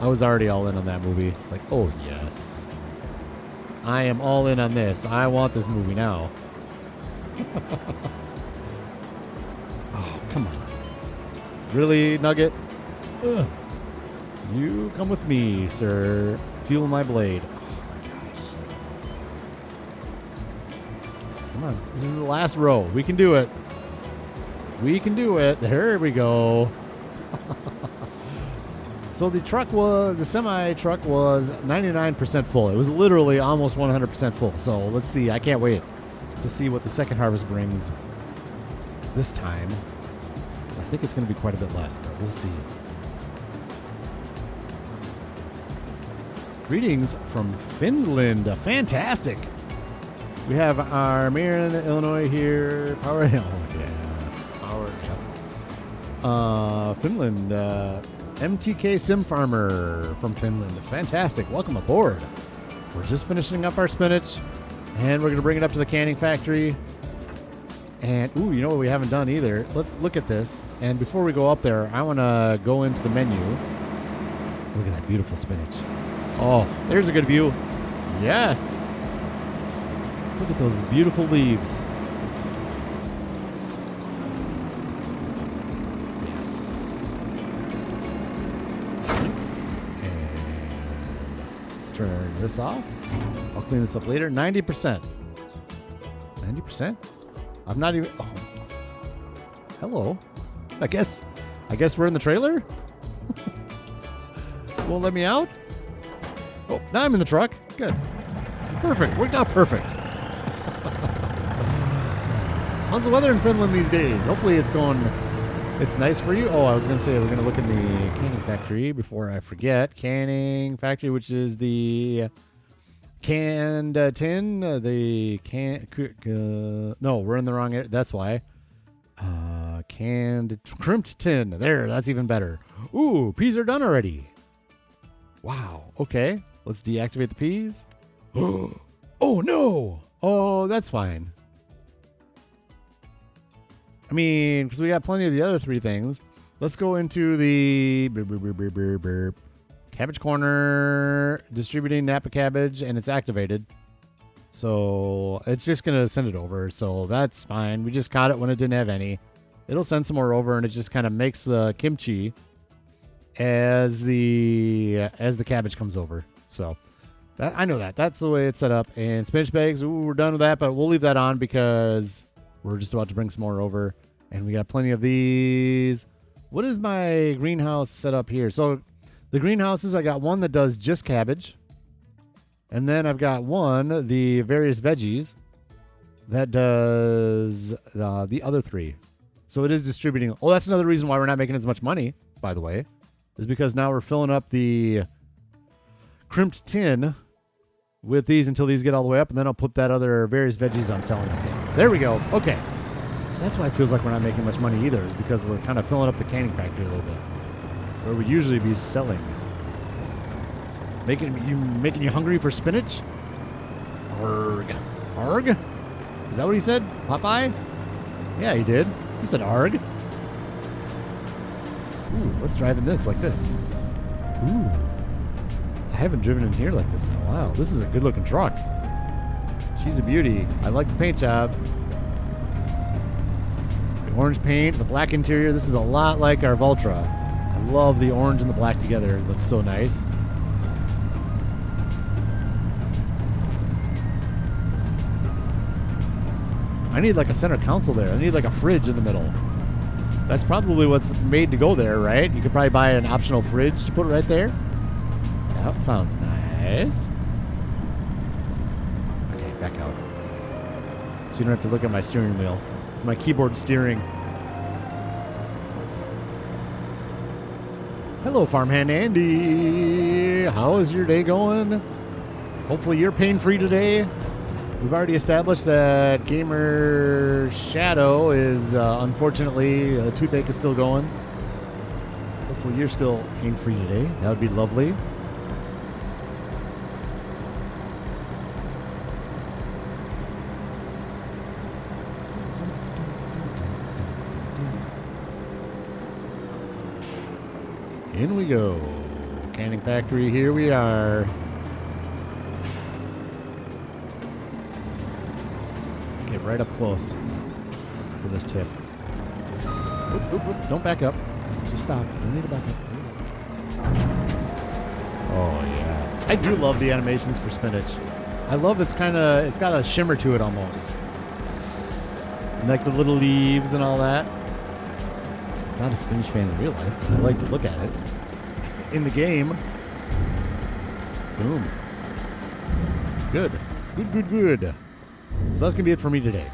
I was already all in on that movie. It's like, oh yes. I am all in on this. I want this movie now. Oh, come on. Really, Nugget? Ugh. You come with me, sir. Fuel my blade. Oh, my gosh. Come on. This is the last row. We can do it. We can do it. There we go. So the semi-truck was 99% full. It was literally almost 100% full. So let's see. I can't wait to see what the second harvest brings this time. Because I think it's going to be quite a bit less, but we'll see. Greetings from Finland. Fantastic. We have our Marion, Illinois here. Power Hill. Yeah. Power Hill. Finland. MTK Sim Farmer from Finland. Fantastic. Welcome aboard. We're just finishing up our spinach, and we're going to bring it up to the canning factory. And, ooh, you know what we haven't done either? Let's look at this. And before we go up there, I want to go into the menu. Look at that beautiful spinach. Oh, there's a good view. Yes. Look at those beautiful leaves. Turn this off. I'll clean this up later. 90%. 90%? I'm not even... Oh. Hello. I guess we're in the trailer? Won't let me out? Oh, now I'm in the truck. Good. Perfect. Worked out perfect. How's the weather in Finland these days? Hopefully it's going... It's nice for you. Oh, I was going to say we're going to look in the canning factory before I forget. Canning factory, which is the canned tin. The no, we're in the wrong area. That's why. Canned crimped tin. There, that's even better. Ooh, peas are done already. Wow. Okay, let's deactivate the peas. Oh, no. Oh, that's fine. I mean, because we got plenty of the other three things. Let's go into the cabbage corner, distributing Napa cabbage, and it's activated. So it's just going to send it over. So that's fine. We just caught it when it didn't have any. It'll send some more over, and it just kind of makes the kimchi as the cabbage comes over. So I know that. That's the way it's set up. And spinach bags, ooh, we're done with that, but we'll leave that on because we're just about to bring some more over. And we got plenty of these. What is my greenhouse set up here? So the greenhouses, I got one that does just cabbage. And then I've got one, the various veggies, that does the other three. So it is distributing. Oh, that's another reason why we're not making as much money, by the way, is because now we're filling up the crimped tin with these until these get all the way up. And then I'll put that other various veggies on selling again. There we go. Okay. So that's why it feels like we're not making much money either, is because we're kind of filling up the canning factory a little bit, where we'd usually be selling. Making you hungry for spinach? Arg. Arg? Is that what he said? Popeye? Yeah, he did. He said arg. Ooh, let's drive in this like this. Ooh. I haven't driven in here like this in a while. This is a good looking truck. She's a beauty. I like the paint job. The orange paint, the black interior. This is a lot like our Valtra. I love the orange and the black together. It looks so nice. I need like a center console there. I need like a fridge in the middle. That's probably what's made to go there, right? You could probably buy an optional fridge to put it right there. That sounds nice. Okay, back out. So you don't have to look at my steering wheel. My keyboard steering. Hello, Farmhand Andy. How is your day going? Hopefully you're pain-free today. We've already established that Gamer Shadow is, unfortunately, the toothache is still going. Hopefully you're still pain-free today. That would be lovely. In we go. Canning factory, here we are. Get right up close for this tip. Oop, oop, oop. Don't back up. Just stop. You don't need to back up. Oh, yes. I do love the animations for spinach. I love it's got a shimmer to it almost. And like the little leaves and all that. I'm not a spinach fan in real life, but I like to look at it. In the game. Boom. Good. Good, good, good. So that's gonna be it for me today.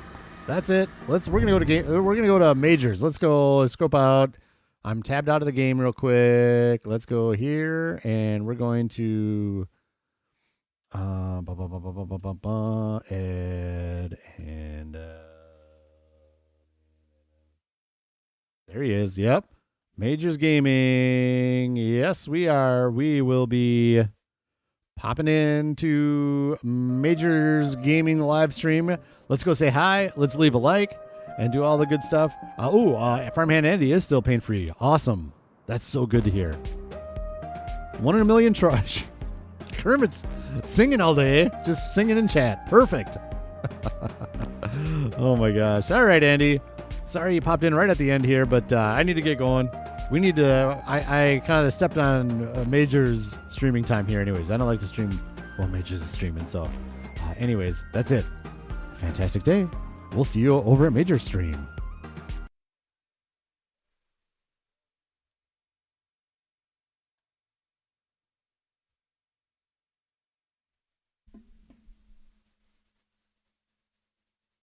That's it. We're gonna go to majors. Let's go scope out. I'm tabbed out of the game real quick. Let's go here, and we're going to Ed and there he is. Yep, Majors Gaming. Yes, we are. We will be popping into Majors Gaming live stream. Let's go say hi. Let's leave a like and do all the good stuff. Farmhand Andy is still pain-free. Awesome. That's so good to hear. 1 in a million Trush. Kermit's singing all day. Just singing in chat. Perfect. Oh my gosh. All right, Andy. Sorry you popped in right at the end here, but I need to get going. We need to, I kind of stepped on Major's streaming time here anyways. I don't like to stream while Major's is streaming. So anyways, that's it. Fantastic day. We'll see you over at Major's stream.